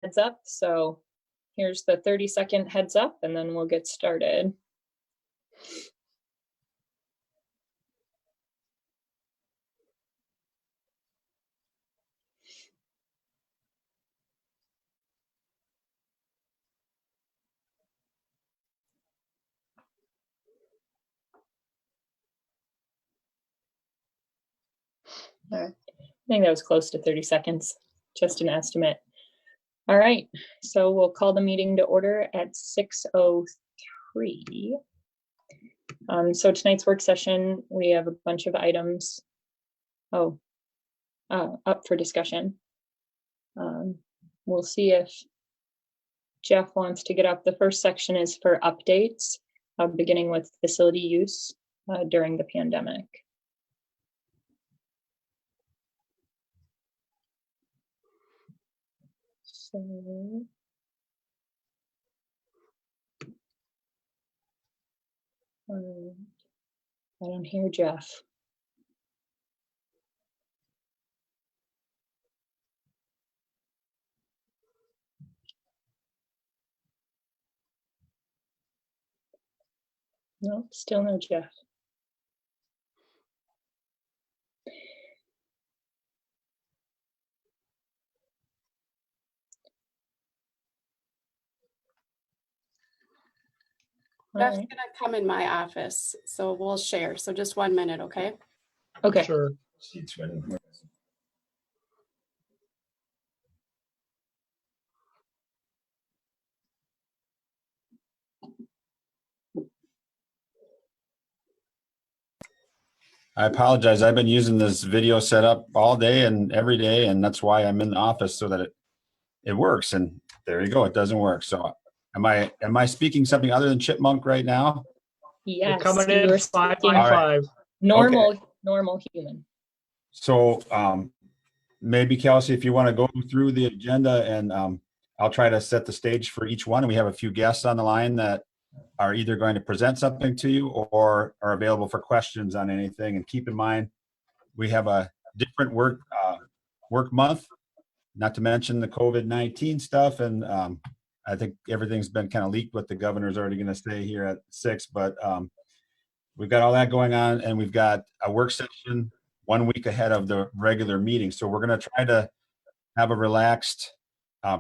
heads up. So here's the 30-second heads up, and then we'll get started. All right. I think that was close to 30 seconds, just an estimate. All right, so we'll call the meeting to order at 6:03. So tonight's work session, we have a bunch of items up for discussion. We'll see if Jeff wants to get up. The first section is for updates, beginning with facility use during the pandemic. So I don't hear Jeff. No, still no Jeff. Jeff's gonna come in my office, so we'll share. So just 1 minute, okay? Okay. Sure. I apologize. I've been using this video setup all day and every day, and that's why I'm in the office, so that it works. And there you go. It doesn't work. So am I speaking something other than chipmunk right now? Yes. You're coming in 555. Normal, Okay. Normal human. So maybe Kelsey, if you want to go through the agenda, and I'll try to set the stage for each one. And we have a few guests on the line that are either going to present something to you or are available for questions on anything. And keep in mind, we have a different work month, not to mention the COVID-19 stuff. And I think everything's been kind of leaked what the governor's already going to say here at 6, but we've got all that going on, and we've got a work session 1 week ahead of the regular meeting. So we're going to try to have a relaxed,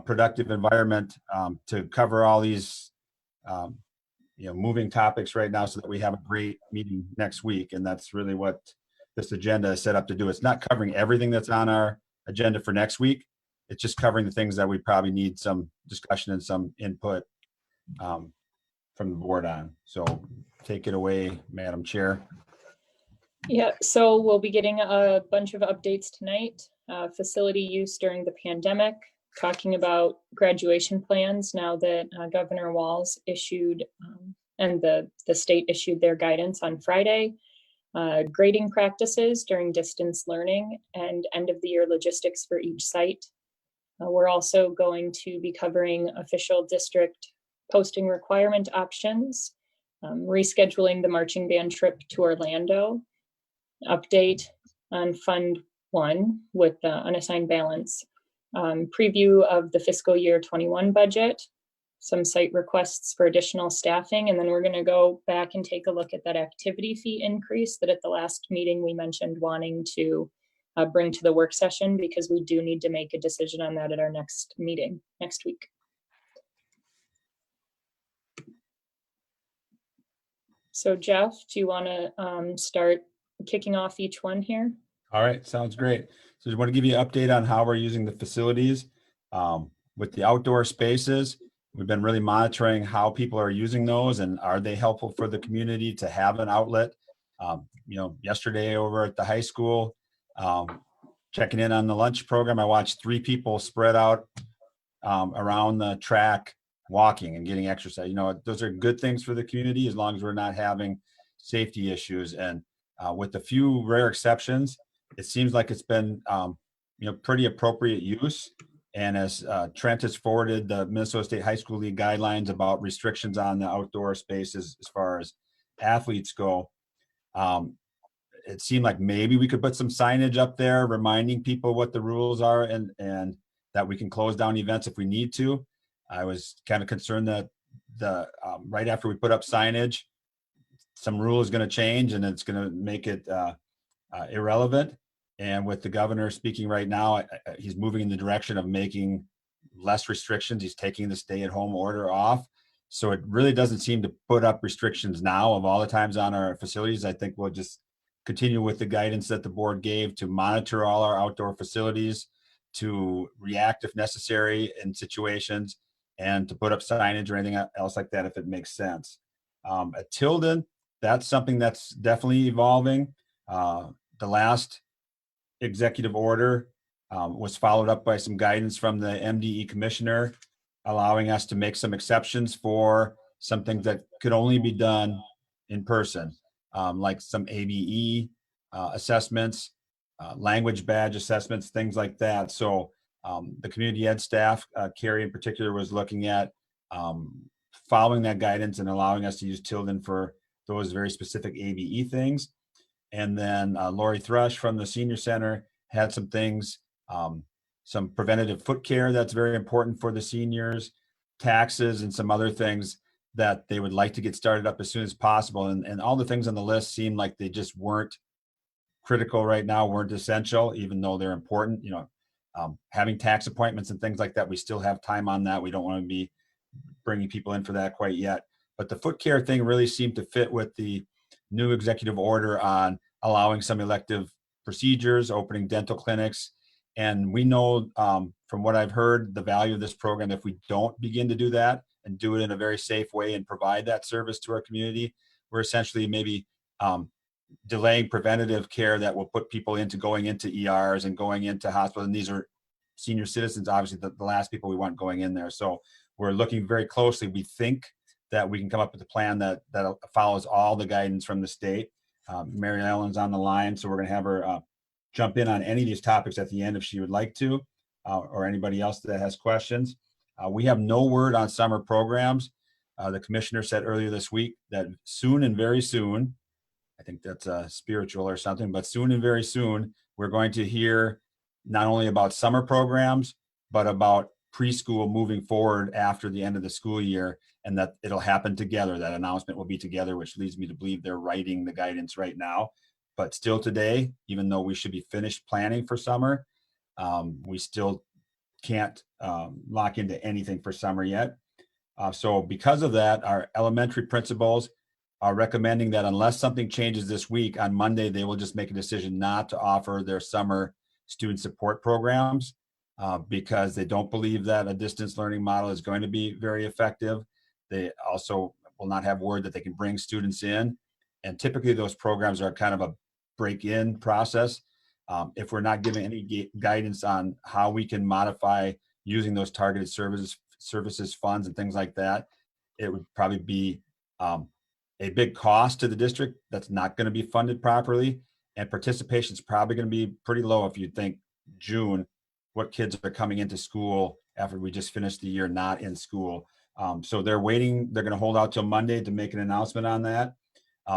productive environment to cover all these moving topics right now, so that we have a great meeting next week. And that's really what this agenda is set up to do. It's not covering everything that's on our agenda for next week. It's just covering the things that we probably need some discussion and some input from the board on. So take it away, Madam Chair. Yeah, so we'll be getting a bunch of updates tonight. Facility use during the pandemic, talking about graduation plans now that Governor Walz issued and the state issued their guidance on Friday, grading practices during distance learning, and end of the year logistics for each site. We're also going to be covering official district posting requirement options, rescheduling the marching band trip to Orlando, update on Fund 1 with the unassigned balance, preview of the fiscal year 21 budget, some site requests for additional staffing, and then we're going to go back and take a look at that activity fee increase that at the last meeting we mentioned wanting to bring to the work session, because we do need to make a decision on that at our next meeting next week. So Jeff, do you want to start kicking off each one here? All right, sounds great. So I just want to give you an update on how we're using the facilities. With the outdoor spaces, we've been really monitoring how people are using those, and are they helpful for the community to have an outlet. Yesterday over at the high school, checking in on the lunch program, I watched 3 people spread out around the track walking and getting exercise. Those are good things for the community, as long as we're not having safety issues. And with a few rare exceptions, it seems like it's been pretty appropriate use. And as Trent has forwarded the Minnesota State High School League guidelines about restrictions on the outdoor spaces as far as athletes go, it seemed like maybe we could put some signage up there reminding people what the rules are, and that we can close down events if we need to. I was kind of concerned that right after we put up signage, some rule is going to change and it's going to make it irrelevant. And with the governor speaking right now, he's moving in the direction of making less restrictions. He's taking the stay-at-home order off. So it really doesn't seem to put up restrictions now of all the times on our facilities. I think we'll just continue with the guidance that the board gave to monitor all our outdoor facilities, to react if necessary in situations, and to put up signage or anything else like that if it makes sense. At Tilden, that's something that's definitely evolving. The last executive order was followed up by some guidance from the MDE commissioner, allowing us to make some exceptions for some things that could only be done in person, like some ABE assessments, language badge assessments, things like that. So the community ed staff, Carrie in particular, was looking at following that guidance and allowing us to use Tilden for those very specific ABE things. And then Lori Thrush from the Senior Center had some things, some preventative foot care that's very important for the seniors, taxes, and some other things that they would like to get started up as soon as possible. And all the things on the list seemed like they just weren't critical right now, weren't essential, even though they're important. You know, having tax appointments and things like that, we still have time on that. We don't want to be bringing people in for that quite yet. But the foot care thing really seemed to fit with the new executive order on allowing some elective procedures, opening dental clinics. And we know from what I've heard, the value of this program, if we don't begin to do that and do it in a very safe way and provide that service to our community, we're essentially maybe delaying preventative care that will put people into going into ERs and going into hospitals. And these are senior citizens, obviously the last people we want going in there. So we're looking very closely. We think that we can come up with a plan that follows all the guidance from the state. Mary Ellen's on the line, so we're going to have her jump in on any of these topics at the end if she would like to, or anybody else that has questions. We have no word on summer programs. The commissioner said earlier this week that soon and very soon, I think that's spiritual or something, but soon and very soon, we're going to hear not only about summer programs, but about preschool moving forward after the end of the school year, and that it'll happen together. That announcement will be together, which leads me to believe they're writing the guidance right now. But still today, even though we should be finished planning for summer, we still can't lock into anything for summer yet. So because of that, our elementary principals are recommending that unless something changes this week, on Monday, they will just make a decision not to offer their summer student support programs because they don't believe that a distance learning model is going to be very effective. They also will not have word that they can bring students in. And typically those programs are kind of a break-in process. If we're not given any guidance on how we can modify using those targeted services funds and things like that, it would probably be a big cost to the district that's not going to be funded properly. And participation is probably going to be pretty low if you think June, what kids are coming into school after we just finished the year not in school. So they're waiting. They're going to hold out till Monday to make an announcement on that.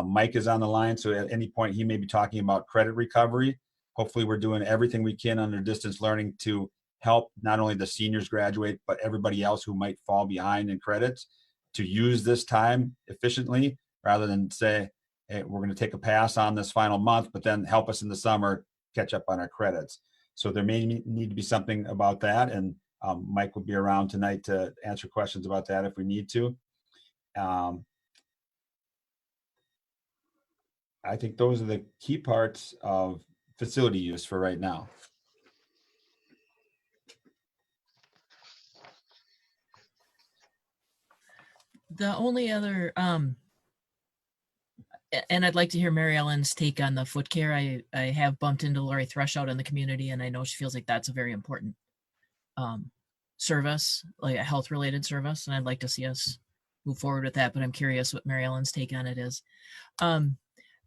Mike is on the line, so at any point he may be talking about credit recovery. Hopefully we're doing everything we can under distance learning to help not only the seniors graduate, but everybody else who might fall behind in credits to use this time efficiently rather than say, hey, we're going to take a pass on this final month, but then help us in the summer catch up on our credits. So there may need to be something about that. And Mike will be around tonight to answer questions about that if we need to. I think those are the key parts of facility use for right now. The only other, and I'd like to hear Mary Ellen's take on the foot care. I have bumped into Lori Thrush out in the community, and I know she feels like that's a very important service, like a health related service. And I'd like to see us move forward with that, but I'm curious what Mary Ellen's take on it is.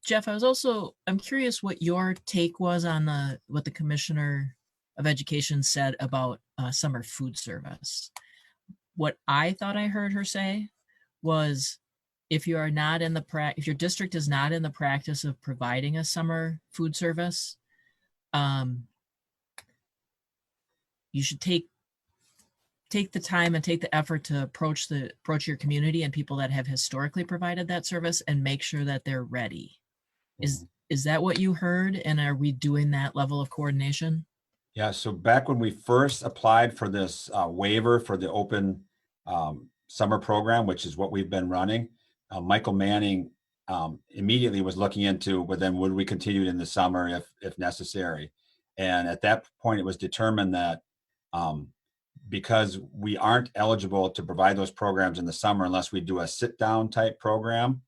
Jeff, I'm curious what your take was on what the Commissioner of Education said about summer food service. What I thought I heard her say was, if you are not in if your district is not in the practice of providing a summer food service, you should take take the time and take the effort to approach your community and people that have historically provided that service and make sure that they're ready. Is that what you heard? And are we doing that level of coordination? Yeah, so back when we first applied for this waiver for the open summer program, which is what we've been running, Michael Manning immediately was looking into, well, then would we continue in the summer if necessary? And at that point, it was determined that because we aren't eligible to provide those programs in the summer unless we do a sit-down type program,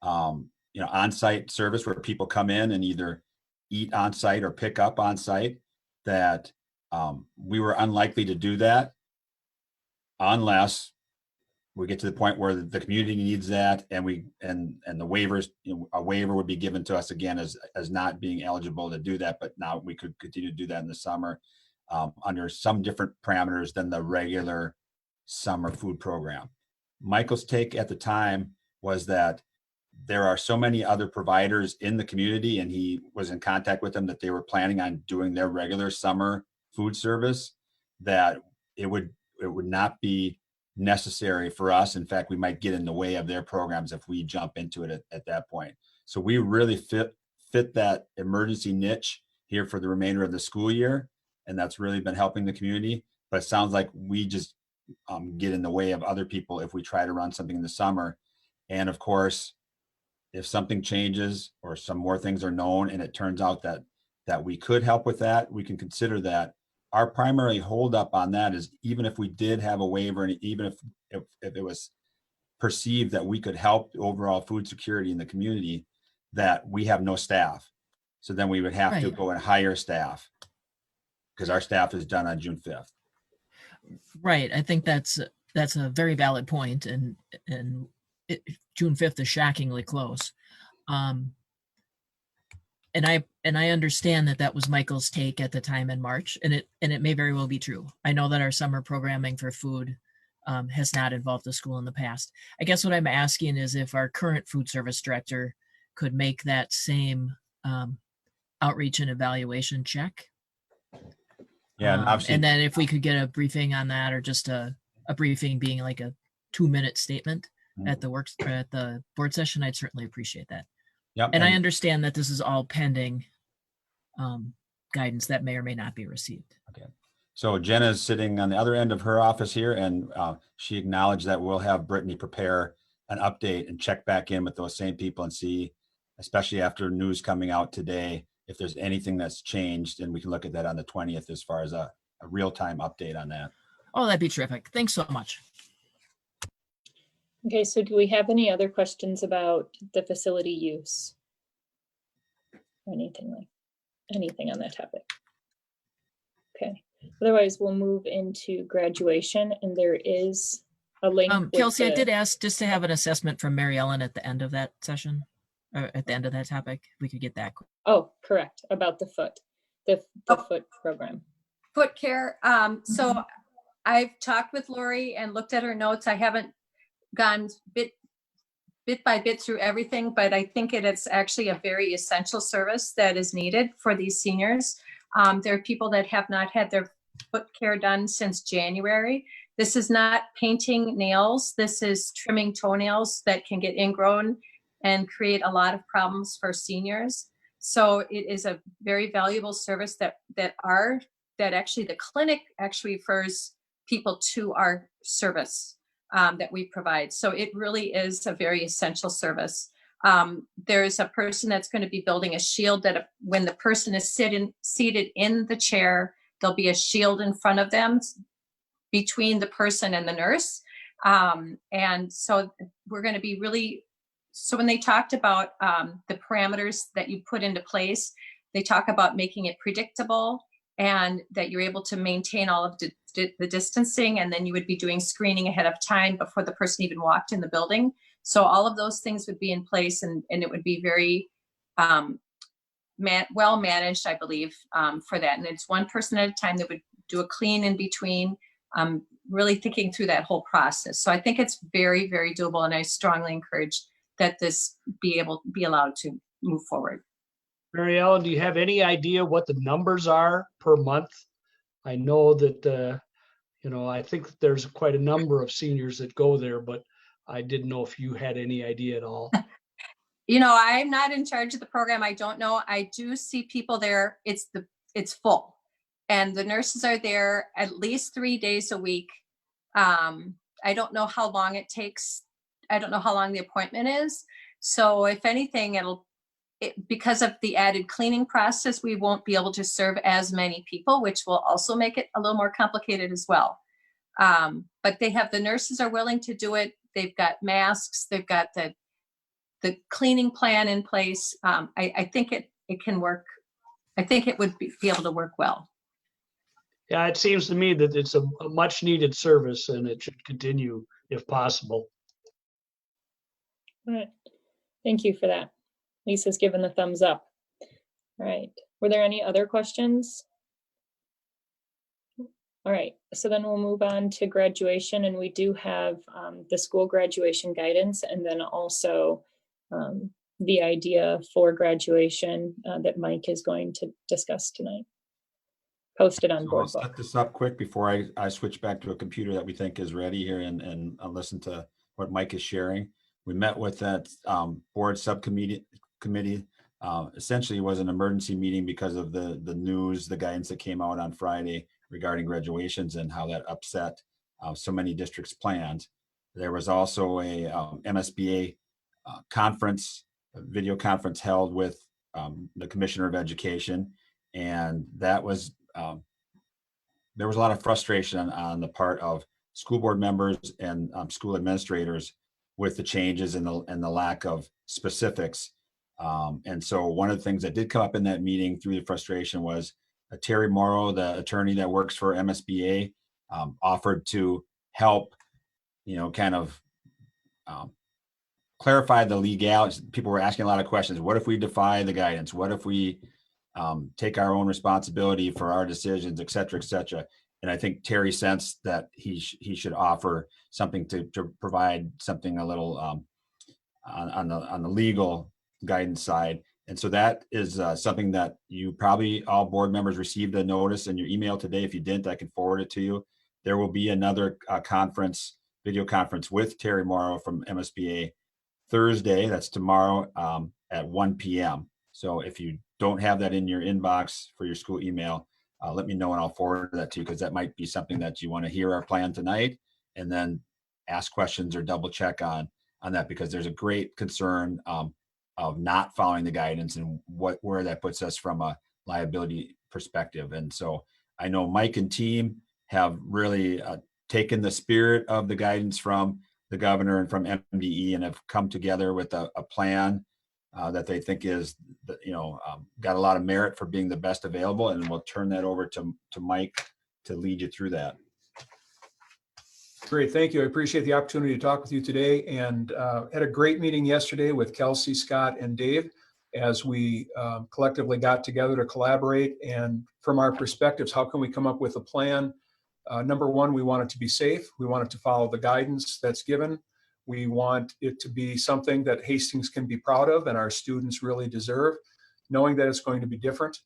on-site service where people come in and either eat on-site or pick up on-site, that we were unlikely to do that unless we get to the point where the community needs that, and the waivers, a waiver would be given to us again as not being eligible to do that, but now we could continue to do that in the summer under some different parameters than the regular summer food program. Michael's take at the time was that there are so many other providers in the community, and he was in contact with them, that they were planning on doing their regular summer food service, that it would not be necessary for us. In fact, we might get in the way of their programs if we jump into it at that point. So we really fit that emergency niche here for the remainder of the school year, and that's really been helping the community. But it sounds like we just get in the way of other people if we try to run something in the summer. And of course, if something changes or some more things are known and it turns out that we could help with that, we can consider that. Our primary holdup on that is, even if we did have a waiver, and even if it was perceived that we could help overall food security in the community, that we have no staff. So then we would have to go and hire staff, because our staff is done on June 5th. Right. I think that's a very valid point, and June 5th is shockingly close. And I understand that was Michael's take at the time in March, and it may very well be true. I know that our summer programming for food has not involved the school in the past. I guess what I'm asking is if our current food service director could make that same outreach and evaluation check. Yeah, and obviously, and then if we could get a briefing on that, or just a briefing being like a 2-minute statement at the board session, I'd certainly appreciate that. Yep, and I understand that this is all pending guidance that may or may not be received. Okay. So Jenna's sitting on the other end of her office here, and she acknowledged that we'll have Brittany prepare an update and check back in with those same people and see, especially after news coming out today, if there's anything that's changed, and we can look at that on the 20th as far as a real-time update on that. Oh, that'd be terrific. Thanks so much. Okay, so do we have any other questions about the facility use? Or anything on that topic? Okay, otherwise we'll move into graduation, and there is a link. Kelsey, I did ask just to have an assessment from Mary Ellen at the end of that session, or at the end of that topic. We could get that. Oh, correct, about the foot program. Foot care. So I've talked with Lori and looked at her notes. I haven't gone bit by bit through everything, but I think it is actually a very essential service that is needed for these seniors. There are people that have not had their foot care done since January. This is not painting nails. This is trimming toenails that can get ingrown and create a lot of problems for seniors. So it is a very valuable service that actually the clinic actually refers people to our service that we provide. So it really is a very essential service. There's a person that's going to be building a shield that when the person is seated in the chair, there'll be a shield in front of them between the person and the nurse. And so we're going to be really, so when they talked about the parameters that you put into place, they talk about making it predictable and that you're able to maintain all of the distancing, and then you would be doing screening ahead of time before the person even walked in the building. So all of those things would be in place, and it would be very well managed, I believe, for that. And it's one person at a time that would do a clean in between, really thinking through that whole process. So I think it's very, very doable, and I strongly encourage that this be allowed to move forward. Mary Ellen, do you have any idea what the numbers are per month? I know that, I think there's quite a number of seniors that go there, but I didn't know if you had any idea at all. I'm not in charge of the program. I don't know. I do see people there. It's full. And the nurses are there at least 3 days a week. I don't know how long it takes. I don't know how long the appointment is. So if anything, because of the added cleaning process, we won't be able to serve as many people, which will also make it a little more complicated as well. But the nurses are willing to do it. They've got masks. They've got the cleaning plan in place. I think it can work. I think it would be able to work well. Yeah, it seems to me that it's a much needed service and it should continue if possible. All right. Thank you for that. Lisa's given the thumbs up. All right. Were there any other questions? All right. So then we'll move on to graduation, and we do have the school graduation guidance, and then also the idea for graduation that Mike is going to discuss tonight. Posted on So I'll board set book. this up quick before I switch back to a computer that we think is ready here and I'll listen to what Mike is sharing. We met with that board subcommittee. Essentially, it was an emergency meeting because of the news, the guidance that came out on Friday regarding graduations and how that upset so many districts' plans. There was also a MSBA conference, a video conference held with the Commissioner of Education, and that was there was a lot of frustration on the part of school board members and school administrators with the changes and the lack of specifics. And so one of the things that did come up in that meeting through the frustration was Terry Morrow, the attorney that works for MSBA, offered to help, kind of clarify the legalities. People were asking a lot of questions. What if we defy the guidance? What if we take our own responsibility for our decisions, et cetera, et cetera? And I think Terry sensed that he should offer something to provide something a little on the legal guidance side. And so that is something that you probably all board members received a notice in your email today. If you didn't, I can forward it to you. There will be another video conference with Terry Morrow from MSBA Thursday. That's tomorrow at 1 p.m. So if you don't have that in your inbox for your school email, let me know and I'll forward that to you, because that might be something that you want to hear our plan tonight and then ask questions or double check on that, because there's a great concern of not following the guidance and where that puts us from a liability perspective. And so I know Mike and team have really taken the spirit of the guidance from the governor and from MDE and have come together with a plan that they think is, got a lot of merit for being the best available. And we'll turn that over to Mike to lead you through that. Great, thank you. I appreciate the opportunity to talk with you today, and had a great meeting yesterday with Kelsey, Scott, and Dave as we collectively got together to collaborate. And from our perspectives, how can we come up with a plan? Number one, we want it to be safe. We want it to follow the guidance that's given. We want it to be something that Hastings can be proud of and our students really deserve, knowing that it's going to be different.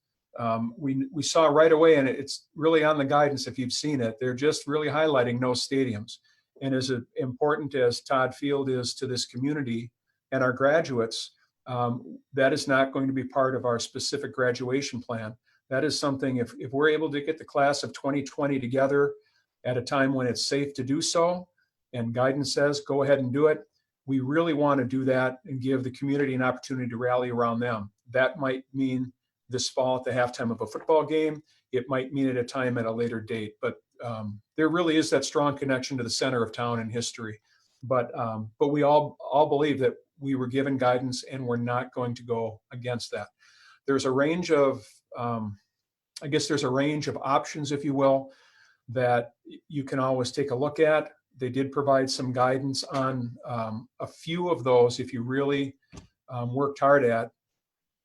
We saw right away, and it's really on the guidance if you've seen it, they're just really highlighting no stadiums. And as important as Todd Field is to this community and our graduates, that is not going to be part of our specific graduation plan. That is something, if we're able to get the class of 2020 together at a time when it's safe to do so, and guidance says, go ahead and do it, we really want to do that and give the community an opportunity to rally around them. That might mean this fall at the halftime of a football game. It might mean at a time at a later date, but there really is that strong connection to the center of town and history. But we all believe that we were given guidance and we're not going to go against that. There's a range of, there's a range of options, if you will, that you can always take a look at. They did provide some guidance on a few of those if you really worked hard at.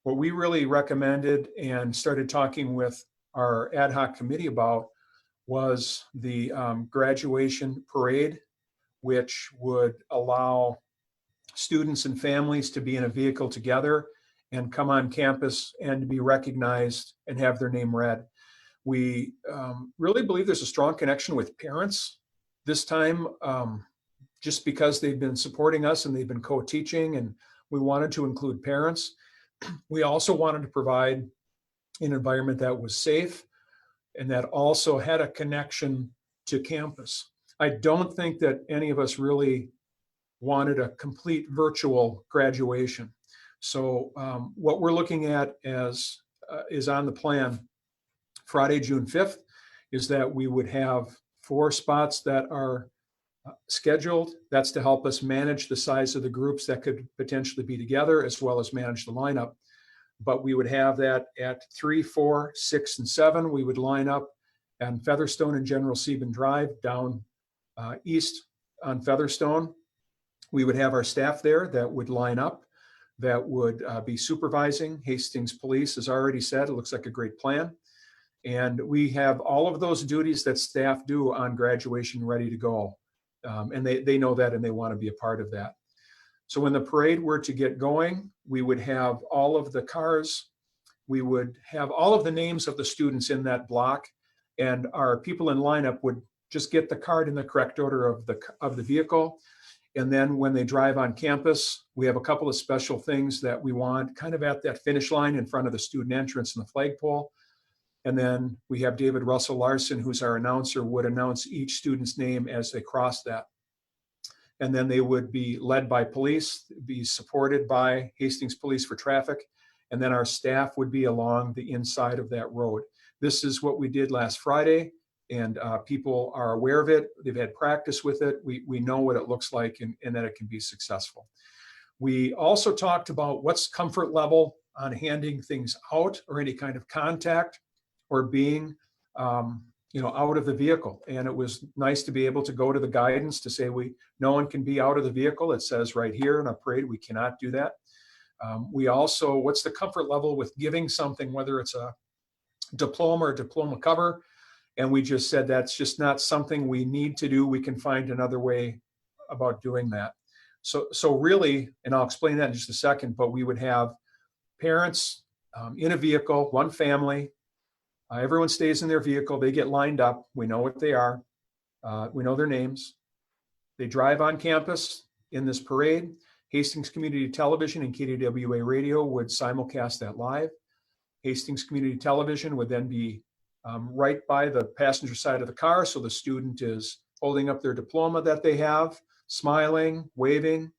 What we really recommended and started talking with our ad hoc committee about was the graduation parade, which would allow students and families to be in a vehicle together and come on campus and to be recognized and have their name read. We really believe there's a strong connection with parents this time, just because they've been supporting us and they've been co-teaching, and we wanted to include parents. We also wanted to provide an environment that was safe and that also had a connection to campus. I don't think that any of us really wanted a complete virtual graduation. So what we're looking at as is on the plan Friday, June 5th, is that we would have 4 spots that are scheduled. That's to help us manage the size of the groups that could potentially be together, as well as manage the lineup. But we would have that at 3, 4, 6, and 7. We would line up on Featherstone and General Sieben Drive down east on Featherstone. We would have our staff there that would line up, that would be supervising. Hastings Police has already said it looks like a great plan. And we have all of those duties that staff do on graduation ready to go. And they know that, and they want to be a part of that. So when the parade were to get going, we would have all of the cars, we would have all of the names of the students in that block, and our people in lineup would just get the card in the correct order of the vehicle. And then when they drive on campus, we have a couple of special things that we want kind of at that finish line in front of the student entrance and the flagpole. And then we have David Russell Larson, who's our announcer, would announce each student's name as they cross that. And then they would be led by police, be supported by Hastings Police for traffic. And then our staff would be along the inside of that road. This is what we did last Friday, and people are aware of it. They've had practice with it. We know what it looks like, and that it can be successful. We also talked about what's comfort level on handing things out, or any kind of contact, or being out of the vehicle. And it was nice to be able to go to the guidance to say no one can be out of the vehicle. It says right here in our parade, we cannot do that. We also, what's the comfort level with giving something, whether it's a diploma or diploma cover. And we just said, that's just not something we need to do. We can find another way about doing that. So really, and I'll explain that in just a second, but we would have parents in a vehicle, one family. Everyone stays in their vehicle. They get lined up. We know what they are. We know their names. They drive on campus in this parade. Hastings Community Television and KDWA Radio would simulcast that live. Hastings Community Television would then be right by the passenger side of the car. So the student is holding up their diploma that they have, smiling, waving,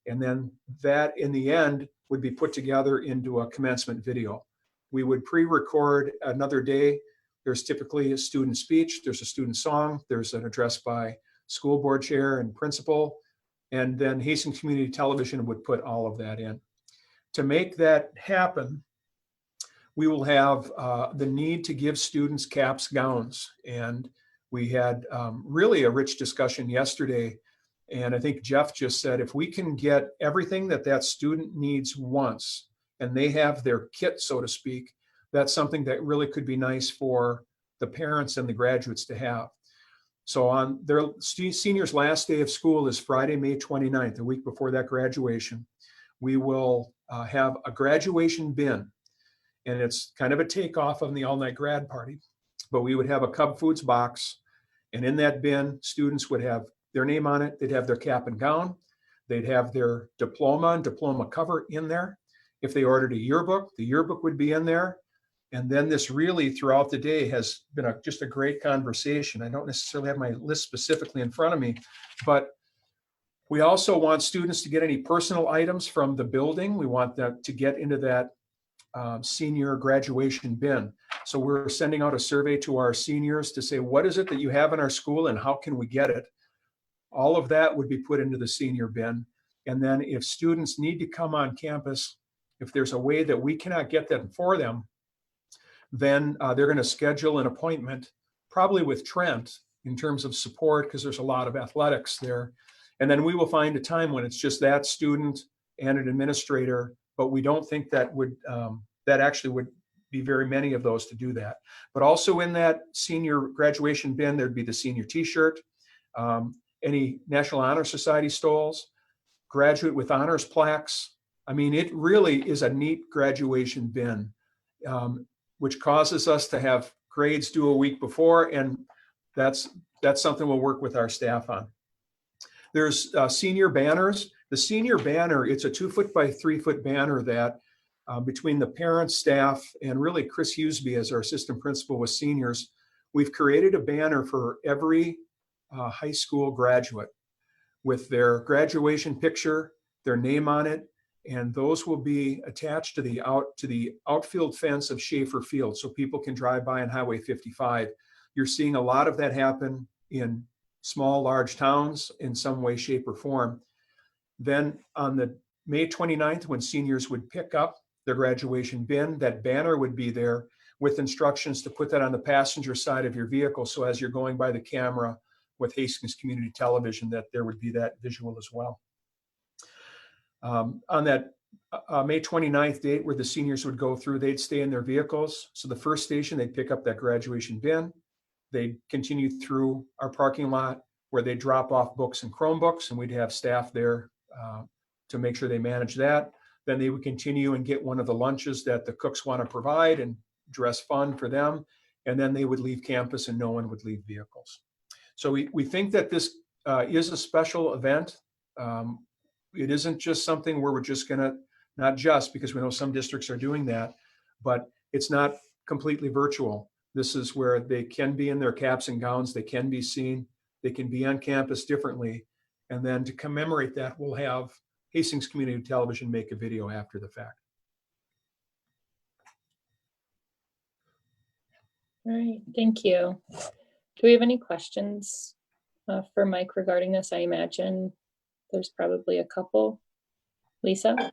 and then that in the end would be put together into a commencement video. We would pre-record another day. There's typically a student speech, there's a student song, there's an address by school board chair and principal, and then Hastings Community Television would put all of that in. To make that happen, we will have the need to give students caps, gowns, and we had really a rich discussion yesterday. And I think Jeff just said, if we can get everything that student needs once, and they have their kit, so to speak, that's something that really could be nice for the parents and the graduates to have. So on their seniors' last day of school is Friday, May 29th, a week before that graduation. We will have a graduation bin, and it's kind of a takeoff on the all-night grad party, but we would have a Cub Foods box, and in that bin, students would have their name on it. They'd have their cap and gown. They'd have their diploma and diploma cover in there. If they ordered a yearbook, the yearbook would be in there. And then this really throughout the day has been just a great conversation. I don't necessarily have my list specifically in front of me, but we also want students to get any personal items from the building. We want them to get into that senior graduation bin. So we're sending out a survey to our seniors to say, what is it that you have in our school and how can we get it? All of that would be put into the senior bin. And then if students need to come on campus, if there's a way that we cannot get that for them, then they're going to schedule an appointment, probably with Trent, in terms of support, because there's a lot of athletics there. And then we will find a time when it's just that student and an administrator, but we don't think that actually would be very many of those to do that. But also in that senior graduation bin, there'd be the senior t-shirt, any National Honor Society stoles, graduate with honors plaques. I mean, it really is a neat graduation bin, which causes us to have grades due a week before, and that's something we'll work with our staff on. There's senior banners. The senior banner, it's a 2-foot by 3-foot banner that between the parents, staff, and really Chris Hughesby as our assistant principal with seniors, we've created a banner for every high school graduate with their graduation picture, their name on it, and those will be attached to the outfield fence of Schaefer Field, so people can drive by on Highway 55. You're seeing a lot of that happen in small, large towns in some way, shape, or form. Then on the May 29th, when seniors would pick up their graduation bin, that banner would be there with instructions to put that on the passenger side of your vehicle. So as you're going by the camera with Hastings Community Television, that there would be that visual as well. On that May 29th date where the seniors would go through, they'd stay in their vehicles. So the first station, they'd pick up that graduation bin. They'd continue through our parking lot where they drop off books and Chromebooks, and we'd have staff there to make sure they manage that. Then they would continue and get one of the lunches that the cooks want to provide and dress fun for them. And then they would leave campus and no one would leave vehicles. So we think that this is a special event. It isn't just something where we're just gonna, not just because we know some districts are doing that, but it's not completely virtual. This is where they can be in their caps and gowns, they can be seen, they can be on campus differently. And then to commemorate that, we'll have Hastings Community Television make a video after the fact. All right, thank you. Do we have any questions for Mike regarding this? I imagine there's probably a couple. Lisa?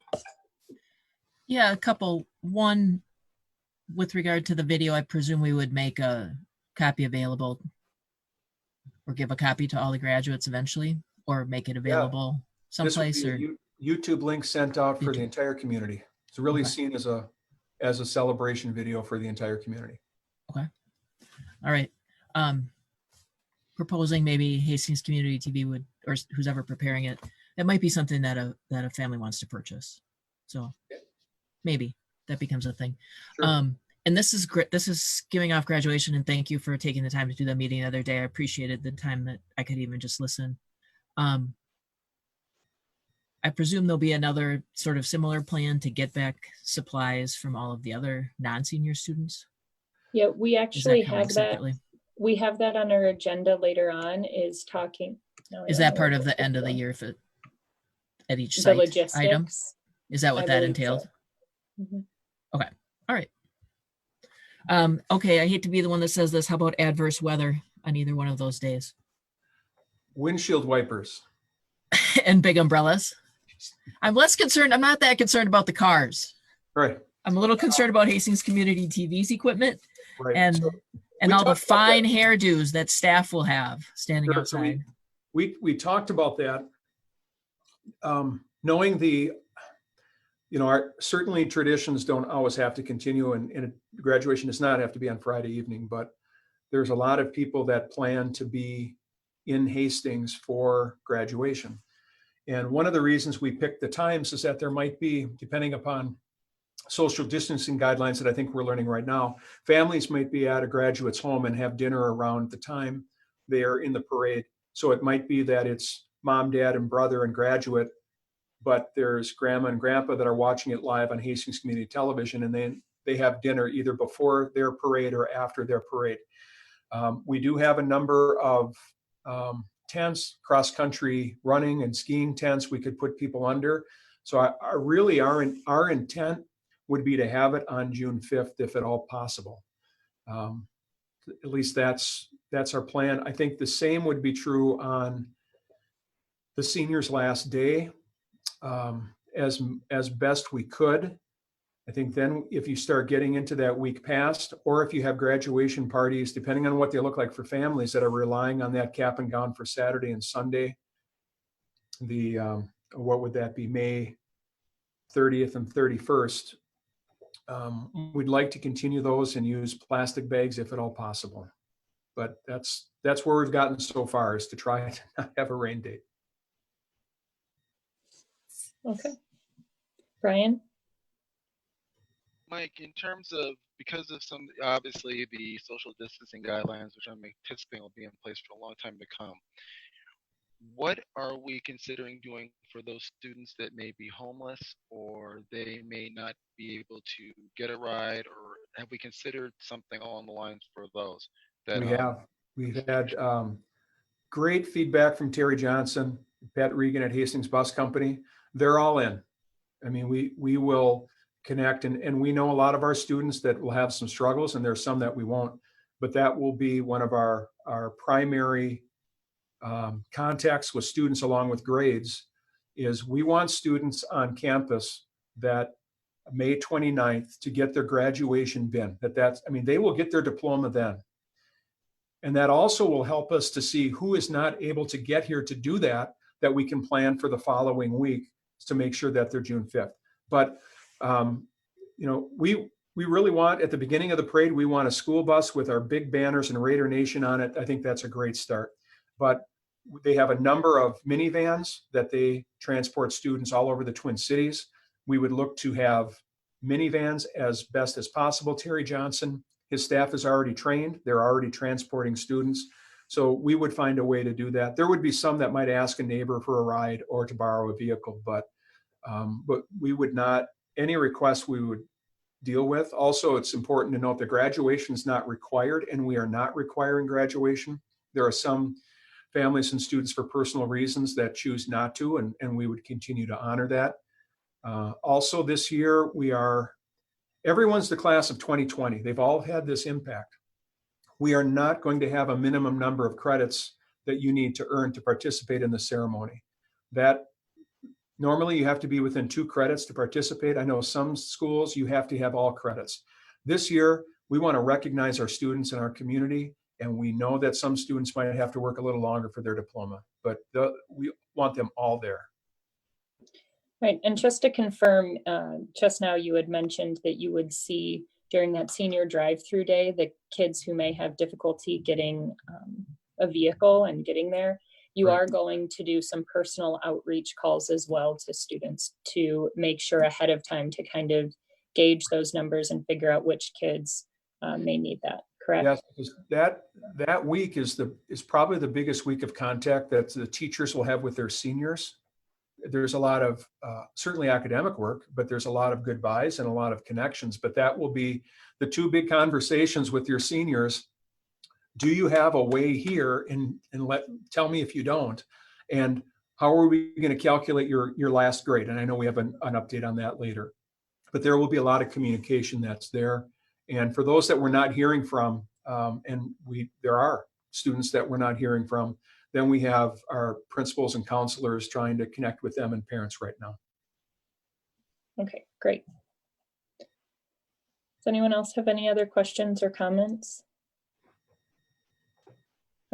Yeah, a couple. One, with regard to the video, I presume we would make a copy available or give a copy to all the graduates eventually, or make it available someplace. This would be a YouTube link sent out for the YouTube. entire community. It's really Okay. seen as a celebration video for the entire community. Okay. All right. Proposing maybe Hastings Community TV would, or who's ever preparing it, it might be something that a family wants to purchase. So maybe that becomes a thing. Sure. And this is great. This is giving off graduation, and thank you for taking the time to do the meeting the other day. I appreciated the time that I could even just listen. I presume there'll be another sort of similar plan to get back supplies from all of the other non-senior students. Yeah, we Is that actually coming have that. separately? We have that on our agenda later on, is talking. no, I Is don't that know part where of this the is end of the going. year at each The site item? logistics. Is that what I that believe so. entailed? Mhm. Okay, all right. Okay, I hate to be the one that says this. How about adverse weather on either one of those days? Windshield wipers. And big umbrellas? I'm less concerned. I'm not that concerned about the cars. Right. I'm a little concerned about Hastings Community TV's equipment Right. and So and we all the talked about fine that. hairdos that staff will have standing Sure, so outside. we talked about that. Knowing the, our certainly traditions don't always have to continue, and graduation does not have to be on Friday evening, but there's a lot of people that plan to be in Hastings for graduation. And one of the reasons we picked the times is that there might be, depending upon social distancing guidelines that I think we're learning right now, families might be at a graduate's home and have dinner around the time they're in the parade. So it might be that it's mom, dad, and brother and graduate, but there's grandma and grandpa that are watching it live on Hastings Community Television, and then they have dinner either before their parade or after their parade. We do have a number of tents, cross-country running and skiing tents we could put people under. So our intent would be to have it on June 5th, if at all possible. At least that's our plan. I think the same would be true on the seniors' last day, as best we could. I think then if you start getting into that week past, or if you have graduation parties, depending on what they look like for families that are relying on that cap and gown for Saturday and Sunday, what would that be, May 30th and 31st? We'd like to continue those and use plastic bags if at all possible. But that's where we've gotten so far, is to try to not have a rain date. Okay. Brian? Mike, in terms of because of some, obviously the social distancing guidelines, which I'm anticipating will be in place for a long time to come, what are we considering doing for those students that may be homeless or they may not be able to get a ride, or have we considered something along the lines for those? That, We've had great feedback from Terry Johnson, Pat Regan at Hastings Bus Company. They're all in. I mean, we will connect, and we know a lot of our students that will have some struggles, and there's some that we won't, but that will be one of our primary contacts with students along with grades. Is we want students on campus that May 29th to get their graduation bin. They will get their diploma then. And that also will help us to see who is not able to get here to do that we can plan for the following week to make sure that they're June 5th. But, we really want, at the beginning of the parade, we want a school bus with our big banners and Raider Nation on it. I think that's a great start. But they have a number of minivans that they transport students all over the Twin Cities. We would look to have minivans as best as possible. Terry Johnson, his staff is already trained. They're already transporting students. So we would find a way to do that. There would be some that might ask a neighbor for a ride or to borrow a vehicle, but we would not, any requests we would deal with. Also, it's important to note that graduation is not required, and we are not requiring graduation. There are some families and students for personal reasons that choose not to, and we would continue to honor that. Also this year, everyone's the class of 2020. They've all had this impact. We are not going to have a minimum number of credits that you need to earn to participate in the ceremony. That normally you have to be within 2 credits to participate. I know some schools you have to have all credits. This year, we want to recognize our students in our community, and we know that some students might have to work a little longer for their diploma, but we want them all there. Right, and just to confirm, just now you had mentioned that you would see during that senior drive-through day, the kids who may have difficulty getting a vehicle and getting there. You Right. are going to do some personal outreach calls as well to students to make sure ahead of time to kind of gauge those numbers and figure out which kids may need that, correct? Yes, because that week is probably the biggest week of contact that the teachers will have with their seniors. There's a lot of certainly academic work, but there's a lot of goodbyes and a lot of connections. But that will be the 2 big conversations with your seniors. Do you have a way here? And tell me if you don't. And how are we going to calculate your last grade? And I know we have an update on that later. But there will be a lot of communication that's there. And for those that we're not hearing from, and there are students that we're not hearing from, then we have our principals and counselors trying to connect with them and parents right now. Okay, great. Does anyone else have any other questions or comments?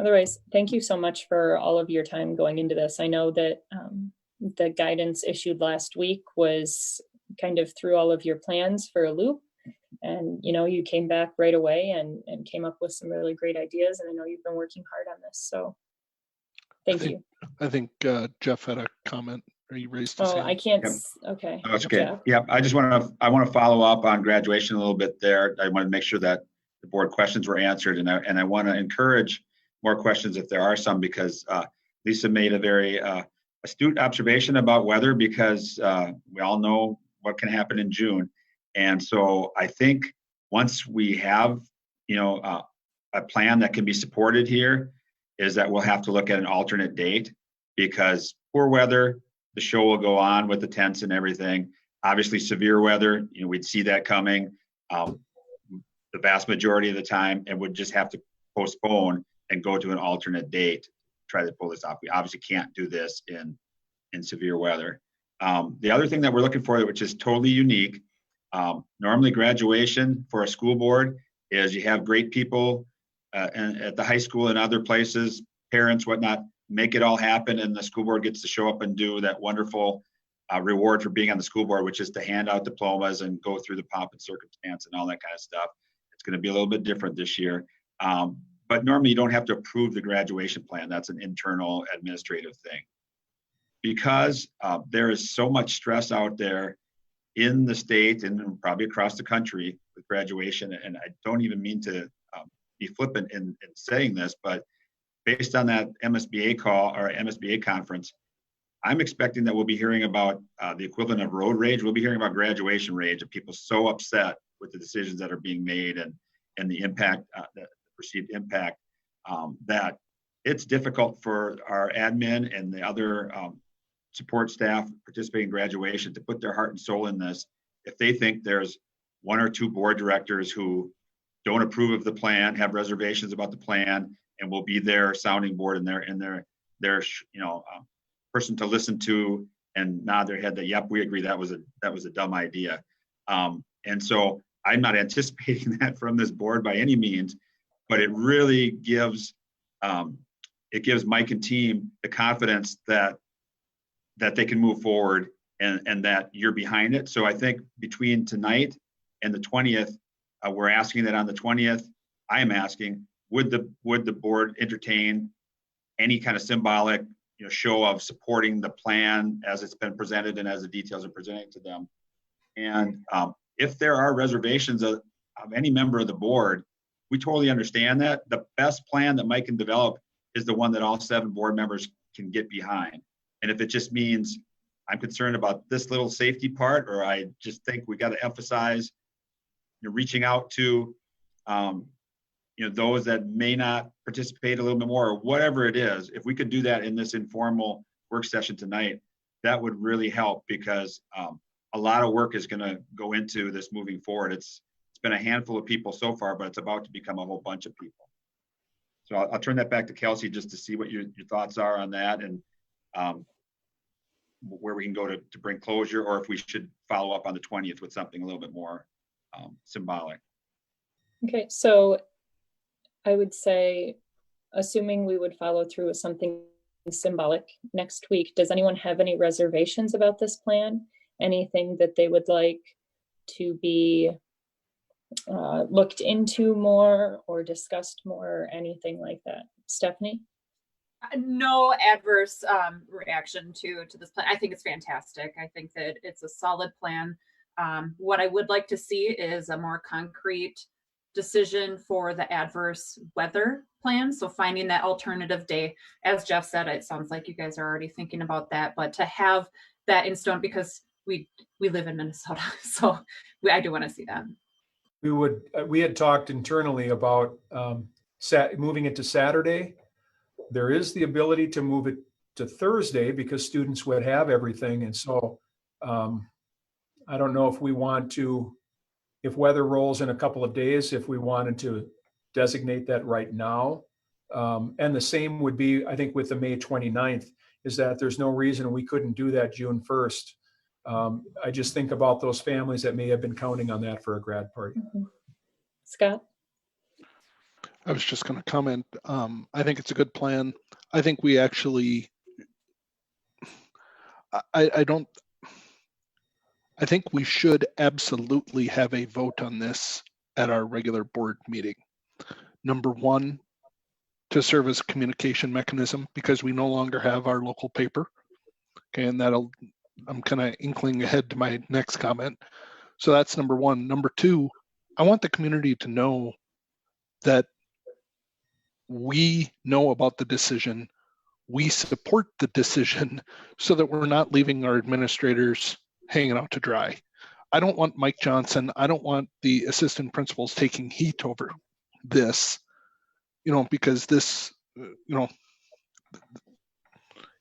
Otherwise, thank you so much for all of your time going into this. I know that the guidance issued last week was kind of threw all of your plans for a loop. And, you came back right away and came up with some really great ideas. And I know you've been working hard on this. So thank you. I think Jeff had a comment. Or he raised his Oh, hand. I can't. Yep. Okay. Oh, that's good. Jeff? Yeah, I want to follow up on graduation a little bit there. I want to make sure that the board questions were answered, and I want to encourage more questions if there are some, because Lisa made a very astute observation about weather, because we all know what can happen in June. And so I think once we have, a plan that can be supported here, is that we'll have to look at an alternate date, because poor weather, the show will go on with the tents and everything. Obviously severe weather, we'd see that coming the vast majority of the time, and would just have to postpone and go to an alternate date to try to pull this off. We obviously can't do this in severe weather. The other thing that we're looking for, which is totally unique, normally graduation for a school board is you have great people and at the high school and other places, parents, whatnot, make it all happen, and the school board gets to show up and do that wonderful reward for being on the school board, which is to hand out diplomas and go through the pomp and circumstance and all that kind of stuff. It's going to be a little bit different this year. But normally you don't have to approve the graduation plan. That's an internal administrative thing. Because there is so much stress out there in the state and probably across the country graduation. And I don't even mean to be flippant in saying this, but based on that MSBA call or MSBA conference, I'm expecting that we'll be hearing about the equivalent of road rage. We'll be hearing about graduation rage of people so upset with the decisions that are being made and the impact, the perceived impact, that it's difficult for our admin and the other support staff participating in graduation to put their heart and soul in this if they think there's one or two board directors who don't approve of the plan, have reservations about the plan, and will be their sounding board and their person to listen to and nod their head that, yep, we agree that was a dumb idea. And so I'm not anticipating that from this board by any means, but it really gives Mike and team the confidence that they can move forward and that you're behind it. So I think between tonight and the 20th, we're asking that on the 20th, I am asking, would the board entertain any kind of symbolic show of supporting the plan as it's been presented and as the details are presented to them? And if there are reservations of any member of the board, we totally understand that. The best plan that Mike can develop is the one that all 7 board members can get behind. And if it just means I'm concerned about this little safety part, or I just think we got to emphasize reaching out to those that may not participate a little bit more, or whatever it is, if we could do that in this informal work session tonight, that would really help, because a lot of work is going to go into this moving forward. It's been a handful of people so far, but it's about to become a whole bunch of people. So I'll turn that back to Kelsey just to see what your thoughts are on that, and where we can go to bring closure, or if we should follow up on the 20th with something a little bit more symbolic. Okay, so I would say, assuming we would follow through with something symbolic next week, does anyone have any reservations about this plan? Anything that they would like to be looked into more or discussed more, or anything like that? Stephanie? No adverse reaction to this plan. I think it's fantastic. I think that it's a solid plan. What I would like to see is a more concrete decision for the adverse weather plan. So finding that alternative day, as Jeff said, it sounds like you guys are already thinking about that, but to have that in stone, because we live in Minnesota, so I do want to see that. We had talked internally about moving it to Saturday. There is the ability to move it to Thursday because students would have everything. And so I don't know if we want to, if weather rolls in a couple of days, if we wanted to designate that right now. And the same would be, I think, with the May 29th, is that there's no reason we couldn't do that June 1st. I just think about those families that may have been counting on that for a grad party. Mm-hmm. Scott? I was just going to comment. I think it's a good plan. I think we actually, I think we should absolutely have a vote on this at our regular board meeting. Number one, to serve as a communication mechanism, because we no longer have our local paper. Okay, and I'm kind of inkling ahead to my next comment. So that's number one. Number two, I want the community to know that we know about the decision, we support the decision, so that we're not leaving our administrators hanging out to dry. I don't want Mike Johnson, I don't want the assistant principals taking heat over this, because this,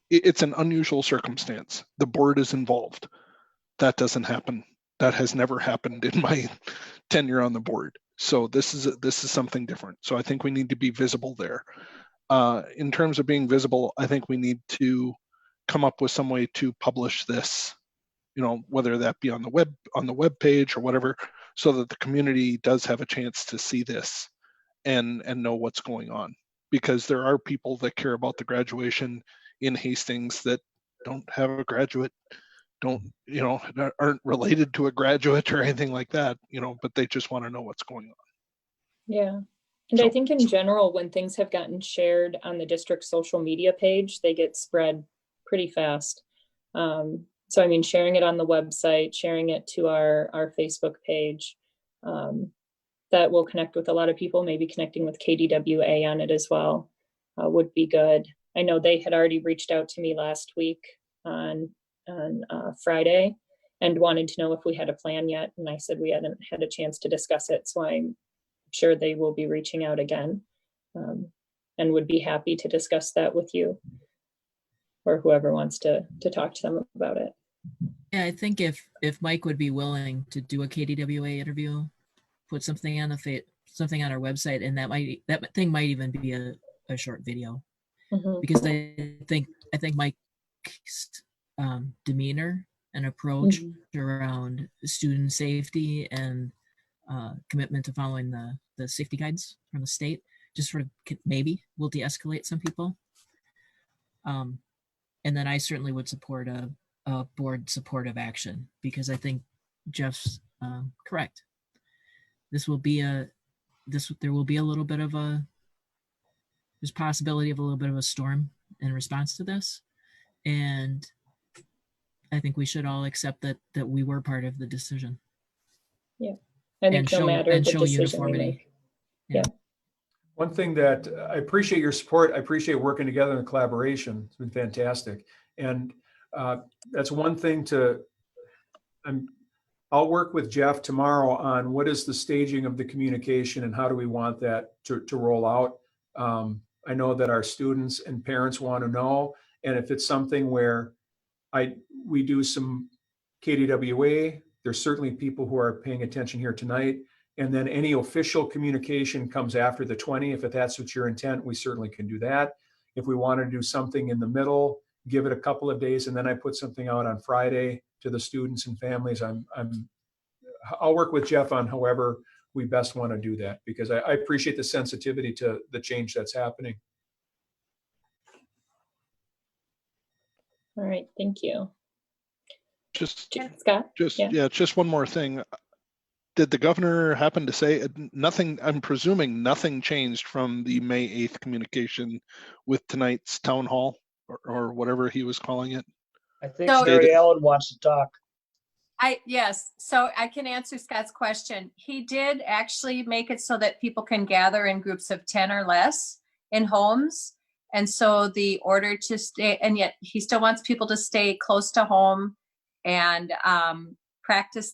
it's an unusual circumstance. The board is involved. That doesn't happen. That has never happened in my tenure on the board. So this is something different. So I think we need to be visible there. In terms of being visible, I think we need to come up with some way to publish this, whether that be on the web page or whatever, so that the community does have a chance to see this and know what's going on. Because there are people that care about the graduation in Hastings that don't have a graduate, aren't related to a graduate or anything like that, but they just want to know what's going on. Yeah. And I think in general, when things have gotten shared on the district social media page, they get spread pretty fast. So, I mean, sharing it on the website, sharing it to our Facebook page, that will connect with a lot of people. Maybe connecting with KDWA on it as well would be good. I know they had already reached out to me last week on Friday and wanted to know if we had a plan yet. And I said we hadn't had a chance to discuss it. So I'm sure they will be reaching out again and would be happy to discuss that with you or whoever wants to talk to them about it. Yeah, I think if Mike would be willing to do a KDWA interview, put something on something on our website, and that thing might even be a short video, because I think Mike's demeanor and approach around student safety and commitment to following the safety guides from the state just sort of maybe will de-escalate some people. And then I certainly would support a board supportive action, because I think Jeff's correct. There will be a little bit of there's possibility of a little bit of a storm in response to this. And I think we should all accept that we were part of the decision. Yeah. I think no matter the decision we make. Yeah. One thing that I appreciate your support. I appreciate working together in collaboration. It's been fantastic. And that's one thing I'll work with Jeff tomorrow on what is the staging of the communication and how do we want that to roll out. I know that our students and parents want to know, and if it's something where we do some KDWA, there's certainly people who are paying attention here tonight. And then any official communication comes after the 20. If that's what your intent, we certainly can do that. If we want to do something in the middle, give it a couple of days, and then I put something out on Friday to the students and families. I'll work with Jeff on however we best want to do that, because I appreciate the sensitivity to the change that's happening. All right, thank you. Scott? Just one more thing. Did the governor happen to say nothing? I'm presuming nothing changed from the May 8th communication with tonight's town hall or whatever he was calling it. I think Mary Ellen wants to talk. Yes, so I can answer Scott's question. He did actually make it so that people can gather in groups of 10 or less in homes. And so the order to stay, and yet he still wants people to stay close to home and practice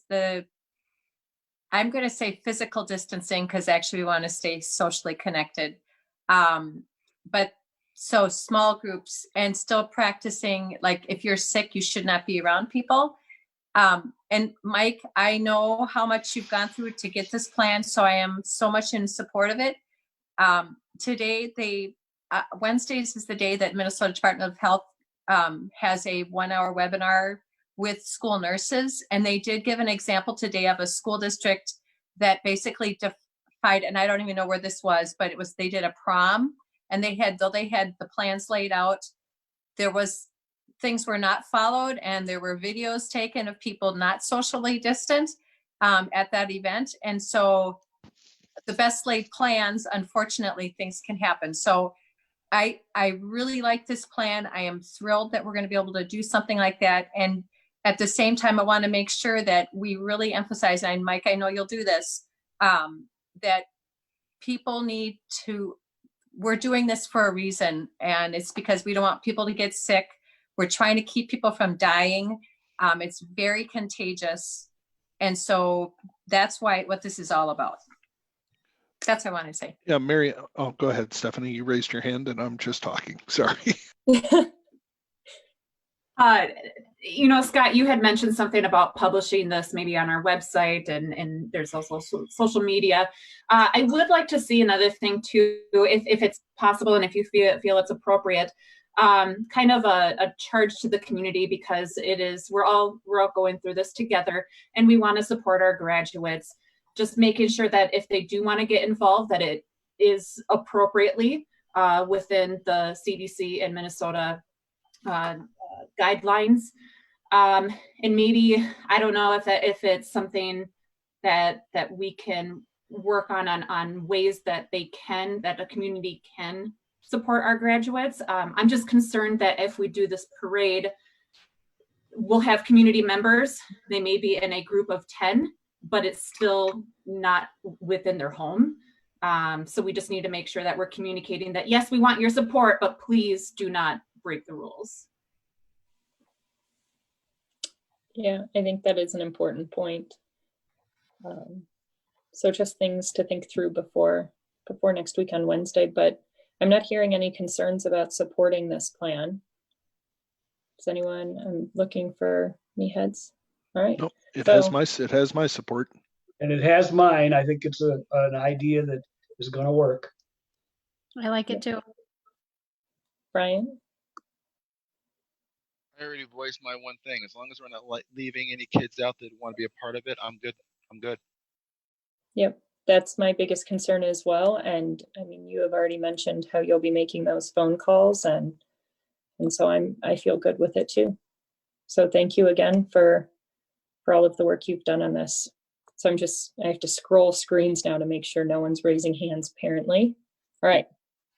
I'm going to say physical distancing, because actually we want to stay socially connected. But so small groups and still practicing, like if you're sick, you should not be around people. And Mike, I know how much you've gone through to get this plan, so I am so much in support of it. Today, Wednesdays is the day that Minnesota Department of Health has a 1-hour webinar with school nurses. And they did give an example today of a school district that basically defied, and I don't even know where this was, but they did a prom, and though they had the plans laid out, things were not followed, and there were videos taken of people not socially distant at that event. And so the best laid plans, unfortunately, things can happen. So I really like this plan. I am thrilled that we're going to be able to do something like that. And at the same time, I want to make sure that we really emphasize, and Mike, I know you'll do this, that people we're doing this for a reason. And it's because we don't want people to get sick. We're trying to keep people from dying. It's very contagious. And so that's what this is all about. That's what I want to say. Yeah, Mary, go ahead, Stephanie. You raised your hand and I'm just talking. Sorry. Scott, you had mentioned something about publishing this maybe on our website, and there's also social media. I would like to see another thing too, if it's possible and if you feel it's appropriate, kind of a charge to the community, because we're all going through this together, and we want to support our graduates. Just making sure that if they do want to get involved, that it is appropriately within the CDC and Minnesota guidelines. And maybe, I don't know if it's something that we can work on ways that the community can support our graduates. I'm just concerned that if we do this parade, we'll have community members. They may be in a group of 10, but it's still not within their home. So we just need to make sure that we're communicating that, yes, we want your support, but please do not break the rules. Yeah, I think that is an important point. So just things to think through before next week on Wednesday, but I'm not hearing any concerns about supporting this plan. Does anyone, I'm looking for me heads. All right. No, it So- has my support. And it has mine. I think it's an idea that is going to work. I like it too. Brian? I already voiced my one thing. As long as we're not leaving any kids out that want to be a part of it, I'm good. I'm good. Yep, that's my biggest concern as well. And I mean, you have already mentioned how you'll be making those phone calls, and so I feel good with it too. So thank you again for all of the work you've done on this. So I have to scroll screens now to make sure no one's raising hands apparently. All right,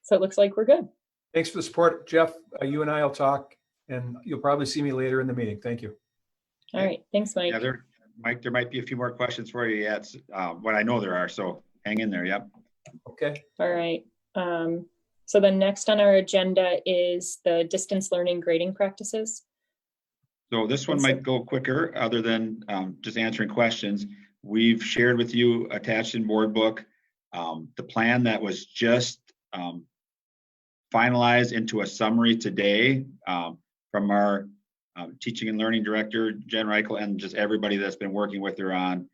so it looks like we're good. Thanks for the support, Jeff. You and I will talk, and you'll probably see me later in the meeting. Thank you. All right, thanks, Mike. Yeah, Mike, there might be a few more questions for you yet. What I know there are, so hang in there. Yep. Okay. All right. So then next on our agenda is the distance learning grading practices. So this one might go quicker, other than just answering questions. We've shared with you, attached in board book, the plan that was just finalized into a summary today from our teaching and learning director, Jen Reichel, and just everybody that's been working with her on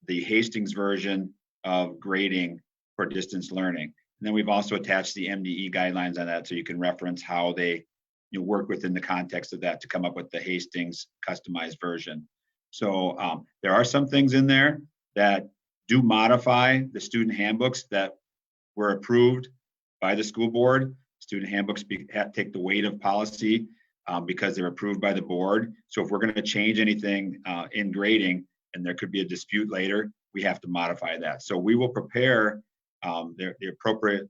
the Hastings version of grading for distance learning. And then we've also attached the MDE guidelines on that, so you can reference how they work within the context of that to come up with the Hastings customized version. So there are some things in there that do modify the student handbooks that were approved by the school board. Student handbooks take the weight of policy because they're approved by the board. So if we're going to change anything in grading and there could be a dispute later, we have to modify that. So we will prepare the appropriate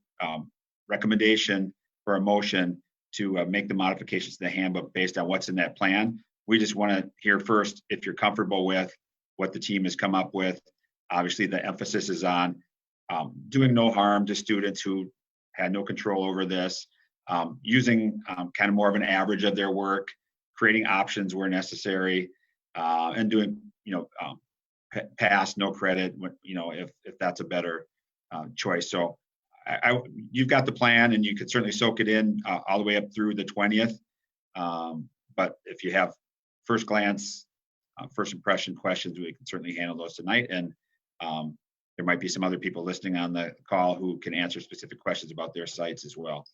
recommendation for a motion to make the modifications to the handbook based on what's in that plan. We just want to hear first if you're comfortable with what the team has come up with. Obviously, the emphasis is on doing no harm to students who had no control over this, using kind of more of an average of their work, creating options where necessary, and doing, pass, no credit, if that's a better choice. So you've got the plan, and you could certainly soak it in all the way up through the 20th. But if you have first glance, first impression questions, we can certainly handle those tonight. And there might be some other people listening on the call who can answer specific questions about their sites as well.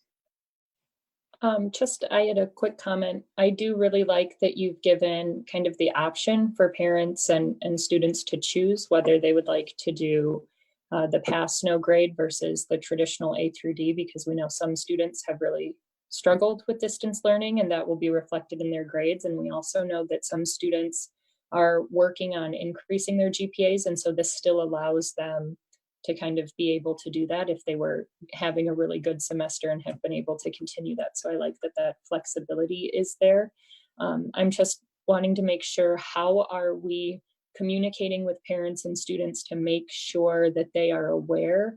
I had a quick comment. I do really like that you've given kind of the option for parents and students to choose whether they would like to do the pass no grade versus the traditional A through D, because we know some students have really struggled with distance learning, and that will be reflected in their grades. And we also know that some students are working on increasing their GPAs, and so this still allows them to kind of be able to do that if they were having a really good semester and have been able to continue that. So I like that flexibility is there. I'm just wanting to make sure, how are we communicating with parents and students to make sure that they are aware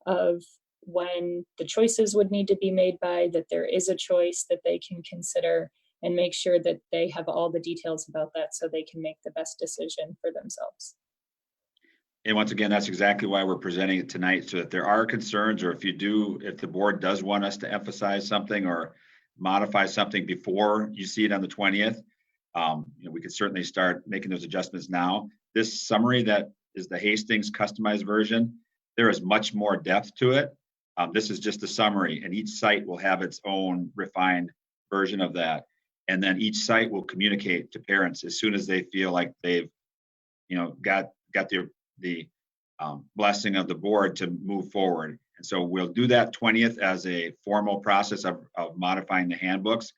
of when the choices would need to be made by, that there is a choice that they can consider, and make sure that they have all the details about that so they can make the best decision for themselves. And once again, that's exactly why we're presenting it tonight, so that there are concerns, or if the board does want us to emphasize something or modify something before you see it on the 20th, we could certainly start making those adjustments now. This summary that is the Hastings customized version, there is much more depth to it. This is just a summary, and each site will have its own refined version of that. And then each site will communicate to parents as soon as they feel like they've, got the blessing of the board to move forward. And so we'll do that 20th as a formal process of modifying the handbooks.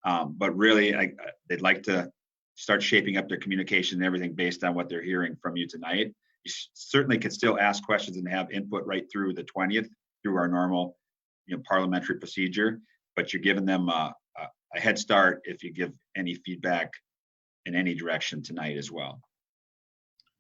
But really, they'd like to start shaping up their communication and everything based on what they're hearing from you tonight. You certainly can still ask questions and have input right through the 20th through our normal, parliamentary procedure, but you're giving them a head start if you give any feedback in any direction tonight as well.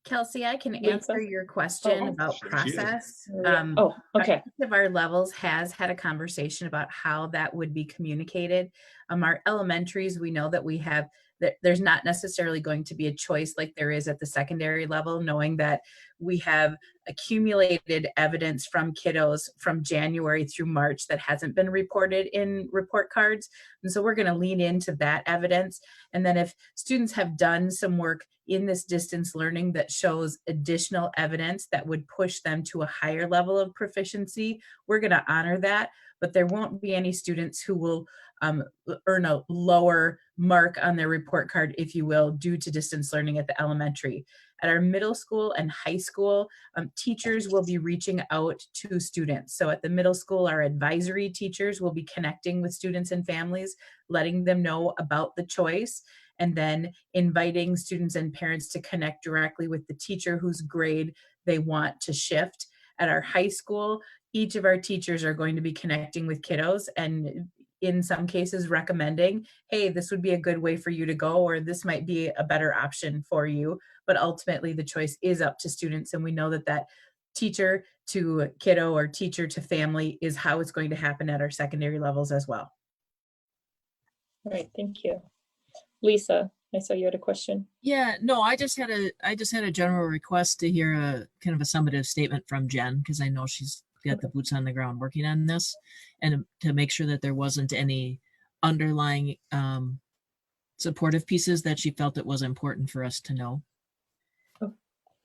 Kelsey, I can Lisa? answer your question Oh, about she is. process. Oh, okay. Each of our levels has had a conversation about how that would be communicated. Our elementaries, we know that we have that there's not necessarily going to be a choice like there is at the secondary level, knowing that we have accumulated evidence from kiddos from January through March that hasn't been reported in report cards. And so we're going to lean into that evidence. And then if students have done some work in this distance learning that shows additional evidence that would push them to a higher level of proficiency, we're going to honor that. But there won't be any students who will earn a lower mark on their report card, if you will, due to distance learning at the elementary. At our middle school and high school, teachers will be reaching out to students. So at the middle school, our advisory teachers will be connecting with students and families, letting them know about the choice, and then inviting students and parents to connect directly with the teacher whose grade they want to shift. At our high school, each of our teachers are going to be connecting with kiddos and in some cases recommending, hey, this would be a good way for you to go, or this might be a better option for you. But ultimately the choice is up to students. And we know that that teacher to kiddo or teacher to family is how it's going to happen at our secondary levels as well. All right, thank you. Lisa, I saw you had a question. Yeah, no, I just had a general request to hear a kind of a summative statement from Jen, because I know she's got the boots on the ground working on this, and to make sure that there wasn't any underlying supportive pieces that she felt it was important for us to know.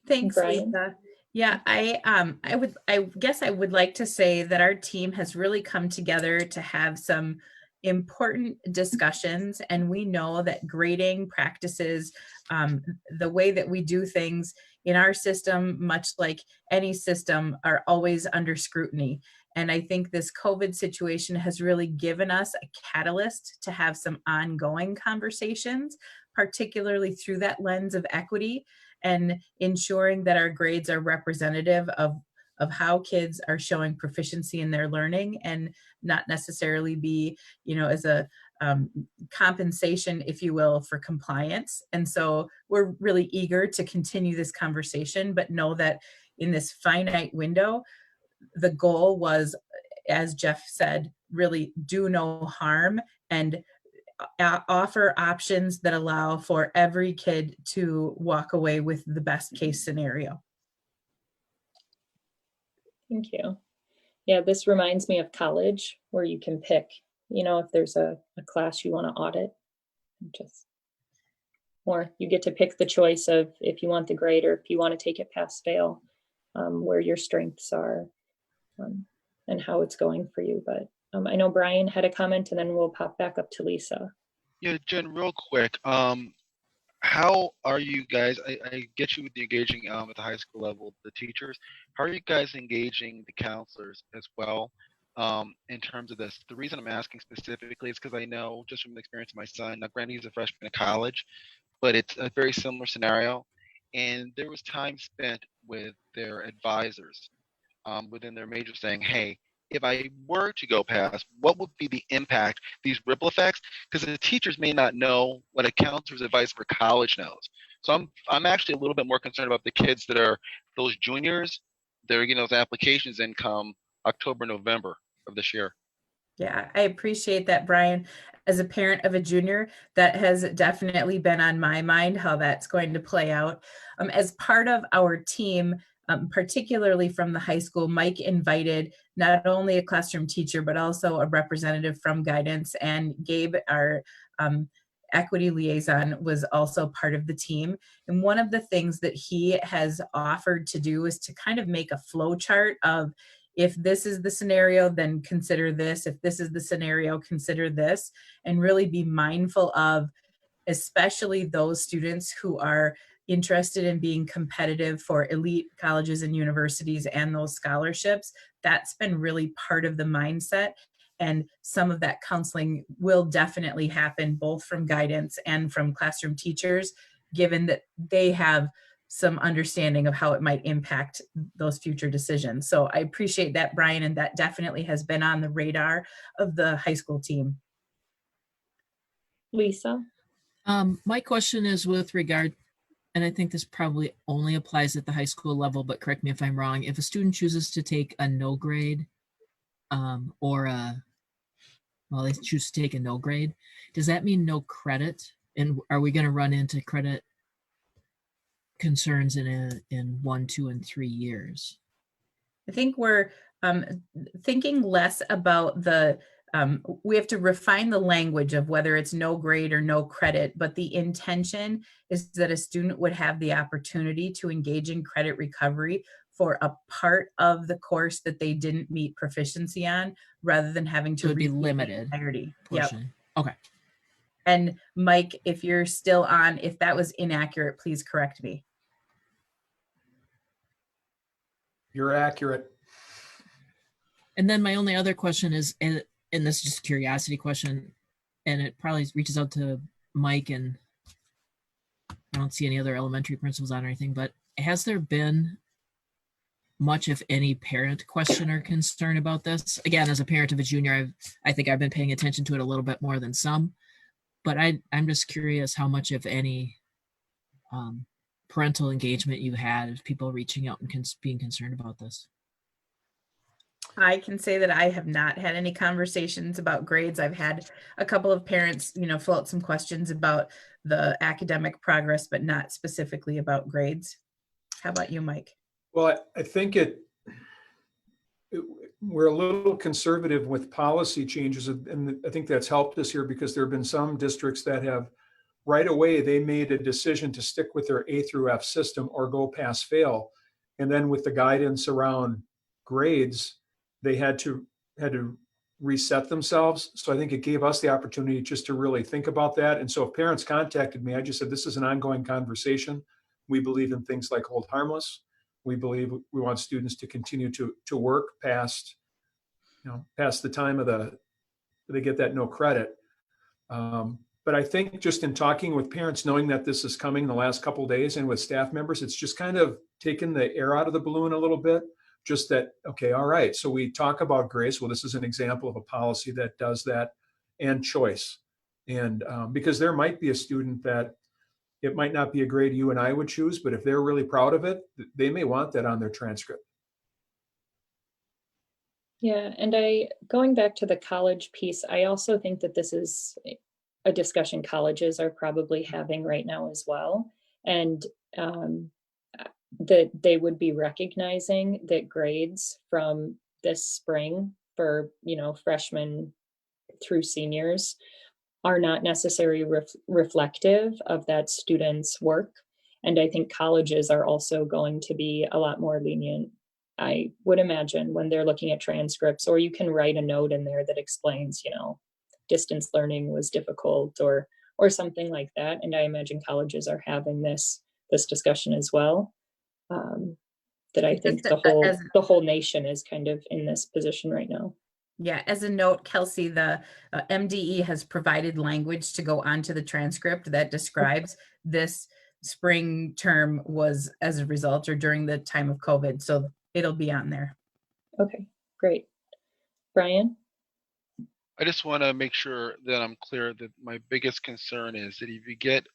Thanks, Brian? Lisa. Yeah, I guess I would like to say that our team has really come together to have some important discussions, and we know that grading practices, the way that we do things in our system, much like any system, are always under scrutiny. And I think this COVID situation has really given us a catalyst to have some ongoing conversations, particularly through that lens of equity and ensuring that our grades are representative of how kids are showing proficiency in their learning, and not necessarily be, as a compensation, if you will, for compliance. And so we're really eager to continue this conversation, but know that in this finite window, the goal was, as Jeff said, really do no harm and offer options that allow for every kid to walk away with the best case scenario. Thank you. Yeah, this reminds me of college, where you can pick, if there's a class you want to audit, or you get to pick the choice of if you want the grade or if you want to take it pass fail, where your strengths are, and how it's going for you. But I know Brian had a comment, and then we'll pop back up to Lisa. Yeah, Jen, real quick. How are you guys? I get you with the engaging at the high school level, the teachers. How are you guys engaging the counselors as well in terms of this? The reason I'm asking specifically is because I know just from the experience of my son. Now, granted, he's a freshman in college, but it's a very similar scenario. And there was time spent with their advisors within their major saying, hey, if I were to go past, what would be the impact, these ripple effects? Because the teachers may not know what a counselor's advice for college knows. So I'm actually a little bit more concerned about the kids that are those juniors. They're getting those applications in come October, November of this year. Yeah, I appreciate that, Brian. As a parent of a junior, that has definitely been on my mind, how that's going to play out. As part of our team, particularly from the high school, Mike invited not only a classroom teacher, but also a representative from guidance, and Gabe, our equity liaison, was also part of the team. And one of the things that he has offered to do is to kind of make a flow chart of, if this is the scenario, then consider this. If this is the scenario, consider this, and really be mindful of, especially those students who are interested in being competitive for elite colleges and universities and those scholarships. That's been really part of the mindset. And some of that counseling will definitely happen both from guidance and from classroom teachers, given that they have some understanding of how it might impact those future decisions. So I appreciate that, Brian, and that definitely has been on the radar of the high school team. Lisa? My question is with regard and I think this probably only applies at the high school level, but correct me if I'm wrong. If a student chooses to take a no grade, they choose to take a no grade, does that mean no credit? And are we going to run into credit concerns in 1, 2, and 3 years? I think we're thinking less about we have to refine the language of whether it's no grade or no credit, but the intention is that a student would have the opportunity to engage in credit recovery for a part of the course that they didn't meet proficiency on, rather than having to So it'd be repeat the limited entirety. Yep. portion. Okay. And Mike, if you're still on, if that was inaccurate, please correct me. You're accurate. And then my only other question is, and this is just a curiosity question, and it probably reaches out to Mike, and I don't see any other elementary principals on or anything, but has there been much, if any, parent question or concern about this? Again, as a parent of a junior, I think I've been paying attention to it a little bit more than some, but I'm just curious how much, if any, parental engagement you had of people reaching out and being concerned about this. I can say that I have not had any conversations about grades. I've had a couple of parents, fill out some questions about the academic progress, but not specifically about grades. How about you, Mike? Well, I think we're a little conservative with policy changes, and I think that's helped us here because there have been some districts that have right away, they made a decision to stick with their A through F system or go pass fail. And then with the guidance around grades, they had to reset themselves. So I think it gave us the opportunity just to really think about that. And so if parents contacted me, I just said, this is an ongoing conversation. We believe in things like hold harmless. We believe we want students to continue to work past the time of they get that no credit. But I think just in talking with parents, knowing that this is coming the last couple of days, and with staff members, it's just kind of taken the air out of the balloon a little bit. Just that, okay, all right. So we talk about grace. Well, this is an example of a policy that does that, and choice. And because there might be a student that it might not be a grade you and I would choose, but if they're really proud of it, they may want that on their transcript. Yeah, and going back to the college piece, I also think that this is a discussion colleges are probably having right now as well. And that they would be recognizing that grades from this spring for, freshmen through seniors are not necessarily reflective of that student's work. And I think colleges are also going to be a lot more lenient, I would imagine, when they're looking at transcripts, or you can write a note in there that explains, distance learning was difficult or something like that. And I imagine colleges are having this discussion as well. That I think the whole nation is kind of in this position right now. Yeah, as a note, Kelsey, the MDE has provided language to go onto the transcript that describes this spring term was as a result or during the time of COVID. So it'll be on there. Okay, great. Brian? I just want to make sure that I'm clear that my biggest concern is that if you get,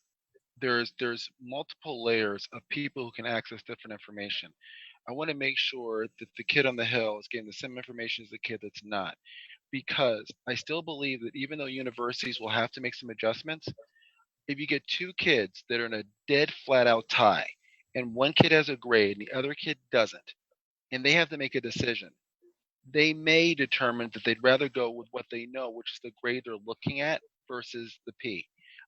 there's multiple layers of people who can access different information. I want to make sure that the kid on the hill is getting the same information as the kid that's not, because I still believe that even though universities will have to make some adjustments, if you get two kids that are in a dead flat out tie and one kid has a grade and the other kid doesn't, and they have to make a decision, they may determine that they'd rather go with what they know, which is the grade they're looking at versus the P.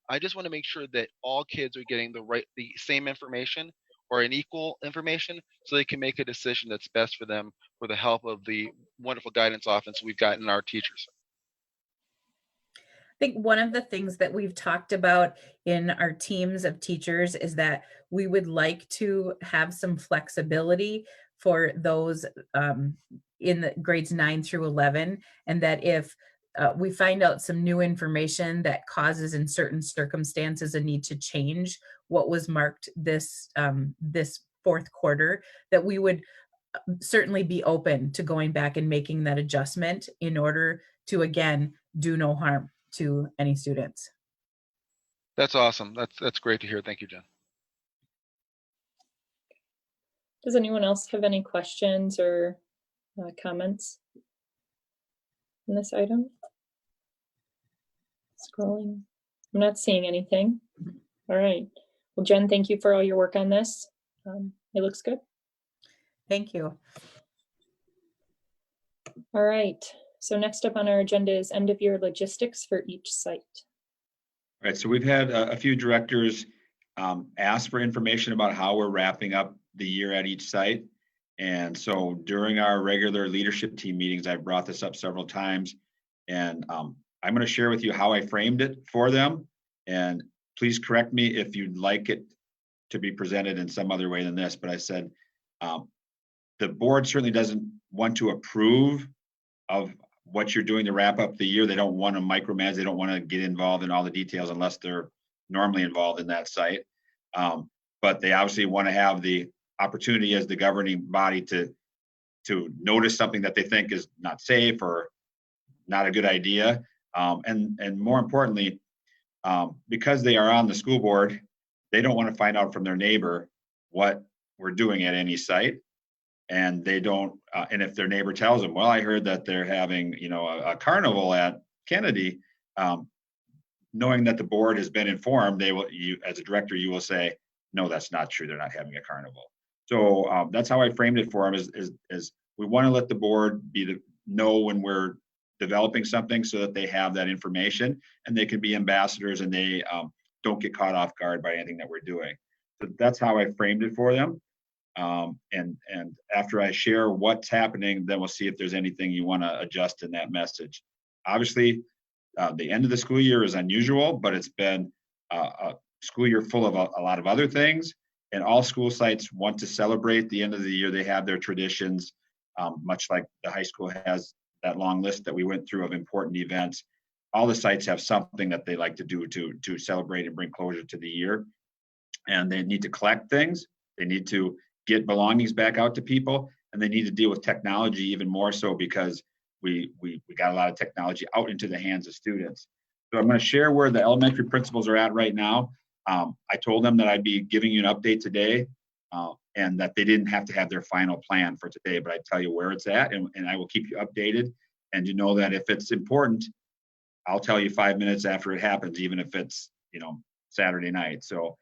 I just want to make sure that all kids are getting the same information or an equal information so they can make a decision that's best for them with the help of the wonderful guidance office we've got in our teachers. I think one of the things that we've talked about in our teams of teachers is that we would like to have some flexibility for those in the grades 9 through 11, and that if we find out some new information that causes in certain circumstances a need to change what was marked this fourth quarter, that we would certainly be open to going back and making that adjustment in order to, again, do no harm to any students. That's awesome. That's great to hear. Thank you, Jen. Does anyone else have any questions or comments on this item? Scrolling. I'm not seeing anything. All right. Well, Jen, thank you for all your work on this. It looks good. Thank you. All right. So next up on our agenda is end of year logistics for each site. All right, so we've had a few directors ask for information about how we're wrapping up the year at each site. And so during our regular leadership team meetings, I've brought this up several times. And I'm going to share with you how I framed it for them. And please correct me if you'd like it to be presented in some other way than this. But I said, the board certainly doesn't want to approve of what you're doing to wrap up the year. They don't want to micromanage. They don't want to get involved in all the details unless they're normally involved in that site. But they obviously want to have the opportunity as the governing body to notice something that they think is not safe or not a good idea. And more importantly, because they are on the school board, they don't want to find out from their neighbor what we're doing at any site. And they don't, and if their neighbor tells them, well, I heard that they're having, a carnival at Kennedy, knowing that the board has been informed, you as a director, you will say, no, that's not true. They're not having a carnival. So that's how I framed it for them is we want to let the board know when we're developing something so that they have that information and they can be ambassadors and they don't get caught off guard by anything that we're doing. So that's how I framed it for them. And after I share what's happening, then we'll see if there's anything you want to adjust in that message. Obviously, the end of the school year is unusual, but it's been a school year full of a lot of other things. And all school sites want to celebrate the end of the year. They have their traditions, much like the high school has that long list that we went through of important events. All the sites have something that they like to do to celebrate and bring closure to the year. And they need to collect things. They need to get belongings back out to people, and they need to deal with technology even more so because we got a lot of technology out into the hands of students. So I'm going to share where the elementary principals are at right now. I told them that I'd be giving you an update today and that they didn't have to have their final plan for today, but I'd tell you where it's at and I will keep you updated. And you know that if it's important, I'll tell you 5 minutes after it happens, even if it's, Saturday night. So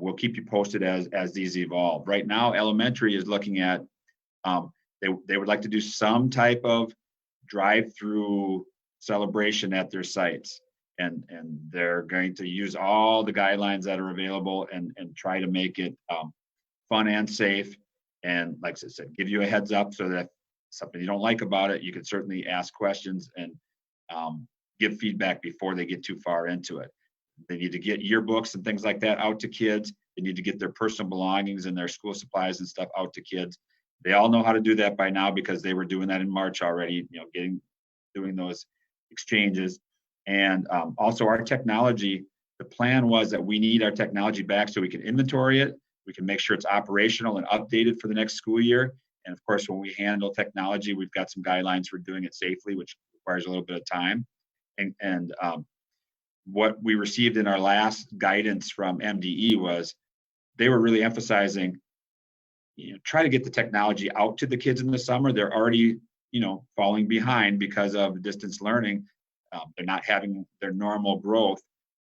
we'll keep you posted as these evolve. Right now, elementary is looking at, they would like to do some type of drive-through celebration at their sites. And they're going to use all the guidelines that are available and try to make it fun and safe. And like I said, give you a heads up so that something you don't like about it, you can certainly ask questions and give feedback before they get too far into it. They need to get yearbooks and things like that out to kids. They need to get their personal belongings and their school supplies and stuff out to kids. They all know how to do that by now because they were doing that in March already, doing those exchanges. And also our technology, the plan was that we need our technology back so we can inventory it. We can make sure it's operational and updated for the next school year. And of course, when we handle technology, we've got some guidelines for doing it safely, which requires a little bit of time. And what we received in our last guidance from MDE was they were really emphasizing, try to get the technology out to the kids in the summer. They're already, falling behind because of distance learning. They're not having their normal growth.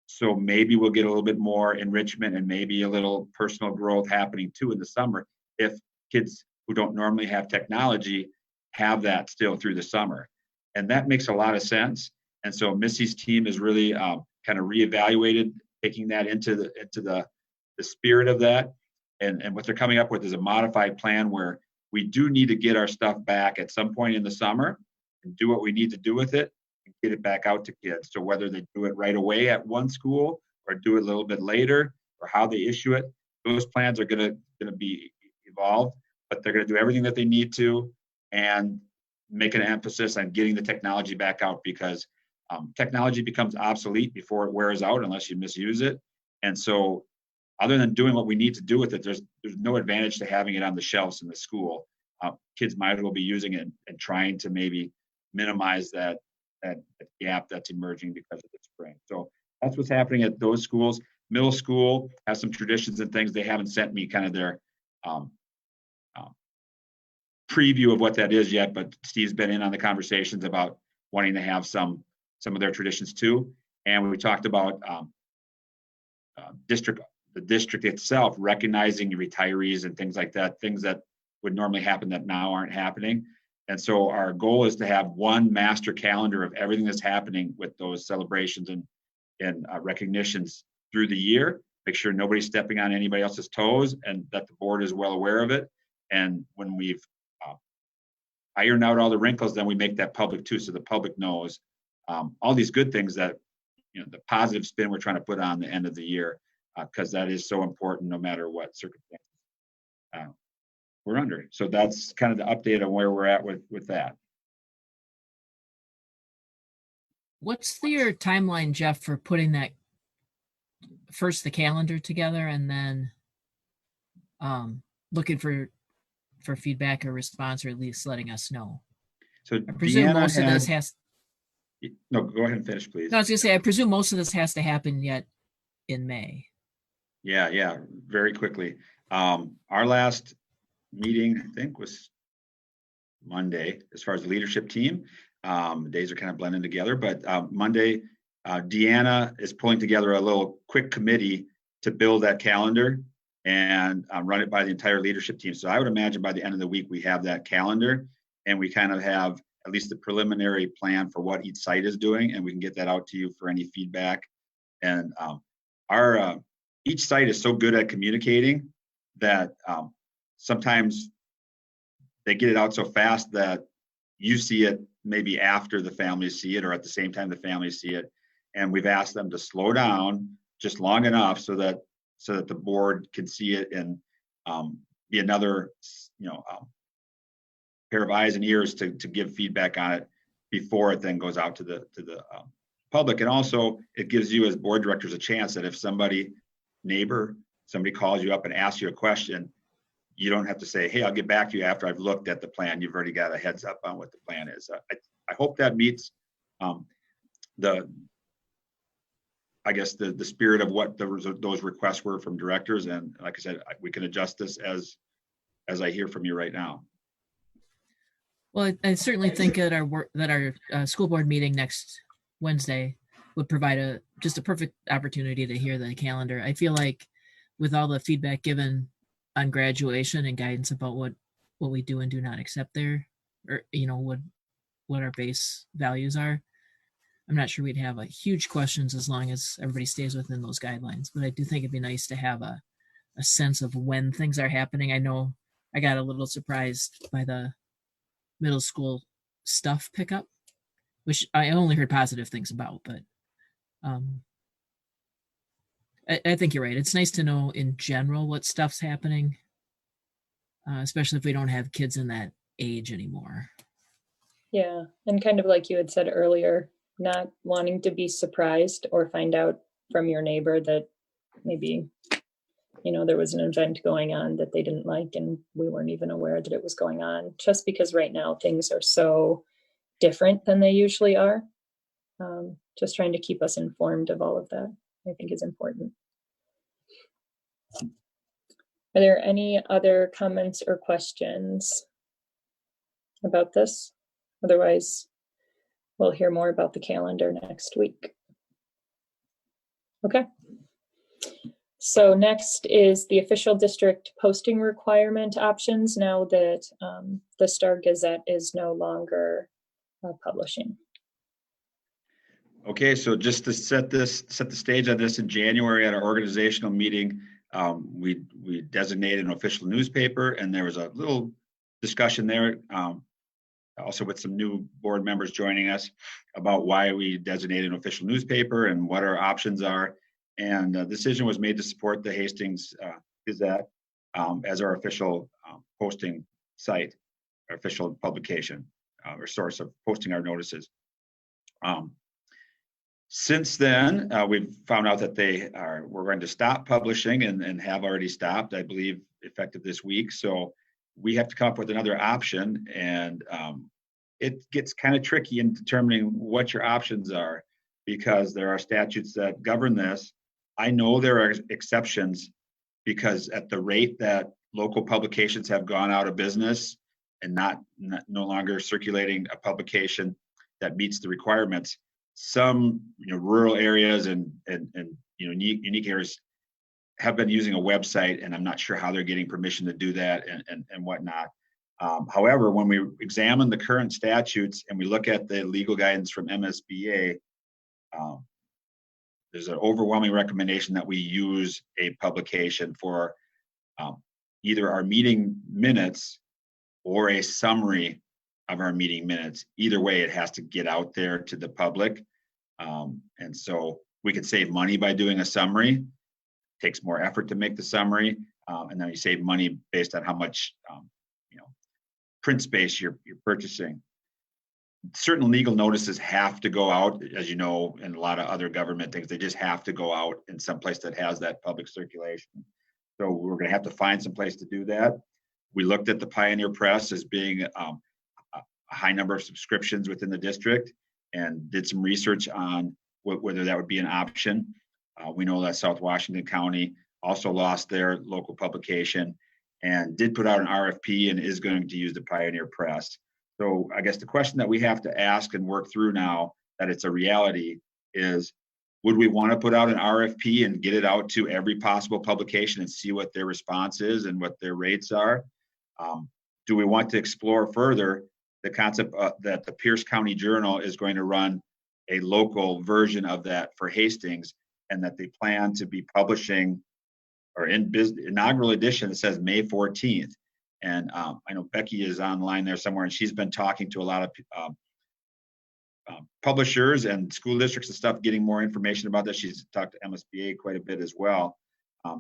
So maybe we'll get a little bit more enrichment and maybe a little personal growth happening too in the summer if kids who don't normally have technology have that still through the summer. And that makes a lot of sense. And so Missy's team is really kind of reevaluated, taking that into the spirit of that. And what they're coming up with is a modified plan where we do need to get our stuff back at some point in the summer and do what we need to do with it and get it back out to kids. So whether they do it right away at one school or do it a little bit later or how they issue it, those plans are going to be evolved, but they're going to do everything that they need to and make an emphasis on getting the technology back out because technology becomes obsolete before it wears out unless you misuse it. And so other than doing what we need to do with it, there's no advantage to having it on the shelves in the school. Kids might as well be using it and trying to maybe minimize that gap that's emerging because of the spring. So that's what's happening at those schools. Middle school has some traditions and things. They haven't sent me kind of their preview of what that is yet, but Steve's been in on the conversations about wanting to have some of their traditions too. And we talked about the district itself recognizing retirees and things like that, things that would normally happen that now aren't happening. And so our goal is to have one master calendar of everything that's happening with those celebrations and recognitions through the year. Make sure nobody's stepping on anybody else's toes and that the board is well aware of it. And when we've ironed out all the wrinkles, then we make that public too, so the public knows all these good things that, the positive spin we're trying to put on the end of the year, because that is so important no matter what circumstances we're under. So that's kind of the update on where we're at with that. What's your timeline, Jeff, for putting that first the calendar together and then looking for feedback or response, or at least letting us know? So I presume Deanna most of this has. No, go ahead and finish, please. No, I was gonna say, I presume most of this has to happen yet in May. Yeah, very quickly. Our last meeting, I think, was Monday as far as the leadership team. Days are kind of blending together, but Monday, Deanna is pulling together a little quick committee to build that calendar and run it by the entire leadership team. So I would imagine by the end of the week, we have that calendar and we kind of have at least the preliminary plan for what each site is doing, and we can get that out to you for any feedback. And our each site is so good at communicating that sometimes they get it out so fast that you see it maybe after the families see it or at the same time the families see it. And we've asked them to slow down just long enough so that the board can see it and be another pair of eyes and ears to give feedback on it before it then goes out to the public. And also it gives you as board directors a chance that if somebody calls you up and asks you a question, you don't have to say, hey, I'll get back to you after I've looked at the plan. You've already got a heads up on what the plan is. I hope that meets the spirit of what those requests were from directors. And like I said, we can adjust this as I hear from you right now. Well, I certainly think that our school board meeting next Wednesday would provide just a perfect opportunity to hear the calendar. I feel like with all the feedback given on graduation and guidance about what we do and do not accept there, or what our base values are, I'm not sure we'd have huge questions as long as everybody stays within those guidelines. But I do think it'd be nice to have a sense of when things are happening. I know I got a little surprised by the middle school stuff pickup, which I only heard positive things about, but I think you're right. It's nice to know in general what stuff's happening, especially if we don't have kids in that age anymore. Yeah, and kind of like you had said earlier, not wanting to be surprised or find out from your neighbor that maybe, there was an event going on that they didn't like and we weren't even aware that it was going on, just because right now things are so different than they usually are. Just trying to keep us informed of all of that, I think, is important. Are there any other comments or questions about this? Otherwise, we'll hear more about the calendar next week. Okay. So next is the official district posting requirement options now that the Star Gazette is no longer publishing. Okay, so just to set the stage on this, in January at our organizational meeting, we designated an official newspaper, and there was a little discussion there, also with some new board members joining us, about why we designated an official newspaper and what our options are. And the decision was made to support the Hastings Gazette as our official posting site, our official publication, or source of posting our notices. Since then, we've found out that we're going to stop publishing and have already stopped, I believe, effective this week. So we have to come up with another option, and it gets kind of tricky in determining what your options are, because there are statutes that govern this. I know there are exceptions, because at the rate that local publications have gone out of business and no longer circulating a publication that meets the requirements. Some rural areas and unique areas have been using a website, and I'm not sure how they're getting permission to do that and whatnot. However, when we examine the current statutes and we look at the legal guidance from MSBA, there's an overwhelming recommendation that we use a publication for either our meeting minutes or a summary of our meeting minutes. Either way, it has to get out there to the public. And so we could save money by doing a summary. It takes more effort to make the summary. And then you save money based on how much print space you're purchasing. Certain legal notices have to go out, as you know, and a lot of other government things, they just have to go out in some place that has that public circulation. So we're going to have to find some place to do that. We looked at the Pioneer Press as being a high number of subscriptions within the district and did some research on whether that would be an option. We know that South Washington County also lost their local publication and did put out an RFP and is going to use the Pioneer Press. So I guess the question that we have to ask and work through now that it's a reality is, would we want to put out an RFP and get it out to every possible publication and see what their response is and what their rates are? Do we want to explore further the concept that the Pierce County Journal is going to run a local version of that for Hastings, and that they plan to be publishing or in inaugural edition that says May 14th. And I know Becky is online there somewhere, and she's been talking to a lot of publishers and school districts and stuff, getting more information about that. She's talked to MSBA quite a bit as well.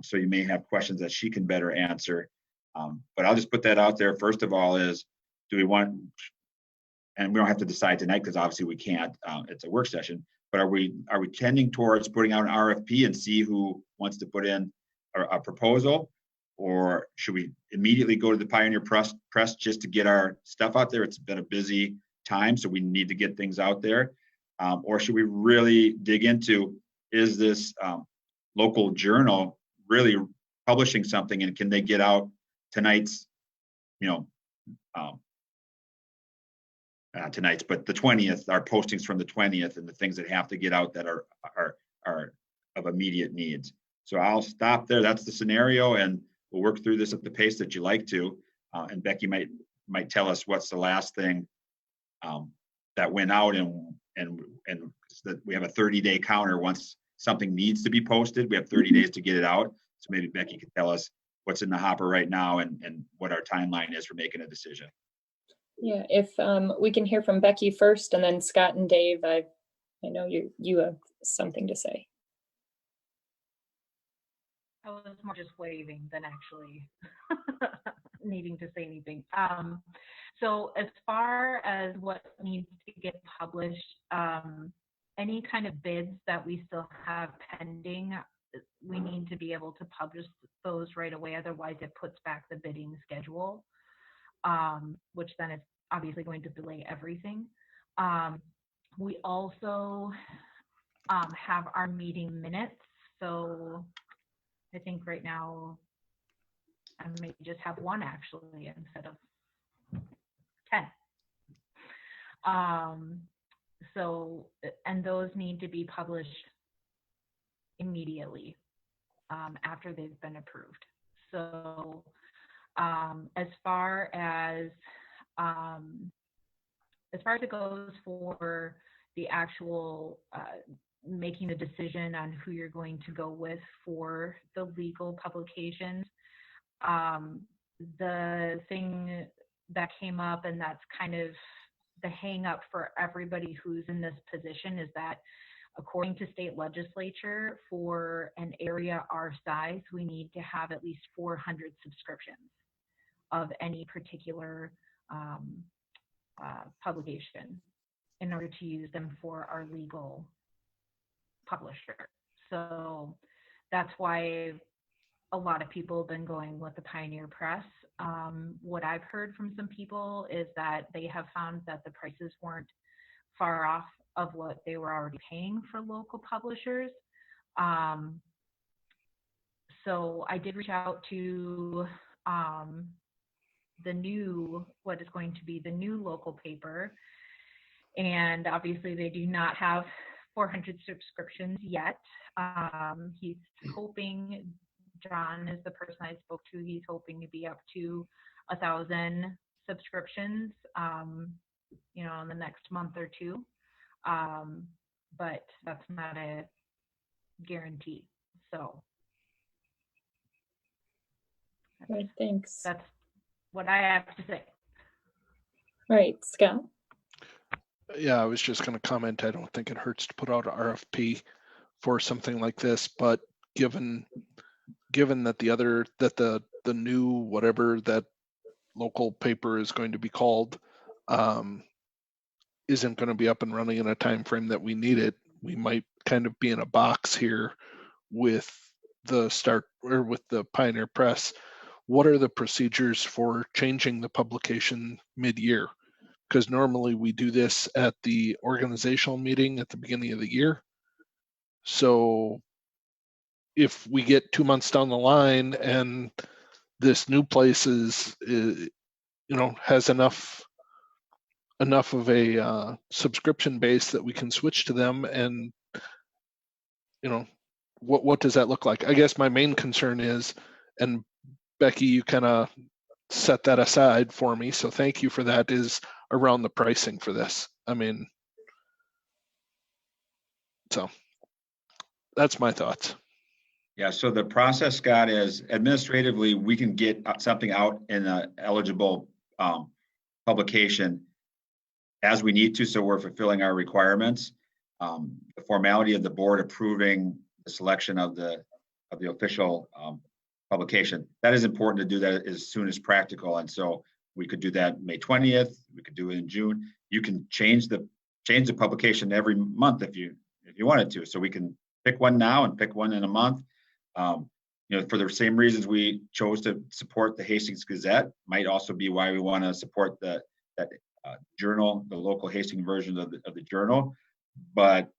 So you may have questions that she can better answer. But I'll just put that out there. First of all is, do we want, and we don't have to decide tonight because obviously we can't, it's a work session, but are we tending towards putting out an RFP and see who wants to put in a proposal? Or should we immediately go to the Pioneer Press just to get our stuff out there? It's been a busy time, so we need to get things out there. Or should we really dig into, is this local journal really publishing something, and can they get out tonight's, tonight's, but the 20th, our postings from the 20th and the things that have to get out that are of immediate needs. So I'll stop there. That's the scenario, and we'll work through this at the pace that you like to. And Becky might tell us what's the last thing that went out, and that we have a 30-day counter. Once something needs to be posted, we have 30 days to get it out. So maybe Becky can tell us what's in the hopper right now and what our timeline is for making a decision. Yeah, if we can hear from Becky first, and then Scott and Dave, I know you have something to say. I was more just waving than actually needing to say anything. So as far as what needs to get published, any kind of bids that we still have pending, we need to be able to publish those right away. Otherwise, it puts back the bidding schedule, which then is obviously going to delay everything. We also have our meeting minutes. So I think right now I may just have one actually instead of 10. So, and those need to be published immediately after they've been approved. So as far as it goes for the actual making the decision on who you're going to go with for the legal publications, the thing that came up, and that's kind of the hang up for everybody who's in this position, is that according to state legislature, for an area our size, we need to have at least 400 subscriptions of any particular publication in order to use them for our legal publisher. So that's why a lot of people have been going with the Pioneer Press. What I've heard from some people is that they have found that the prices weren't far off of what they were already paying for local publishers. So I did reach out to what is going to be the new local paper. And obviously they do not have 400 subscriptions yet. He's hoping, John is the person I spoke to, he's hoping to be up to 1,000 subscriptions, in the next month or two. But that's not a guarantee. So All right, thanks. that's what I have to say. All right, Scott. Yeah, I was just going to comment. I don't think it hurts to put out an RFP for something like this, but given that the new whatever that local paper is going to be called isn't going to be up and running in a time frame that we need it, we might kind of be in a box here with the Pioneer Press. What are the procedures for changing the publication mid-year? Because normally we do this at the organizational meeting at the beginning of the year. So if we get 2 months down the line and this new place has enough of a subscription base that we can switch to them, and what does that look like? I guess my main concern is, and Becky, you kind of set that aside for me, so thank you for that, is around the pricing for this. I mean, so that's my thoughts. Yeah, so the process, Scott, is administratively, we can get something out in an eligible publication as we need to, so we're fulfilling our requirements. The formality of the board approving the selection of the official publication, that is important to do that as soon as practical. And so we could do that May 20th, we could do it in June. You can change the publication every month if you wanted to. So we can pick one now and pick one in a month. For the same reasons we chose to support the Hastings Gazette, might also be why we want to support that journal, the local Hastings version of the journal. But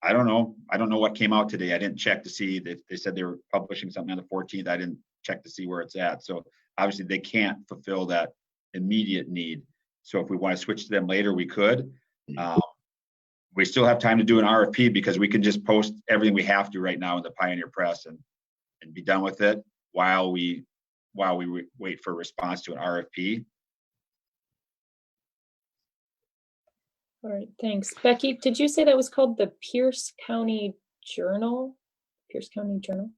I don't know what came out today. I didn't check to see that they said they were publishing something on the 14th. I didn't check to see where it's at. So obviously they can't fulfill that immediate need. So if we want to switch to them later, we could. We still have time to do an RFP because we can just post everything we have to right now in the Pioneer Press and be done with it while we wait for a response to an RFP. All right, thanks. Becky, did you say that was called the Pierce County Journal? Pierce County Journal?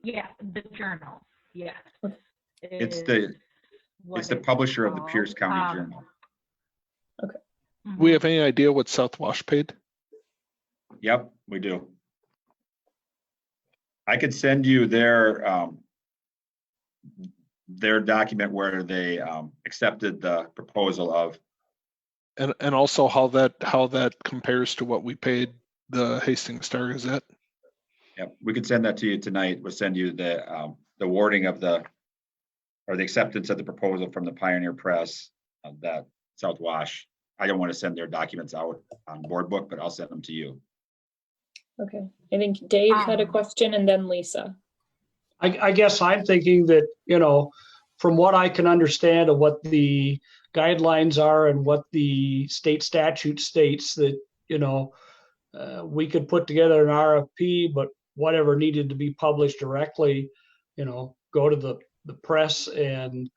Yeah, the journal. Yes. It's the publisher of the Pierce County Journal. Okay. We have any idea what South Wash paid? Yep, we do. I could send you their document where they accepted the proposal of. And also how that compares to what we paid the Hastings Star Gazette. Yep, we could send that to you tonight. We'll send you the wording of the acceptance of the proposal from the Pioneer Press of that South Wash. I don't want to send their documents out on board book, but I'll send them to you. Okay, I think Dave had a question and then Lisa. I guess I'm thinking that, from what I can understand of what the guidelines are and what the state statute states, that, we could put together an RFP, but whatever needed to be published directly, go to the press and,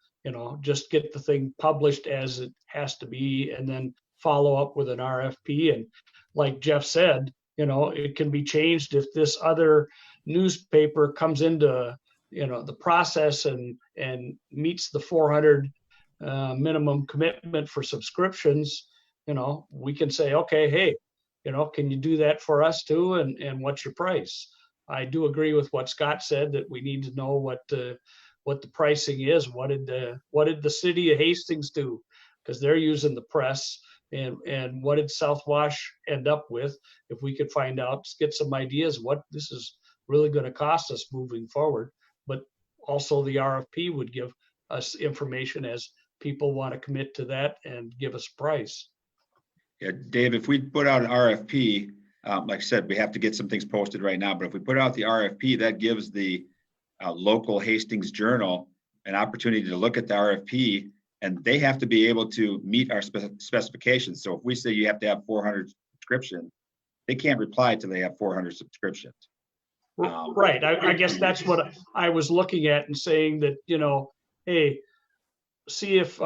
just get the thing published as it has to be, and then follow up with an RFP. And like Jeff said, it can be changed if this other newspaper comes into, the process and meets the 400 minimum commitment for subscriptions. We can say, okay, hey, can you do that for us too? And what's your price? I do agree with what Scott said, that we need to know what the pricing is. What did the city of Hastings do? Because they're using the press. And what did South Wash end up with? If we could find out, get some ideas what this is really going to cost us moving forward. But also the RFP would give us information as people want to commit to that and give us price. Yeah, Dave, if we put out an RFP, like I said, we have to get some things posted right now, but if we put out the RFP, that gives the local Hastings Journal an opportunity to look at the RFP, and they have to be able to meet our specifications. So if we say you have to have 400 subscriptions, they can't reply till they have 400 subscriptions. Right. I guess that's what I was looking at and saying that, you know, hey, see if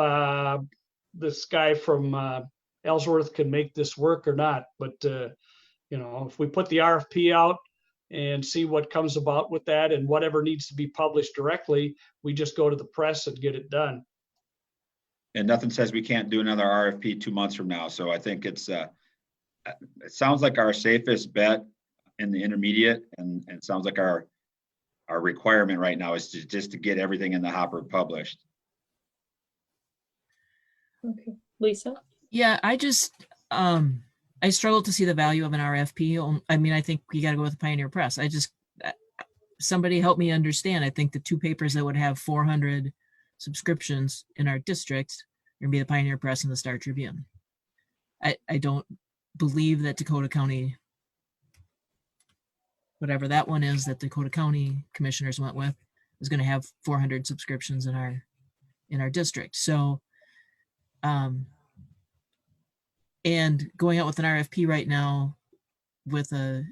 this guy from Ellsworth can make this work or not. But, you know, if we put the RFP out and see what comes about with that and whatever needs to be published directly, we just go to the press and get it done. And nothing says we can't do another RFP 2 months from now. So I think it sounds like our safest bet in the intermediate, and it sounds like our requirement right now is just to get everything in the hopper published. Okay, Lisa? Yeah, I just, I struggle to see the value of an RFP. I mean, I think you got to go with the Pioneer Press. Somebody help me understand. I think the two papers that would have 400 subscriptions in our district are going to be the Pioneer Press and the Star Tribune. I don't believe that Dakota County, whatever that one is that Dakota County commissioners went with, is going to have 400 subscriptions in our district. So, and going out with an RFP right now with a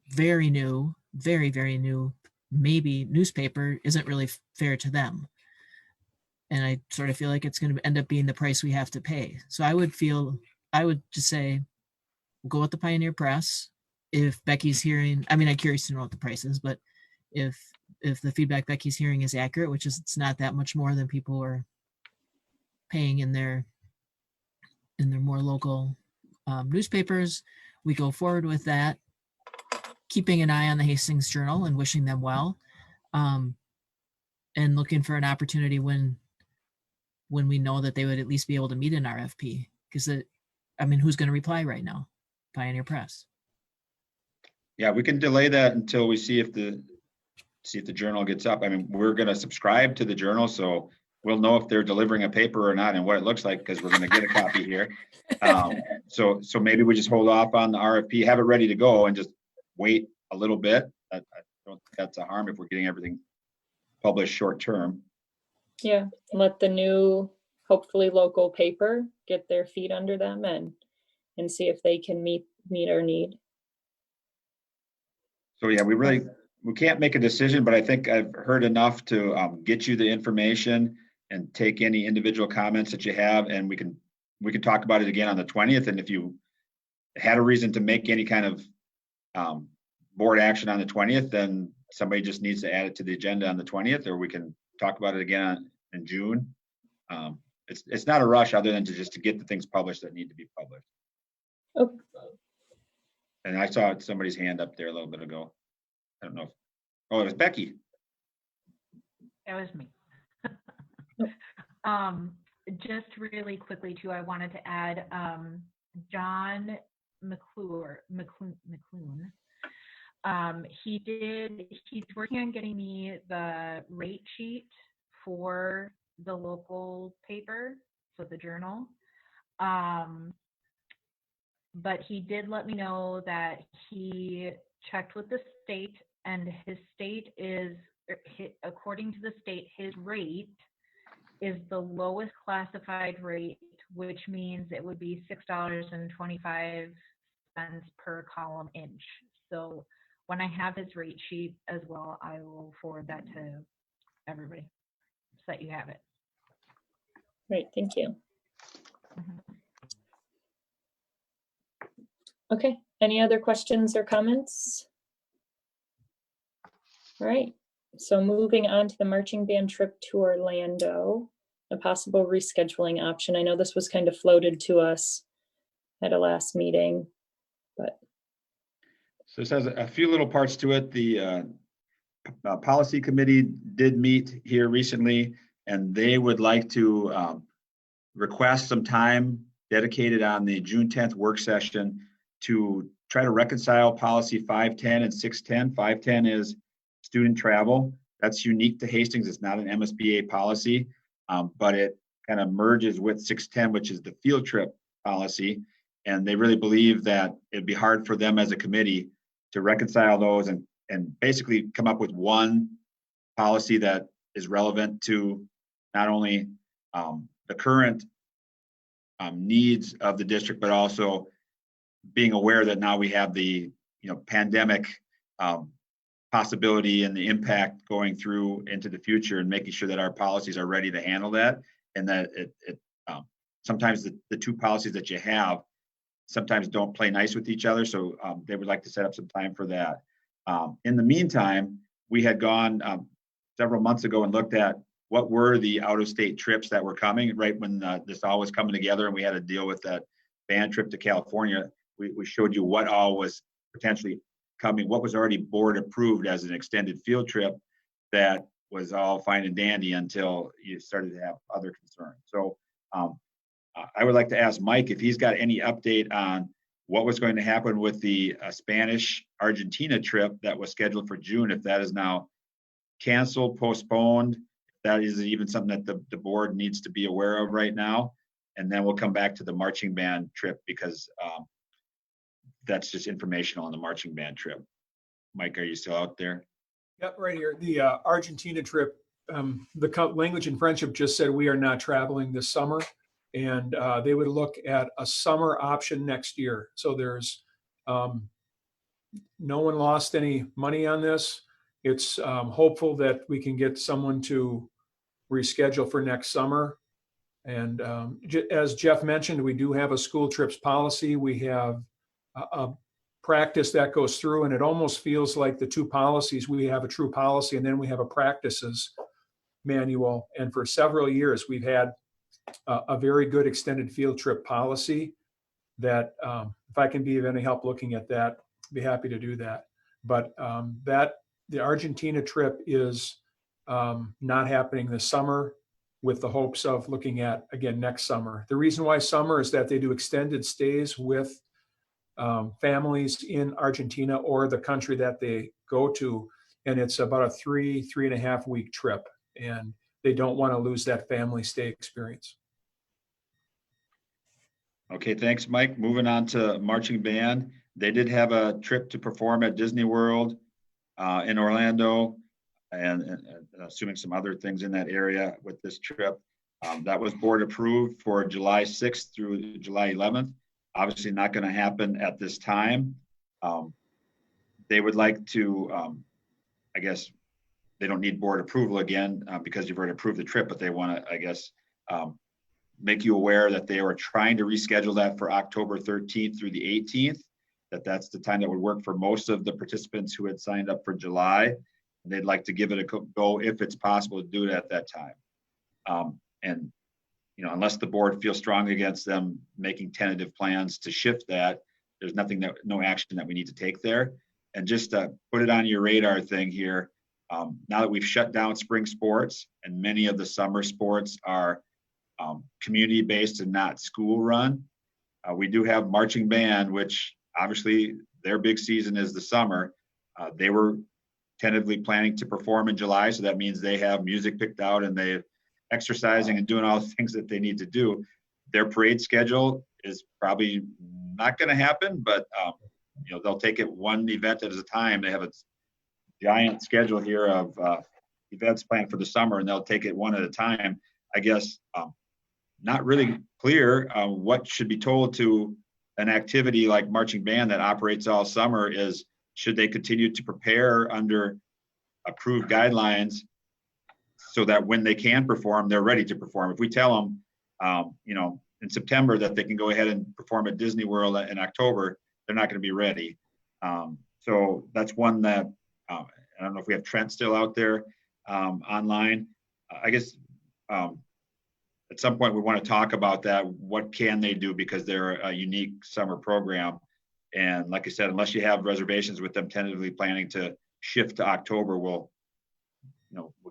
very new, very new, maybe newspaper isn't really fair to them. And I sort of feel like it's going to end up being the price we have to pay. So I would just say, we'll go with the Pioneer Press. If Becky's hearing, I mean, I'm curious to know what the price is, but if the feedback Becky's hearing is accurate, which is it's not that much more than people are paying in their more local newspapers, we go forward with that, keeping an eye on the Hastings Journal and wishing them well, and looking for an opportunity when we know that they would at least be able to meet an RFP. Because I mean, who's going to reply right now? Pioneer Press. Yeah, we can delay that until we see if the journal gets up. I mean, we're going to subscribe to the journal, so we'll know if they're delivering a paper or not and what it looks like, because we're going to get a copy here. So maybe we just hold off on the RFP, have it ready to go, and just wait a little bit. I don't think that's a harm if we're getting everything published short term. Yeah, let the new, hopefully local paper get their feet under them and see if they can meet our need. So yeah, we can't make a decision, but I think I've heard enough to get you the information and take any individual comments that you have, and we can talk about it again on the 20th. And if you had a reason to make any kind of board action on the 20th, then somebody just needs to add it to the agenda on the 20th, or we can talk about it again in June. It's not a rush, other than to get the things published that need to be published. Okay. And I saw somebody's hand up there a little bit ago. I don't know. Oh, it was Becky. That was me. Just really quickly too, I wanted to add John McClune. He's working on getting me the rate sheet for the local paper, so the journal. But he did let me know that he checked with the state, and his state is, according to the state, his rate is the lowest classified rate, which means it would be $6.25 per column inch. So when I have his rate sheet as well, I will forward that to everybody so that you have it. Great, thank you. Mhm. Okay, any other questions or comments? All right, so moving on to the marching band trip to Orlando, a possible rescheduling option. I know this was kind of floated to us at a last meeting, but. So this has a few little parts to it. The policy committee did meet here recently, and they would like to request some time dedicated on the June 10th work session to try to reconcile policy 510 and 610. 510 is student travel. That's unique to Hastings. It's not an MSBA policy, but it kind of merges with 610, which is the field trip policy. And they really believe that it'd be hard for them as a committee to reconcile those and and basically come up with one policy that is relevant to not only the current needs of the district, but also being aware that now we have the pandemic possibility and the impact going through into the future, and making sure that our policies are ready to handle that, and that sometimes the two policies that you have sometimes don't play nice with each other. So they would like to set up some time for that. In the meantime, we had gone several months ago and looked at what were the out-of-state trips that were coming right when this all was coming together, and we had to deal with that band trip to California. We showed you what all was potentially coming, what was already board approved as an extended field trip that was all fine and dandy until you started to have other concerns. So I would like to ask Mike if he's got any update on what was going to happen with the Spanish Argentina trip that was scheduled for June, if that is now canceled, postponed, that is even something that the board needs to be aware of right now. And then we'll come back to the marching band trip, because that's just informational on the marching band trip. Mike, are you still out there? Yep, right here. The Argentina trip, the Language and Friendship just said we are not traveling this summer, and they would look at a summer option next year. So there's no one lost any money on this. It's hopeful that we can get someone to reschedule for next summer. And as Jeff mentioned, we do have a school trips policy. We have a practice that goes through, and it almost feels like the two policies. We have a true policy, and then we have a practices manual. And for several years, we've had a very good extended field trip policy that if I can be of any help looking at that, I'd be happy to do that. But the Argentina trip is not happening this summer, with the hopes of looking at, again, next summer. The reason why summer is that they do extended stays with families in Argentina or the country that they go to. And it's about a 3.5 week trip. And they don't want to lose that family stay experience. Okay, thanks, Mike. Moving on to marching band. They did have a trip to perform at Disney World in Orlando, and assuming some other things in that area with this trip. That was board approved for July 6th through July 11th. Obviously not going to happen at this time. They would like to, I guess, they don't need board approval again because you've already approved the trip, but they want to, I guess, make you aware that they were trying to reschedule that for October 13th through the 18th, that's the time that would work for most of the participants who had signed up for July. They'd like to give it a go if it's possible to do it at that time. And unless the board feels strongly against them making tentative plans to shift that, there's no action that we need to take there. And just to put it on your radar thing here, now that we've shut down spring sports and many of the summer sports are community-based and not school-run, we do have marching band, which obviously their big season is the summer. They were tentatively planning to perform in July, so that means they have music picked out and they're exercising and doing all the things that they need to do. Their parade schedule is probably not going to happen, but they'll take it one event at a time. They have a giant schedule here of events planned for the summer, and they'll take it one at a time. I guess not really clear what should be told to an activity like marching band that operates all summer is, should they continue to prepare under approved guidelines so that when they can perform, they're ready to perform? If we tell them, in September that they can go ahead and perform at Disney World in October, they're not going to be ready. So that's one that, I don't know if we have Trent still out there online. I guess at some point we want to talk about that. What can they do, because they're a unique summer program. And like I said, unless you have reservations with them tentatively planning to shift to October, we'll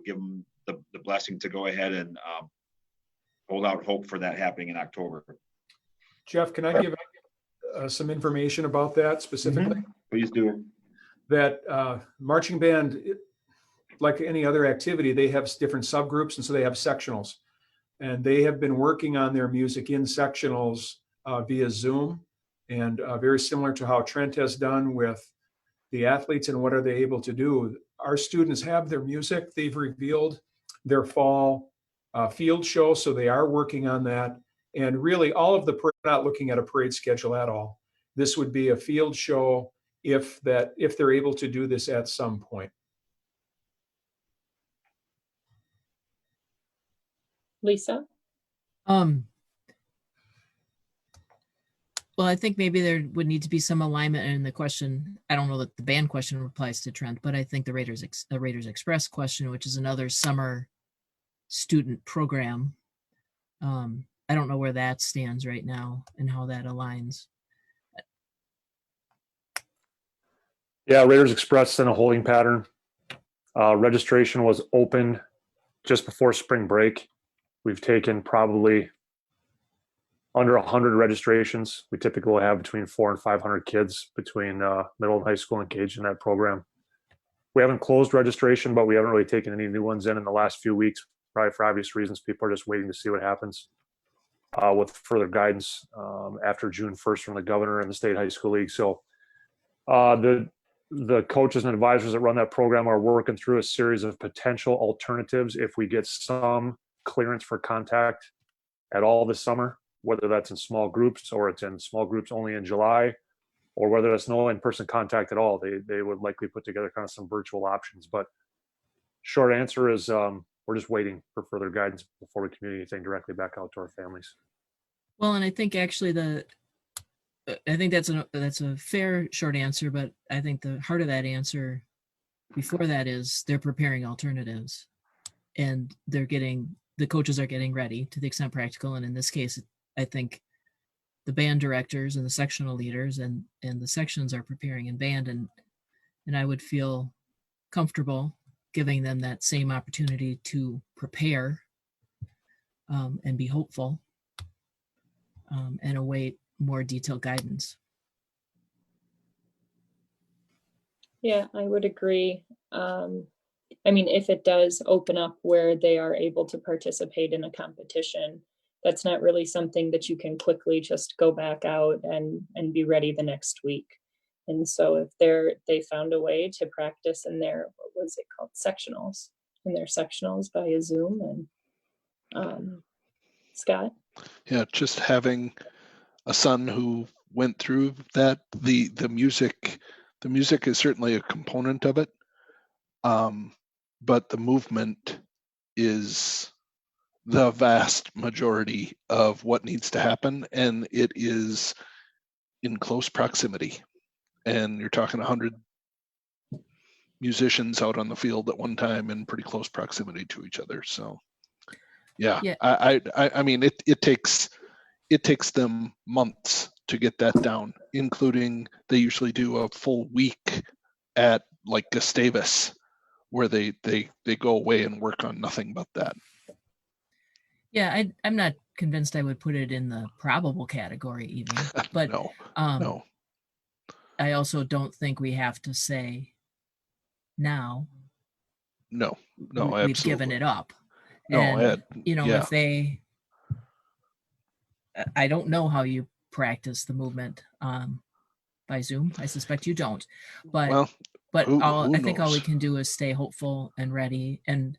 give them the blessing to go ahead and hold out hope for that happening in October. Jeff, can I give some information about that specifically? Mm-hmm. Please do. That marching band, like any other activity, they have different subgroups, and so they have sectionals. And they have been working on their music in sectionals via Zoom, and very similar to how Trent has done with the athletes and what are they able to do. Our students have their music. They've revealed their fall field show, so they are working on that. And really, all of the not looking at a parade schedule at all. This would be a field show if they're able to do this at some point. Lisa? Well, I think maybe there would need to be some alignment in the question. I don't know that the band question applies to Trent, but I think the Raiders Express question, which is another summer student program. I don't know where that stands right now and how that aligns. Yeah, Raiders Express in a holding pattern. Registration was open just before spring break. We've taken probably under 100 registrations. We typically will have between 400 and 500 kids between middle and high school engaged in that program. We haven't closed registration, but we haven't really taken any new ones in the last few weeks, probably for obvious reasons. People are just waiting to see what happens with further guidance after June 1st from the governor and the state high school league. So the coaches and advisors that run that program are working through a series of potential alternatives if we get some clearance for contact at all this summer, whether that's in small groups or it's in small groups only in July, or whether it's no in-person contact at all. They would likely put together kind of some virtual options. But short answer is we're just waiting for further guidance before we communicate anything directly back out to our families. Well, and I think actually that's a fair short answer, but I think the heart of that answer before that is they're preparing alternatives, and the coaches are getting ready to the extent practical. And in this case, I think the band directors and the sectional leaders and the sections are preparing in band, and I would feel comfortable giving them that same opportunity to prepare and be hopeful and await more detailed guidance. Yeah, I would agree. I mean, if it does open up where they are able to participate in a competition, that's not really something that you can quickly just go back out and be ready the next week. And so if they found a way to practice in their, what was it called, sectionals, in their sectionals via Zoom, and Scott? Yeah, just having a son who went through that, the music is certainly a component of it, but the movement is the vast majority of what needs to happen, and it is in close proximity. And you're talking 100 musicians out on the field at one time in pretty close proximity to each other. So yeah. I mean, it takes them months to get that down, including they usually do a full week at like Gustavus where they go away and work on nothing but that. Yeah, I'm not convinced I would put it in the probable category even, but no. I also don't think we have to say now. No, we've absolutely. given it up. No, and, yeah. if I don't know how you practice the movement by Zoom. I suspect you don't, but I think all we can do is stay hopeful and ready and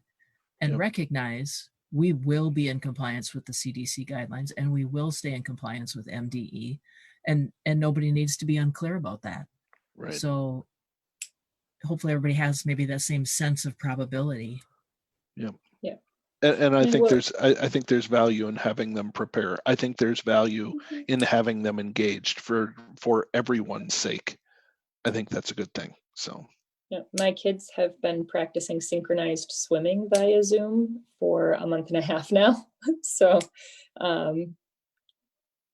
recognize we will be in compliance with the CDC guidelines, and we will stay in compliance with MDE, and nobody needs to be unclear about that. Right. So hopefully everybody has maybe that same sense of probability. Yeah. Yeah. And I think there's value in having them prepare. I think there's value in having them engaged for everyone's sake. I think that's a good thing. So yeah, my kids have been practicing synchronized swimming via Zoom for a month and a half now. So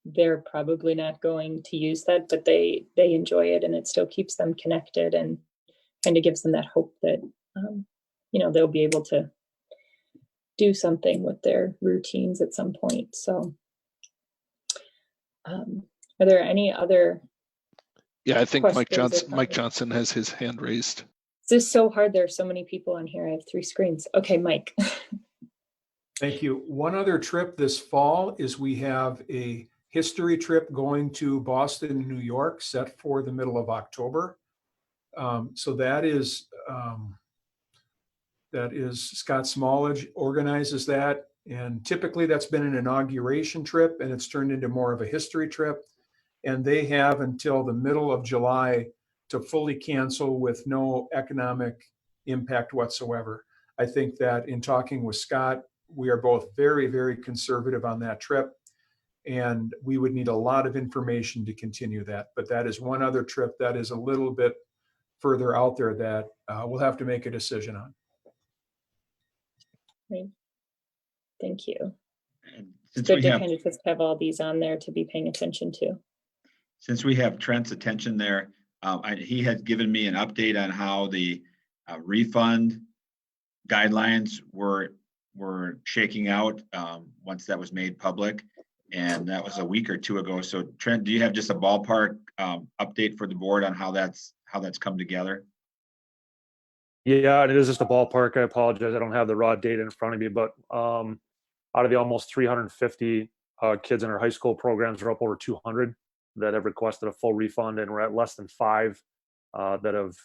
they're probably not going to use that, but they enjoy it, and it still keeps them connected and kind of gives them that hope that they'll be able to do something with their routines at some point. So are there any other? Yeah, I think Mike Johnson has his hand raised. This is so hard. There are so many people on here. I have 3 screens. Okay, Mike. Thank you. One other trip this fall is we have a history trip going to Boston, New York, set for the middle of October. So that is Scott Smallage organizes that. And typically that's been an inauguration trip, and it's turned into more of a history trip. And they have until the middle of July to fully cancel with no economic impact whatsoever. I think that in talking with Scott, we are both very, very conservative on that trip, and we would need a lot of information to continue that. But that is one other trip that is a little bit further out there that we'll have to make a decision on. Great. Thank you. And It's since good we to have, kind of just have all these on there to be paying attention to. since we have Trent's attention there, he had given me an update on how the refund guidelines were shaking out once that was made public, and that was a week or two ago. So Trent, do you have just a ballpark update for the board on how that's come together? Yeah, and it is just a ballpark. I apologize. I don't have the raw data in front of me, but out of the almost 350 kids in our high school programs, we're up over 200 that have requested a full refund, and we're at less than 5 that have,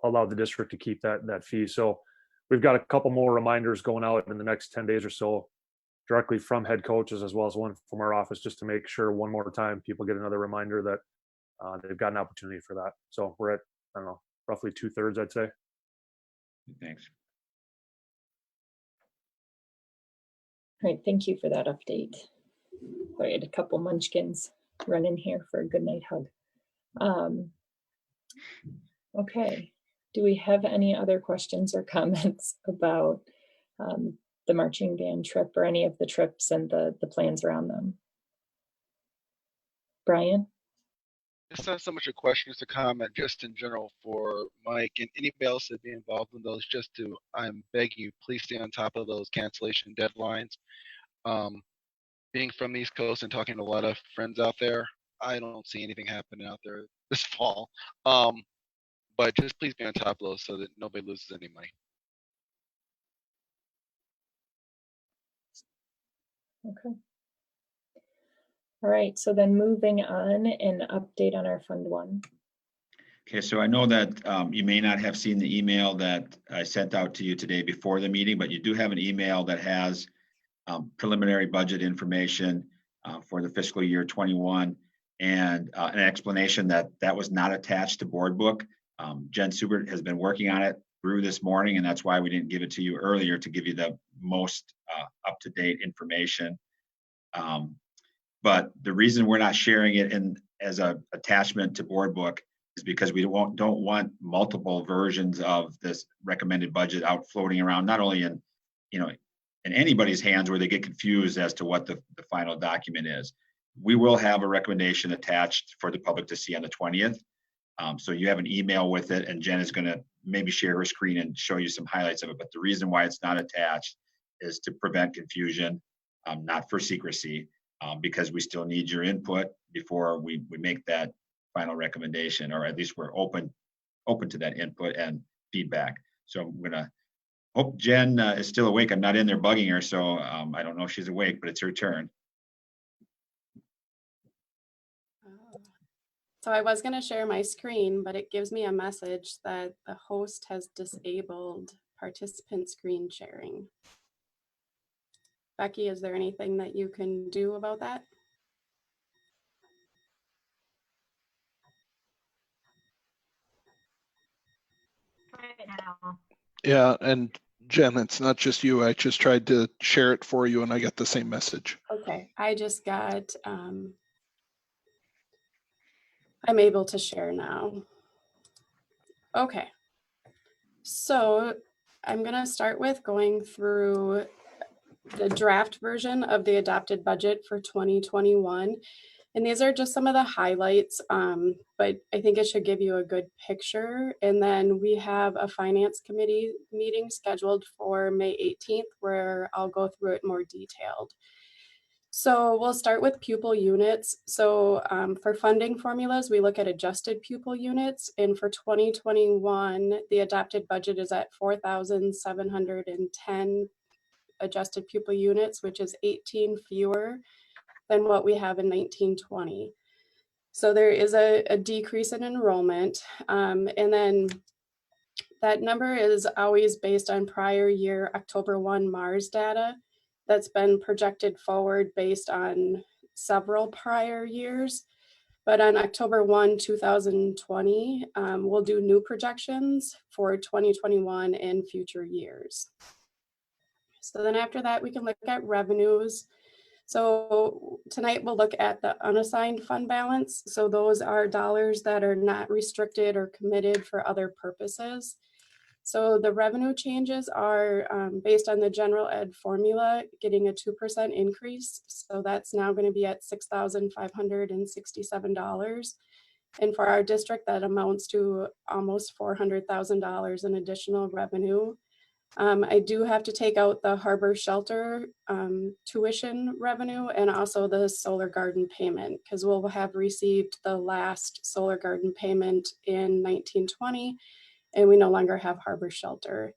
allowed the district to keep that fee. So we've got a couple more reminders going out in the next 10 days or so, directly from head coaches, as well as one from our office, just to make sure one more time people get another reminder that they've got an opportunity for that. So we're at, I don't know, roughly 2/3, I'd say. Thanks. All right, thank you for that update. I had a couple munchkins running here for a good night hug. Okay, do we have any other questions or comments about the marching band trip or any of the trips and the plans around them? Brian? It's not so much a question, it's a comment just in general for Mike and anybody else that be involved in those, just to, I'm begging you, please stay on top of those cancellation deadlines. Being from the East Coast and talking to a lot of friends out there, I don't see anything happening out there this fall. But just please be on top of those so that nobody loses any money. Okay. All right, so then moving on, an update on our Fund 1. Okay, so I know that you may not have seen the email that I sent out to you today before the meeting, but you do have an email that has preliminary budget information for the fiscal year 21 and an explanation that was not attached to board book. Jen Subert has been working on it through this morning, and that's why we didn't give it to you earlier, to give you the most up-to-date information. But the reason we're not sharing it as an attachment to board book is because we don't want multiple versions of this recommended budget out floating around, not only in anybody's hands where they get confused as to what the final document is. We will have a recommendation attached for the public to see on the 20th. So you have an email with it, and Jen is going to maybe share her screen and show you some highlights of it. But the reason why it's not attached is to prevent confusion, not for secrecy, because we still need your input before we make that final recommendation, or at least we're open to that input and feedback. So I'm going to hope Jen is still awake. I'm not in there bugging her, so I don't know if she's awake, but it's her turn. So I was going to share my screen, but it gives me a message that the host has disabled participant screen sharing. Becky, is there anything that you can do about that? Right now. Yeah, and Jen, it's not just you. I just tried to share it for you and I got the same message. Okay, I just got, I'm able to share now. Okay, so I'm gonna start with going through the draft version of the adopted budget for 2021. And these are just some of the highlights, but I think it should give you a good picture. And then we have a finance committee meeting scheduled for May 18th, where I'll go through it more detailed. So we'll start with pupil units. So for funding formulas, we look at adjusted pupil units. And for 2021, the adopted budget is at 4,710 adjusted pupil units, which is 18 fewer than what we have in 1920. So there is a decrease in enrollment. And then that number is always based on prior year October 1 MARS data that's been projected forward based on several prior years. But on October 1, 2020, we'll do new projections for 2021 and future years. So then after that, we can look at revenues. So tonight we'll look at the unassigned fund balance. So those are dollars that are not restricted or committed for other purposes. So the revenue changes are based on the general ed formula, getting a 2% increase. So that's now going to be at $6,567. And for our district, that amounts to almost $400,000 in additional revenue. I do have to take out the Harbor Shelter tuition revenue and also the Solar Garden payment, because we'll have received the last Solar Garden payment in 1920, and we no longer have Harbor Shelter.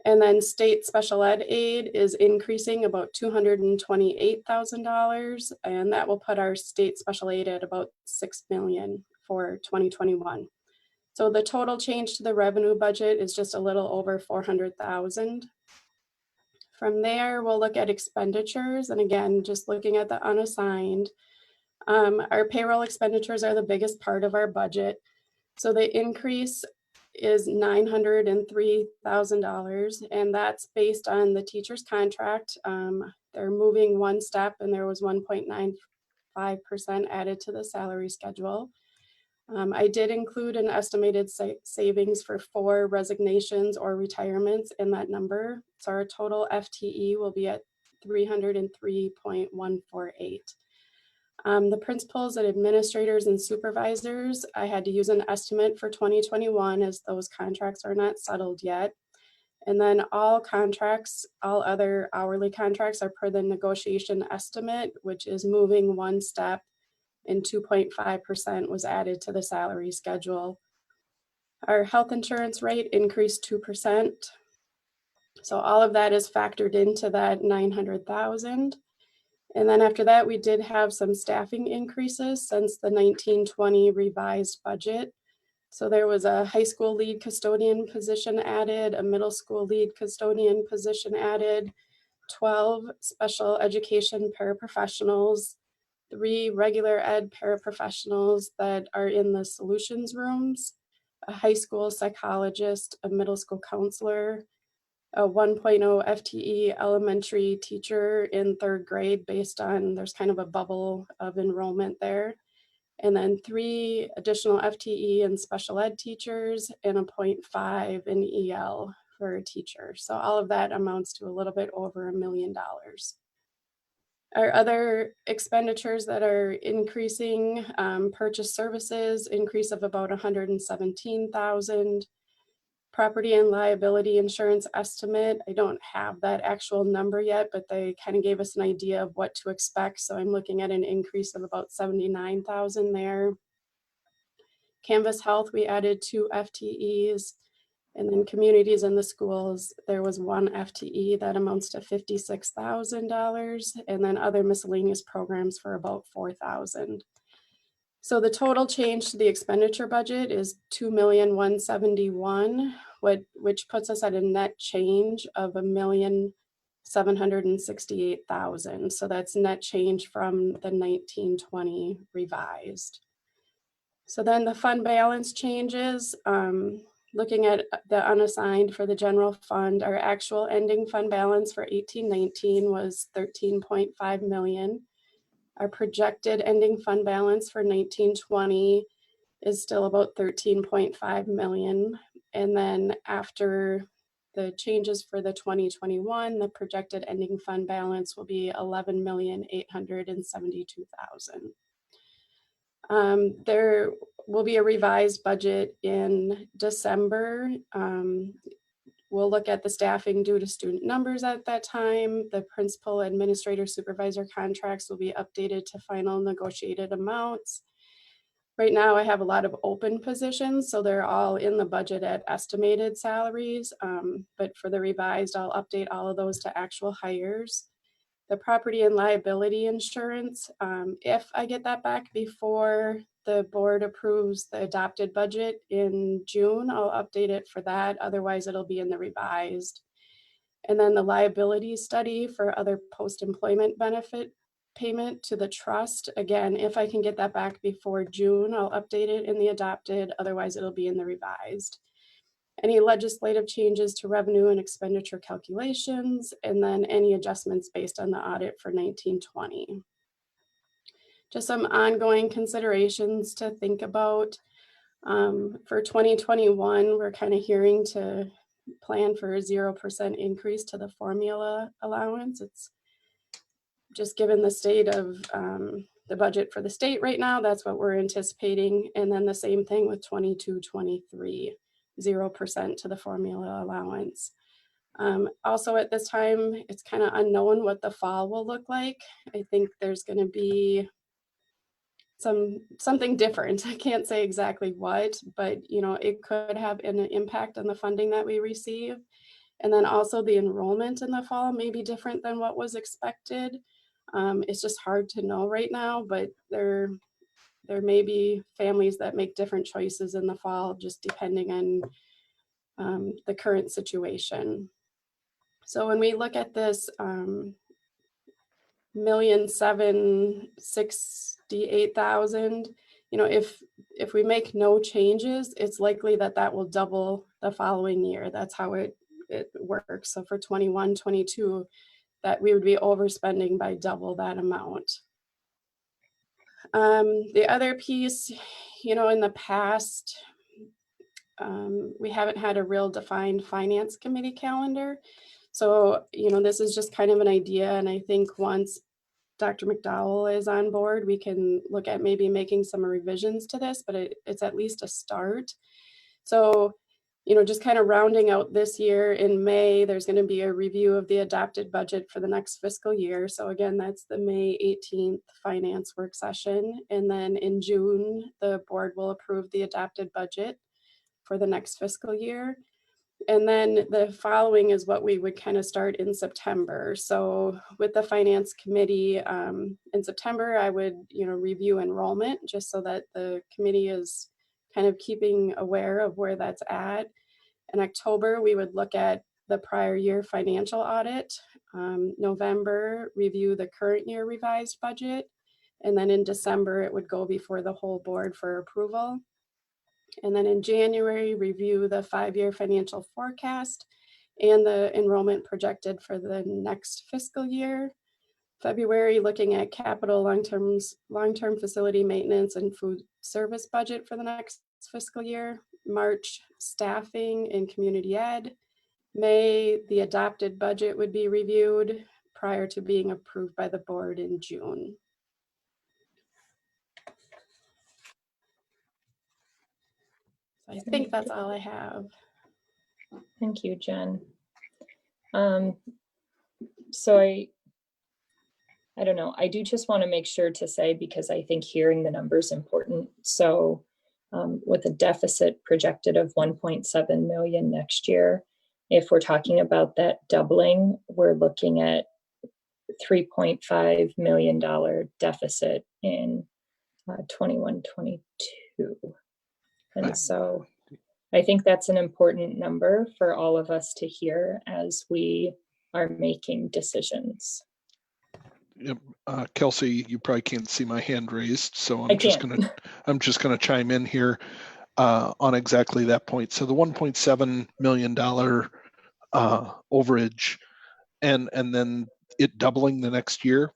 And then state special ed aid is increasing about $228,000, and that will put our state special aid at about $6 million for 2021. So the total change to the revenue budget is just a little over $400,000. From there, we'll look at expenditures. And again, just looking at the unassigned, our payroll expenditures are the biggest part of our budget. So the increase is $903,000, and that's based on the teacher's contract. They're moving one step, and there was 1.95% added to the salary schedule. I did include an estimated savings for 4 resignations or retirements in that number. So our total FTE will be at 303.148. The principals and administrators and supervisors, I had to use an estimate for 2021 as those contracts are not settled yet. And then all contracts, all other hourly contracts are per the negotiation estimate, which is moving one step, and 2.5% was added to the salary schedule. Our health insurance rate increased 2%. So all of that is factored into that 900,000. And then after that, we did have some staffing increases since the 1920 revised budget. So there was a high school lead custodian position added, a middle school lead custodian position added, 12 special education paraprofessionals, 3 regular ed paraprofessionals that are in the solutions rooms, a high school psychologist, a middle school counselor, a 1.0 FTE elementary teacher in 3rd grade based on, there's kind of a bubble of enrollment there. And then 3 additional FTE and special ed teachers and a 0.5 in EL for a teacher. So all of that amounts to a little bit over $1 million. Our other expenditures that are increasing, purchase services, increase of about 117,000. Property and liability insurance estimate, I don't have that actual number yet, but they kind of gave us an idea of what to expect. So I'm looking at an increase of about 79,000 there. Canvas Health, we added 2 FTEs. And then communities in the schools, there was 1 FTE that amounts to $56,000, and then other miscellaneous programs for about $4,000. So the total change to the expenditure budget is $2,171,000, which puts us at a net change of $1,768,000. So that's net change from the 1920 revised. So then the fund balance changes. Looking at the unassigned for the general fund, our actual ending fund balance for 18-19 was $13.5 million. Our projected ending fund balance for 19-20 is still about $13.5 million. And then after the changes for the 2021, the projected ending fund balance will be $11,872,000. There will be a revised budget in December. We'll look at the staffing due to student numbers at that time. The principal, administrator, supervisor contracts will be updated to final negotiated amounts. Right now, I have a lot of open positions, so they're all in the budget at estimated salaries. But for the revised, I'll update all of those to actual hires. The property and liability insurance, if I get that back before the board approves the adopted budget in June, I'll update it for that. Otherwise, it'll be in the revised. And then the liability study for other post-employment benefit payment to the trust. Again, if I can get that back before June, I'll update it in the adopted. Otherwise, it'll be in the revised. Any legislative changes to revenue and expenditure calculations, and then any adjustments based on the audit for 1920. Just some ongoing considerations to think about. For 2021, we're kind of hearing to plan for a 0% increase to the formula allowance. It's just given the state of the budget for the state right now, that's what we're anticipating. And then the same thing with 22-23, 0% to the formula allowance. Also at this time, it's kind of unknown what the fall will look like. I think there's going to be something different. I can't say exactly what, but it could have an impact on the funding that we receive. And then also the enrollment in the fall may be different than what was expected. It's just hard to know right now, but there may be families that make different choices in the fall, just depending on the current situation. So when we look at this $1,768,000, if we make no changes, it's likely that will double the following year. That's how it works. So for 21-22, that we would be overspending by double that amount. The other piece, in the past, we haven't had a real defined finance committee calendar. So, this is just kind of an idea. And I think once Dr. McDowell is on board, we can look at maybe making some revisions to this, but it's at least a start. So, just kind of rounding out this year in May, there's going to be a review of the adopted budget for the next fiscal year. So again, that's the May 18th finance work session. And then in June, the board will approve the adopted budget for the next fiscal year. And then the following is what we would kind of start in September. So with the finance committee in September, I would, review enrollment just so that the committee is kind of keeping aware of where that's at. In October, we would look at the prior year financial audit. November, review the current year revised budget. And then in December, it would go before the whole board for approval. And then in January, review the 5-year financial forecast and the enrollment projected for the next fiscal year. February, looking at capital long-term facility maintenance and food service budget for the next fiscal year. March, staffing and community ed. May, the adopted budget would be reviewed prior to being approved by the board in June. I think that's all I have. Thank you, Jen. So I don't know. I do just want to make sure to say, because I think hearing the numbers is important. So with a deficit projected of 1.7 million next year, if we're talking about that doubling, we're looking at $3.5 million deficit in 21-22. And so I think that's an important number for all of us to hear as we are making decisions. Yep. Kelsey, you probably can't see my hand raised, so I'm just gonna chime in here on exactly that point. So the $1.7 million overage, and then it doubling the next year.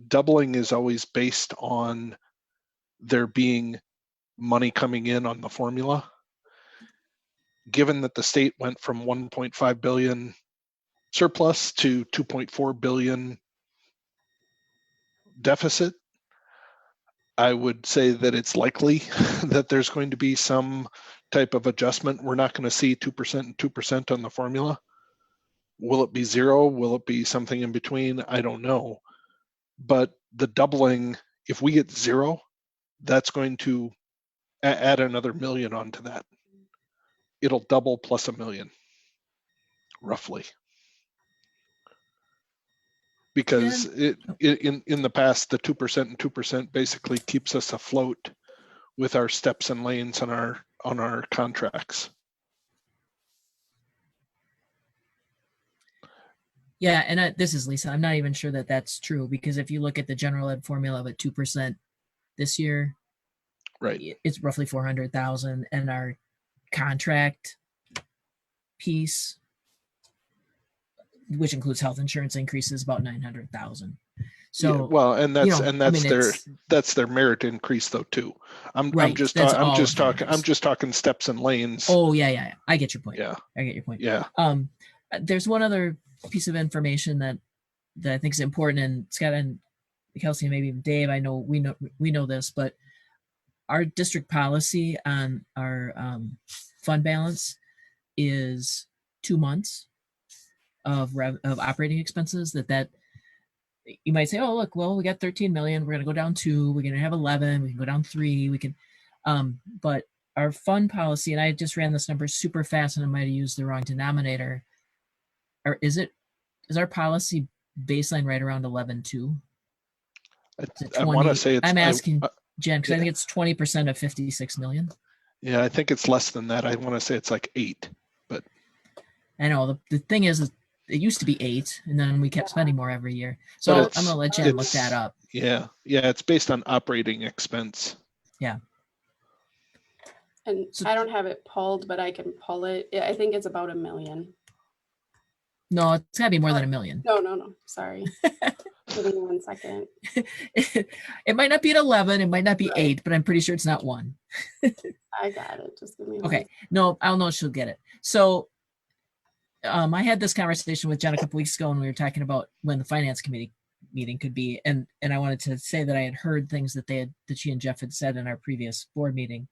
Doubling is always based on there being money coming in on the formula. Given that the state went from 1.5 billion surplus to 2.4 billion deficit, I would say that it's likely that there's going to be some type of adjustment. We're not going to see 2% and 2% on the formula. Will it be 0? Will it be something in between? I don't know. But the doubling, if we get 0, that's going to add another million onto that. It'll double plus $1 million, roughly. Because in the past, the 2% and 2% basically keeps us afloat with our steps and lanes on our contracts. Yeah, and this is Lisa. I'm not even sure that that's true, because if you look at the general ed formula of a 2% this year, right, it's roughly 400,000, and our contract piece, which includes health insurance increases, about 900,000. So yeah, well, and that's it's that's their merit increase though too. I'm right. just That's I'm all just of talking theirs. I'm just talking steps and lanes. Oh yeah. I get your point. Yeah, I get your point. yeah. There's one other piece of information that I think is important, and Scott and Kelsey, and maybe even Dave, I know we know this, but our district policy on our fund balance is 2 months of operating expenses. That you might say, oh look, well, we got 13 million, we're going to go down 2, we're going to have 11, we can go down 3, we can but our fund policy, and I just ran this number super fast and I might have used the wrong denominator, or is our policy baseline right around 11.2? I want to say it's, I'm asking Jen, because yeah. I think it's 20% of 56 million. Yeah, I think it's less than that. I want to say it's like 8, but I know the thing is it used to be 8, and then we kept spending more every year. So I'm gonna let Jen look that up. Yeah, it's based on operating expense. Yeah. And I don't have it pulled, but I can pull it. I think it's about $1 million. No, it's gotta be more than $1 million. No. Sorry. Give me 1 second. It might not be at 11, it might not be 8, but I'm pretty sure it's not 1. I got it. Just give me okay. No, I'll know she'll get it. So I had this conversation with Jen a couple weeks ago, and we were talking about when the finance committee meeting could be, and I wanted to say that I had heard things that she and Jeff had said in our previous board meeting.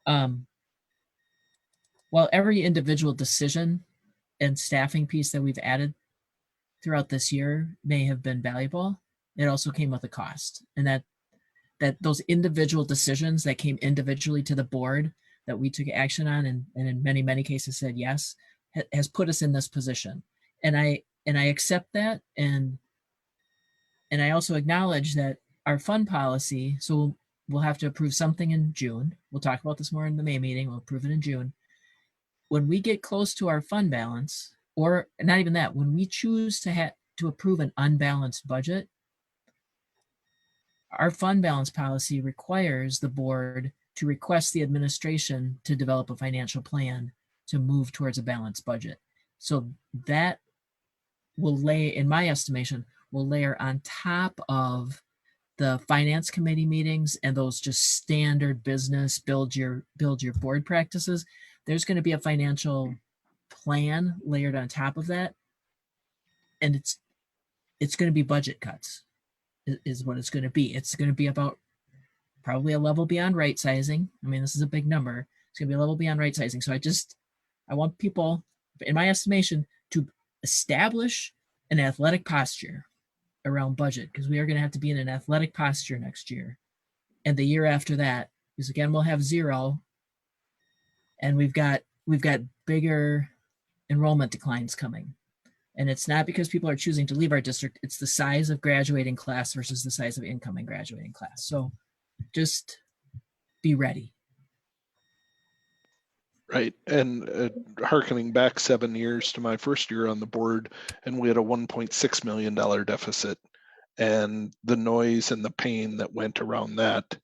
While every individual decision and staffing piece that we've added throughout this year may have been valuable, it also came with a cost, and that those individual decisions that came individually to the board that we took action on, and in many cases said yes, has put us in this position. And I accept that, and I also acknowledge that our fund policy, so we'll have to approve something in June. We'll talk about this more in the May meeting. We'll approve it in June. When we get close to our fund balance, or not even that, when we choose to approve an unbalanced budget, our fund balance policy requires the board to request the administration to develop a financial plan to move towards a balanced budget. So that will in my estimation, will layer on top of the finance committee meetings and those just standard business build your board practices. There's going to be a financial plan layered on top of that, and it's going to be budget cuts is what it's going to be. It's going to be about probably a level beyond right sizing. I mean, this is a big number. It's going to be a level beyond right sizing. So I want people, in my estimation, to establish an athletic posture around budget, because we are going to have to be in an athletic posture next year. And the year after that, because again, we'll have 0, and we've got bigger enrollment declines coming. And it's not because people are choosing to leave our district, it's the size of graduating class versus the size of incoming graduating class. So just be ready. Right. And hearkening back 7 years to my first year on the board, and we had a $1.6 million deficit, and the noise and the pain that went around that,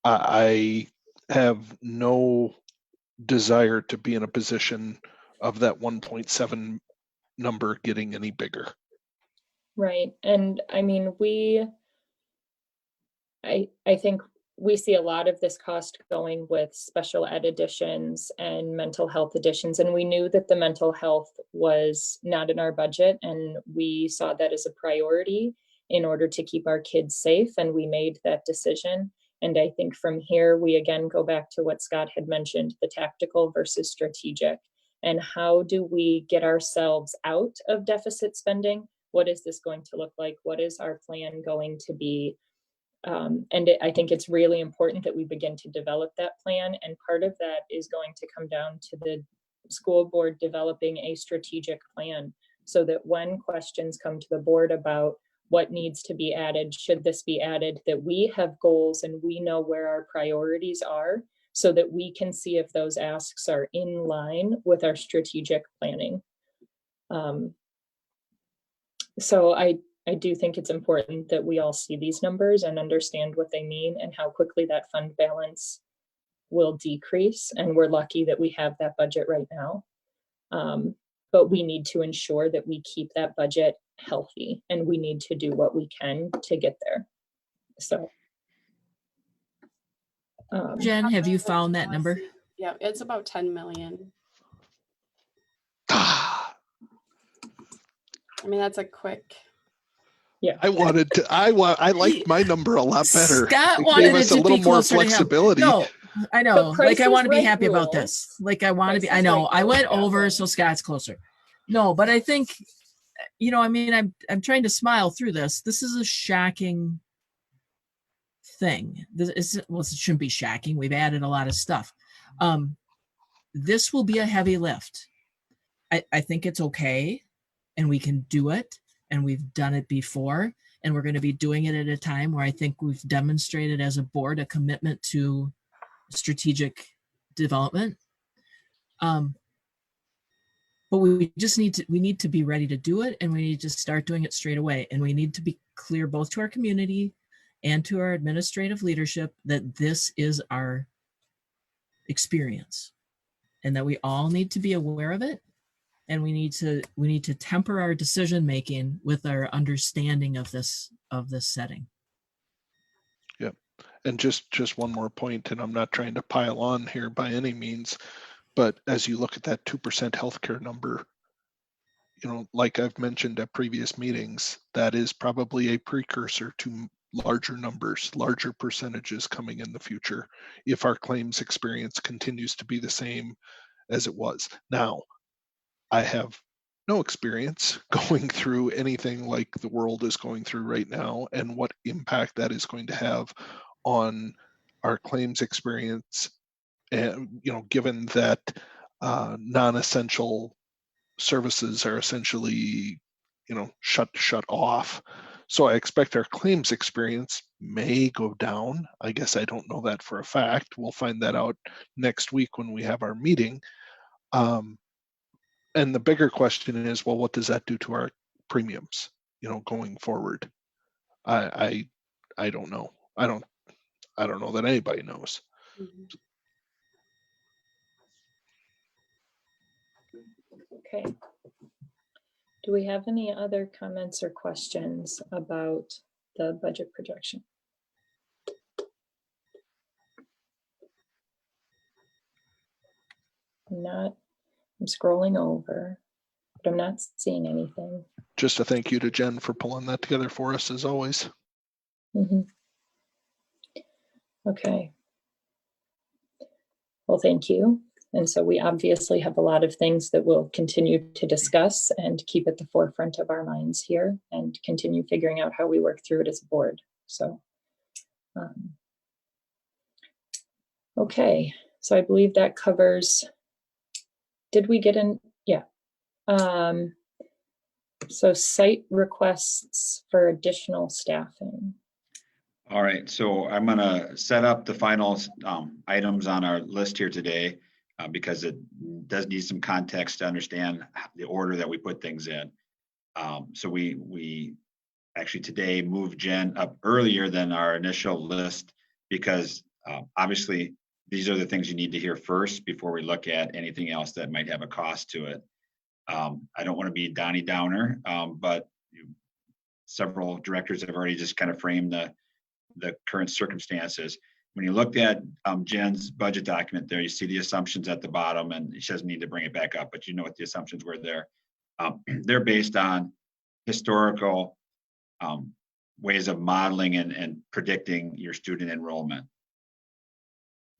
I have no desire to be in a position of that 1.7 number getting any bigger. Right. And I mean, I think we see a lot of this cost going with special ed additions and mental health additions. And we knew that the mental health was not in our budget, and we saw that as a priority in order to keep our kids safe. And we made that decision. And I think from here, we again go back to what Scott had mentioned, the tactical versus strategic. And how do we get ourselves out of deficit spending? What is this going to look like? What is our plan going to be? I think it's really important that we begin to develop that plan. And part of that is going to come down to the school board developing a strategic plan, so that when questions come to the board about what needs to be added, should this be added, that we have goals and we know where our priorities are so that we can see if those asks are in line with our strategic planning. So I do think it's important that we all see these numbers and understand what they mean and how quickly that fund balance will decrease. And we're lucky that we have that budget right now. But we need to ensure that we keep that budget healthy, and we need to do what we can to get there. So. Jen, have you found that number? Yeah, it's about 10 million. Ah, I mean, that's a quick. Yeah. I liked my number a lot better. Scott It wanted gave it us a to little be more closer to him. flexibility. No, I know. But Like, I Price want to is be Right happy about rules. this. Like, I want to Price be, I is know, Right I rules went over, happen. so Scott's closer. No, but I think, you know, I mean, I'm trying to smile through this. This is a shocking thing. This is, well, it shouldn't be shocking. We've added a lot of stuff. This will be a heavy lift. I think it's okay, and we can do it, and we've done it before, and we're going to be doing it at a time where I think we've demonstrated as a board a commitment to strategic development. But we just need to be ready to do it, and we need to start doing it straight away. And we need to be clear both to our community and to our administrative leadership that this is our experience, and that we all need to be aware of it. And we need to temper our decision making with our understanding of this setting. Yep. And just one more point, and I'm not trying to pile on here by any means, but as you look at that 2% healthcare number, you know, like I've mentioned at previous meetings, that is probably a precursor to larger numbers, larger percentages coming in the future if our claims experience continues to be the same as it was. Now, I have no experience going through anything like the world is going through right now, and what impact that is going to have on our claims experience. And, you know, given that non-essential services are essentially, you know, shut off. So I expect our claims experience may go down. I guess I don't know that for a fact. We'll find that out next week when we have our meeting. And the bigger question is, well, what does that do to our premiums, you know, going forward? I don't know. I don't know that anybody knows. Okay. Do we have any other comments or questions about the budget projection? I'm scrolling over, but I'm not seeing anything. Just a thank you to Jen for pulling that together for us as always. Mm-hmm. Okay. Well, thank you. And so we obviously have a lot of things that we'll continue to discuss and keep at the forefront of our minds here and continue figuring out how we work through it as a board. So, okay. So I believe that covers, did we get in? Yeah. So site requests for additional staffing. All right, so I'm gonna set up the final items on our list here today because it does need some context to understand the order that we put things in. So we actually today moved Jen up earlier than our initial list because obviously these are the things you need to hear first before we look at anything else that might have a cost to it. I don't want to be Donnie Downer, but several directors have already just kind of framed the current circumstances. When you looked at Jen's budget document there, you see the assumptions at the bottom, and she doesn't need to bring it back up, but you know what the assumptions were there. They're based on historical ways of modeling and predicting your student enrollment.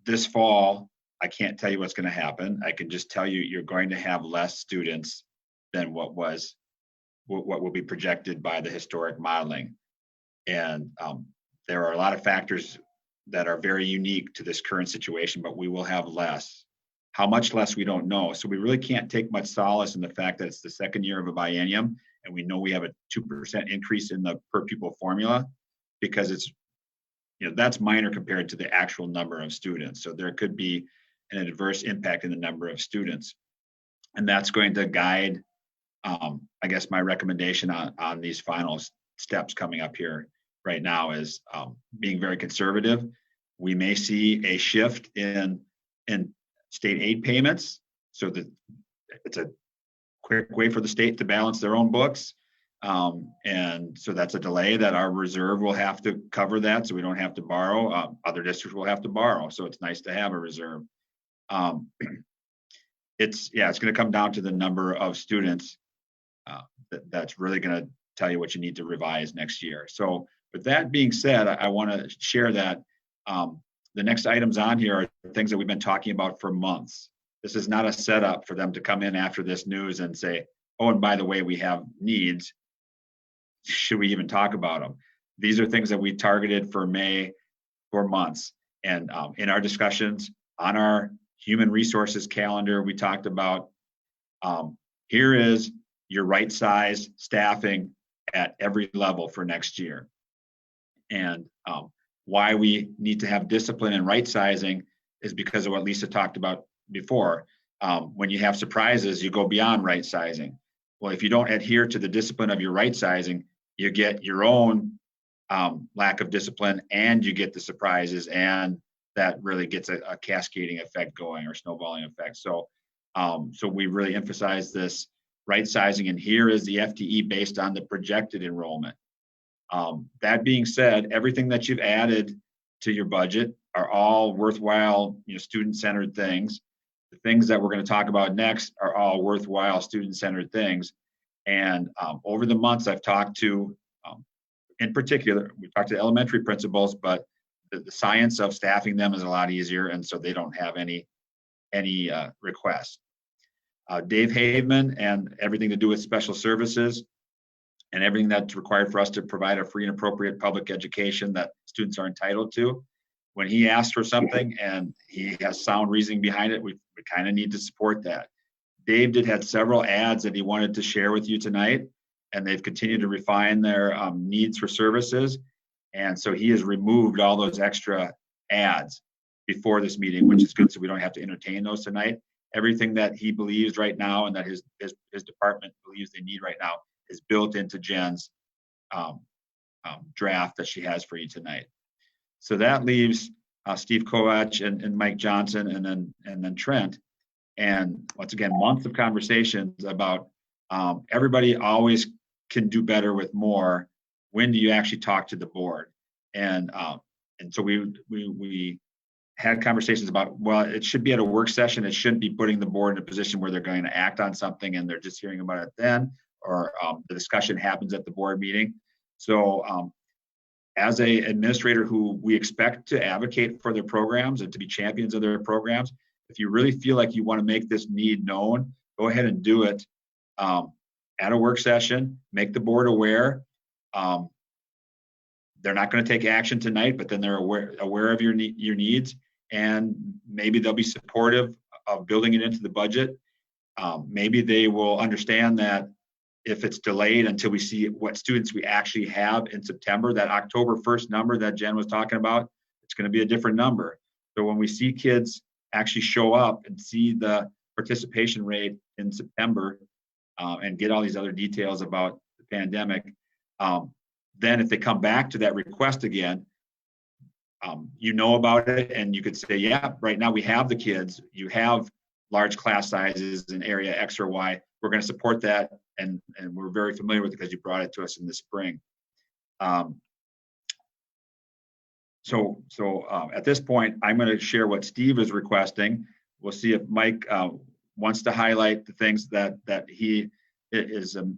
This fall, I can't tell you what's going to happen. I can just tell you you're going to have less students than what will be projected by the historic modeling. And there are a lot of factors that are very unique to this current situation, but we will have less. How much less, we don't know. So we really can't take much solace in the fact that it's the second year of a biennium and we know we have a 2% increase in the per pupil formula, because it's, that's minor compared to the actual number of students. So there could be an adverse impact in the number of students. And that's going to guide, I guess, my recommendation on these final steps coming up here right now is being very conservative. We may see a shift in state aid payments, so that it's a quick way for the state to balance their own books. And so that's a delay that our reserve will have to cover that, so we don't have to borrow. Other districts will have to borrow, so it's nice to have a reserve. It's going to come down to the number of students. That's really going to tell you what you need to revise next year. So with that being said, I want to share that the next items on here are things that we've been talking about for months. This is not a setup for them to come in after this news and say, oh, and by the way, we have needs. Should we even talk about them? These are things that we targeted for May for months. And in our discussions on our human resources calendar, we talked about here is your right size staffing at every level for next year. And why we need to have discipline and right sizing is because of what Lisa talked about before. When you have surprises, you go beyond right sizing. Well, if you don't adhere to the discipline of your right sizing, you get your own lack of discipline, and you get the surprises, and that really gets a cascading effect going, or snowballing effect. So we really emphasize this right sizing, and here is the FTE based on the projected enrollment. That being said, everything that you've added to your budget are all worthwhile, student-centered things. The things that we're going to talk about next are all worthwhile student-centered things. And over the months, I've talked to, in particular, we talked to elementary principals, but the science of staffing them is a lot easier, and so they don't have any requests. Dave Haveman and everything to do with special services and everything that's required for us to provide a free and appropriate public education that students are entitled to. When he asks for something and he has sound reasoning behind it, we kind of need to support that. Dave had several ads that he wanted to share with you tonight, and they've continued to refine their needs for services. And so he has removed all those extra ads before this meeting, which is good, so we don't have to entertain those tonight. Everything that he believes right now and that his department believes they need right now is built into Jen's draft that she has for you tonight. So that leaves Steve Kovach and Mike Johnson and then Trent. And once again, months of conversations about everybody always can do better with more. When do you actually talk to the board? And so we had conversations about, well, it should be at a work session. It shouldn't be putting the board in a position where they're going to act on something and they're just hearing about it then, or the discussion happens at the board meeting. So as a administrator who we expect to advocate for their programs and to be champions of their programs, if you really feel like you want to make this need known, go ahead and do it at a work session, make the board aware. They're not going to take action tonight, but then they're aware of your needs, and maybe they'll be supportive of building it into the budget. Maybe they will understand that if it's delayed until we see what students we actually have in September, that October 1st number that Jen was talking about, it's going to be a different number. So when we see kids actually show up and see the participation rate in September and get all these other details about the pandemic, then if they come back to that request again, you know about it, and you could say, yeah, right now we have the kids, you have large class sizes in area X or Y, we're going to support that, and we're very familiar with it because you brought it to us in the spring. So at this point, I'm going to share what Steve is requesting. We'll see if Mike wants to highlight the things that he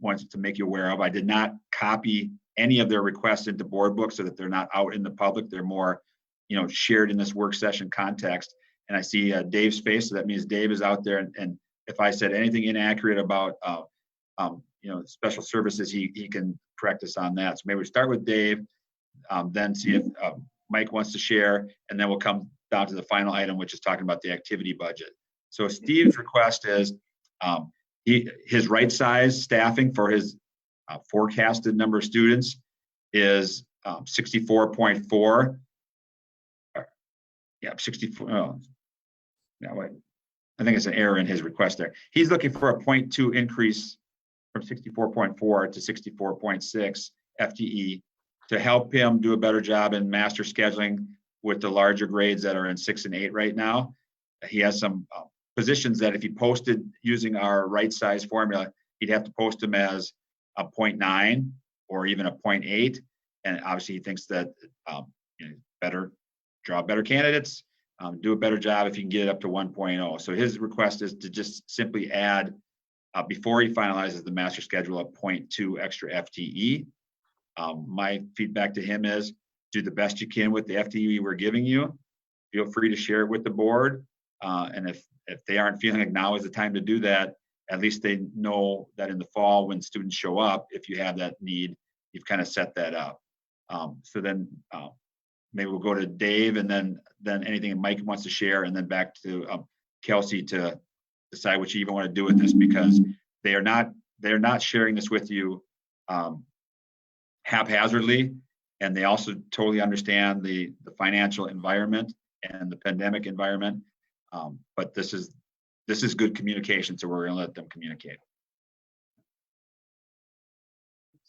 wants to make you aware of. I did not copy any of their requests into board books so that they're not out in the public. They're more, shared in this work session context. And I see Dave's face, so that means Dave is out there. And if I said anything inaccurate about, special services, he can correct us on that. So maybe we start with Dave, then see if Mike wants to share, and then we'll come down to the final item, which is talking about the activity budget. So Steve's request is his right size staffing for his forecasted number of students is 64.4. Yeah, 64. Oh, no, wait. I think it's an error in his request there. He's looking for a 0.2 increase from 64.4 to 64.6 FTE to help him do a better job in master scheduling with the larger grades that are in 6 and 8 right now. He has some positions that if he posted using our right size formula, he'd have to post them as a 0.9 or even a 0.8. And obviously he thinks that better draw better candidates, do a better job if you can get it up to 1.0. So his request is to just simply add, before he finalizes the master schedule, a 0.2 extra FTE. My feedback to him is do the best you can with the FTE we're giving you. Feel free to share it with the board. And if they aren't feeling like now is the time to do that, at least they know that in the fall when students show up, if you have that need, you've kind of set that up. So then maybe we'll go to Dave and then anything Mike wants to share, and then back to Kelsey to decide what you even want to do with this, because they're not sharing this with you haphazardly, and they also totally understand the financial environment and the pandemic environment. But this is good communication, so we're going to let them communicate.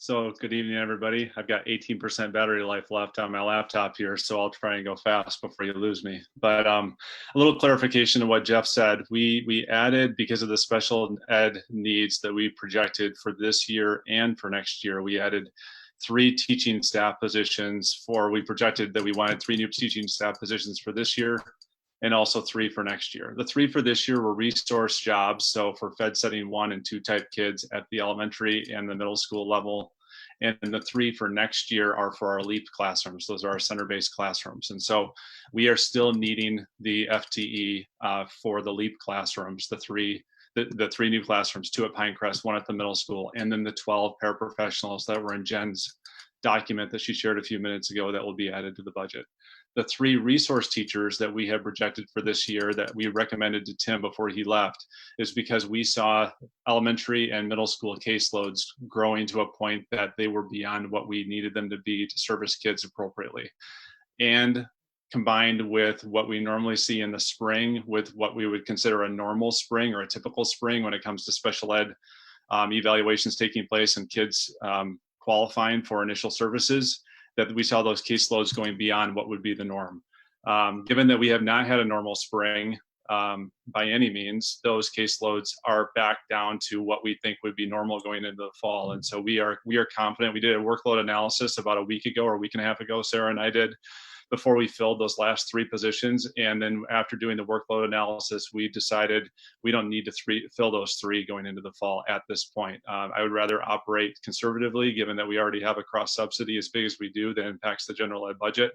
So good evening, everybody. I've got 18% battery life left on my laptop here, so I'll try and go fast before you lose me. But a little clarification to what Jeff said. We added, because of the special ed needs that we projected for this year and for next year, we added 3 teaching staff positions we projected that we wanted 3 new teaching staff positions for this year and also 3 for next year. The 3 for this year were resource jobs, so for Fed Setting 1 and 2 type kids at the elementary and the middle school level. And the 3 for next year are for our LEAP classrooms. Those are our center-based classrooms. And so we are still needing the FTE for the LEAP classrooms, the 3 new classrooms, 2 at Pinecrest, 1 at the middle school, and then the 12 paraprofessionals that were in Jen's document that she shared a few minutes ago that will be added to the budget. The 3 resource teachers that we have projected for this year that we recommended to Tim before he left is because we saw elementary and middle school caseloads growing to a point that they were beyond what we needed them to be to service kids appropriately. And combined with what we normally see in the spring with what we would consider a normal spring or a typical spring when it comes to special ed evaluations taking place and kids qualifying for initial services, that we saw those caseloads going beyond what would be the norm. Given that we have not had a normal spring by any means, those caseloads are back down to what we think would be normal going into the fall. And so we are confident. We did a workload analysis about a week ago or a week and a half ago, Sarah and I did, before we filled those last 3 positions. And then after doing the workload analysis, we decided we don't need to fill those 3 going into the fall at this point. I would rather operate conservatively, given that we already have a cross subsidy as big as we do that impacts the general ed budget,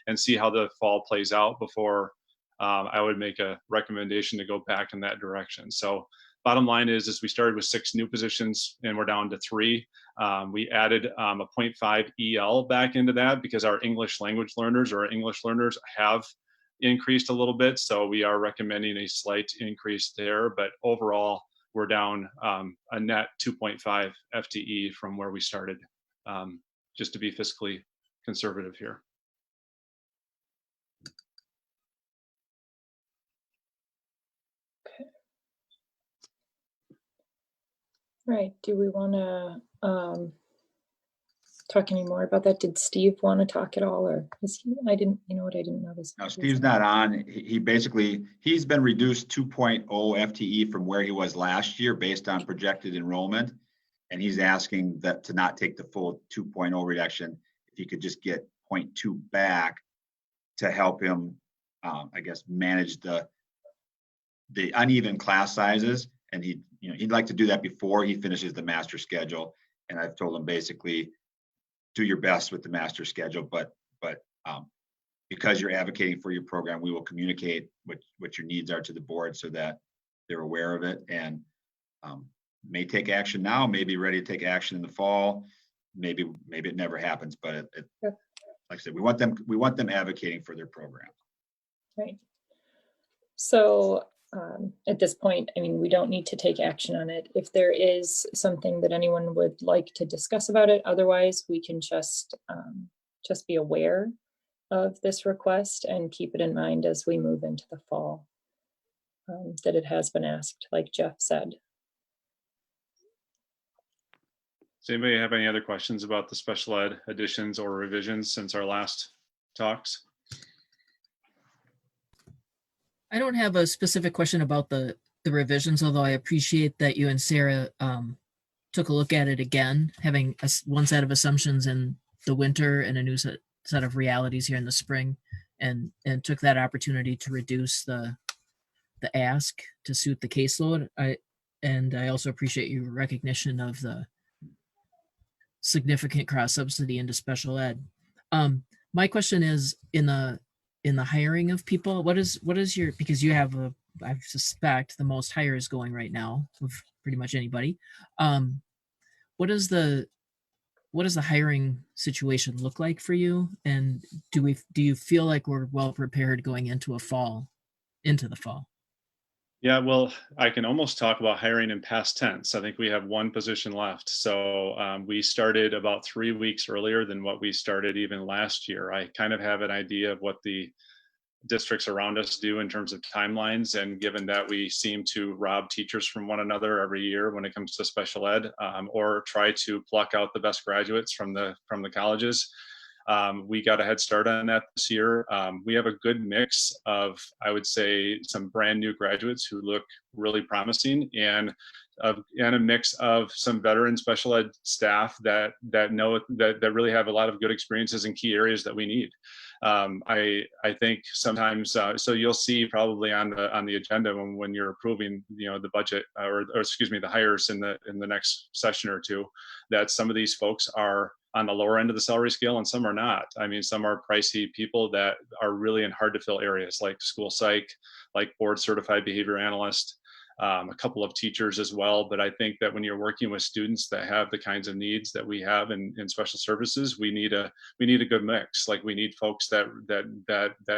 and see how the fall plays out before I would make a recommendation to go back in that direction. So bottom line is we started with 6 new positions and we're down to 3. We added a 0.5 EL back into that because our English language learners or English learners have increased a little bit. So we are recommending a slight increase there, but overall we're down a net 2.5 FTE from where we started, just to be fiscally conservative here. Right. Do we want to talk any more about that? Did Steve want to talk at all, or is he? I didn't notice. No, Steve's not on. He's been reduced 2.0 FTE from where he was last year based on projected enrollment. And he's asking that to not take the full 2.0 reduction, if he could just get 0.2 back to help him, I guess, manage the uneven class sizes. And he'd like to do that before he finishes the master schedule. And I've told him basically, do your best with the master schedule, but because you're advocating for your program, we will communicate what your needs are to the board so that they're aware of it, and may take action now, may be ready to take action in the fall. Maybe it never happens, but like I said, we want them advocating for their program. Right. So at this point, I mean, we don't need to take action on it. If there is something that anyone would like to discuss about it, otherwise we can just be aware of this request and keep it in mind as we move into the fall, that it has been asked, like Jeff said. Does anybody have any other questions about the special ed additions or revisions since our last talks? I don't have a specific question about the revisions, although I appreciate that you and Sarah took a look at it again, having one set of assumptions in the winter and a new set of realities here in the spring, and took that opportunity to reduce the ask to suit the caseload. I also appreciate your recognition of the significant cross subsidy into special ed. My question is in the hiring of people, what is your, because you have I suspect the most hires going right now of pretty much anybody. What does the hiring situation look like for you? And do you feel like we're well prepared going into the fall? Yeah, well, I can almost talk about hiring in past tense. I think we have one position left. So we started about 3 weeks earlier than what we started even last year. I kind of have an idea of what the districts around us do in terms of timelines. And given that we seem to rob teachers from one another every year when it comes to special ed, or try to pluck out the best graduates from the colleges, we got a head start on that this year. We have a good mix of, I would say, some brand new graduates who look really promising, and a mix of some veteran special ed staff that really have a lot of good experiences in key areas that we need. I think sometimes, so you'll see probably on the agenda when you're approving, the budget or excuse me, the hires in the next session or two, that some of these folks are on the lower end of the salary scale and some are not. I mean, some are pricey people that are really in hard to fill areas like school psych, like board certified behavior analyst, a couple of teachers as well. But I think that when you're working with students that have the kinds of needs that we have in special services, we need a good mix. Like we need folks that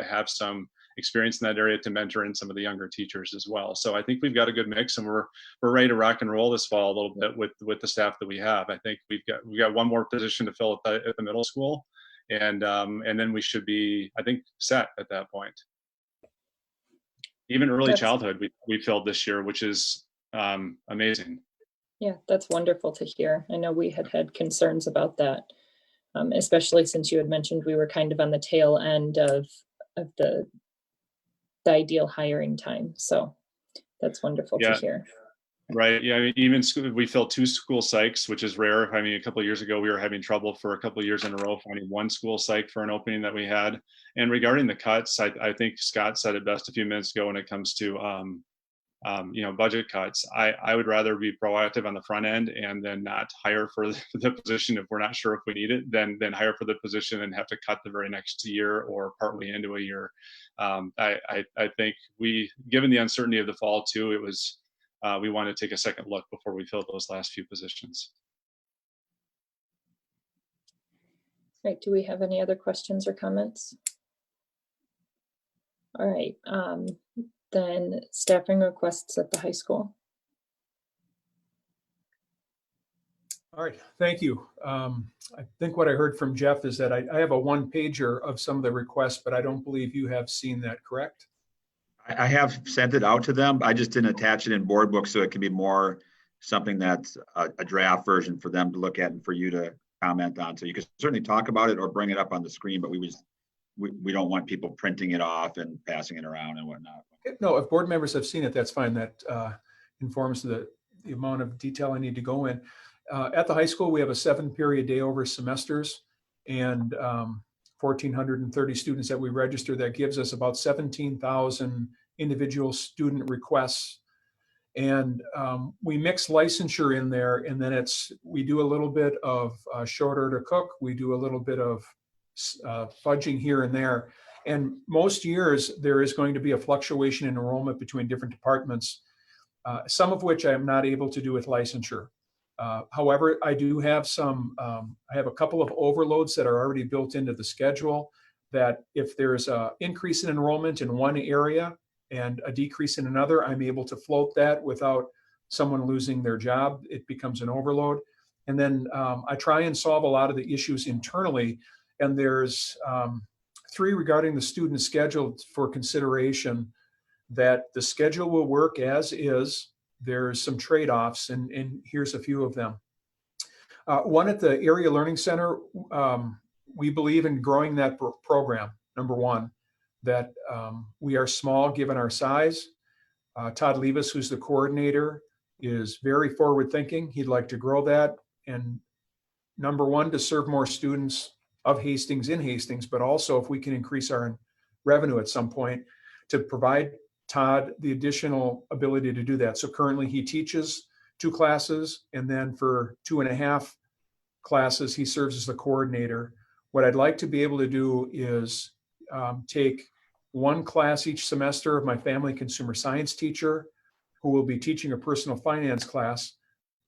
have some experience in that area to mentor in some of the younger teachers as well. So I think we've got a good mix, and we're ready to rock and roll this fall a little bit with the staff that we have. I think we've got one more position to fill at the middle school, and then we should be, I think, set at that point. Even early childhood we filled this year, which is amazing. Yeah, that's wonderful to hear. I know we had concerns about that, especially since you had mentioned we were kind of on the tail end of the ideal hiring time. So that's wonderful to hear. Right. Yeah. I mean, even we filled 2 school psychs, which is rare. I mean, a couple of years ago, we were having trouble for a couple of years in a row finding 1 school psych for an opening that we had. And regarding the cuts, I think Scott said it best a few minutes ago when it comes to, budget cuts. I would rather be proactive on the front end and then not hire for the position if we're not sure if we need it, than hire for the position and have to cut the very next year or partway into a year. I think given the uncertainty of the fall too, it was, we want to take a second look before we fill those last few positions. Right. Do we have any other questions or comments? All right. Then staffing requests at the high school. All right, thank you. I think what I heard from Jeff is that I have a 1-pager of some of the requests, but I don't believe you have seen that, correct? I have sent it out to them. I just didn't attach it in board book, so it can be more something that's a draft version for them to look at and for you to comment on. So you can certainly talk about it or bring it up on the screen, but we don't want people printing it off and passing it around and whatnot. No, if board members have seen it, that's fine. That informs the amount of detail I need to go in. At the high school, we have a 7-period day over semesters and 1,430 students that we register. That gives us about 17,000 individual student requests. And we mix licensure in there, and then we do a little bit of shorter to cook. We do a little bit of fudging here and there. And most years, there is going to be a fluctuation in enrollment between different departments, some of which I am not able to do with licensure. However, I do have I have a couple of overloads that are already built into the schedule that if there's an increase in enrollment in one area, and a decrease in another, I'm able to float that without someone losing their job. It becomes an overload. And then I try and solve a lot of the issues internally. And there's 3 regarding the student schedule for consideration, that the schedule will work as is. There's some trade-offs, and here's a few of them. One, at the Area Learning Center, we believe in growing that program, number one, that we are small given our size. Todd Levis, who's the coordinator, is very forward-thinking. He'd like to grow that, and number one, to serve more students of Hastings in Hastings, but also if we can increase our revenue at some point, to provide Todd the additional ability to do that. So currently he teaches 2 classes, and then for 2.5 classes, he serves as the coordinator. What I'd like to be able to do is take 1 class each semester of my family consumer science teacher, who will be teaching a personal finance class.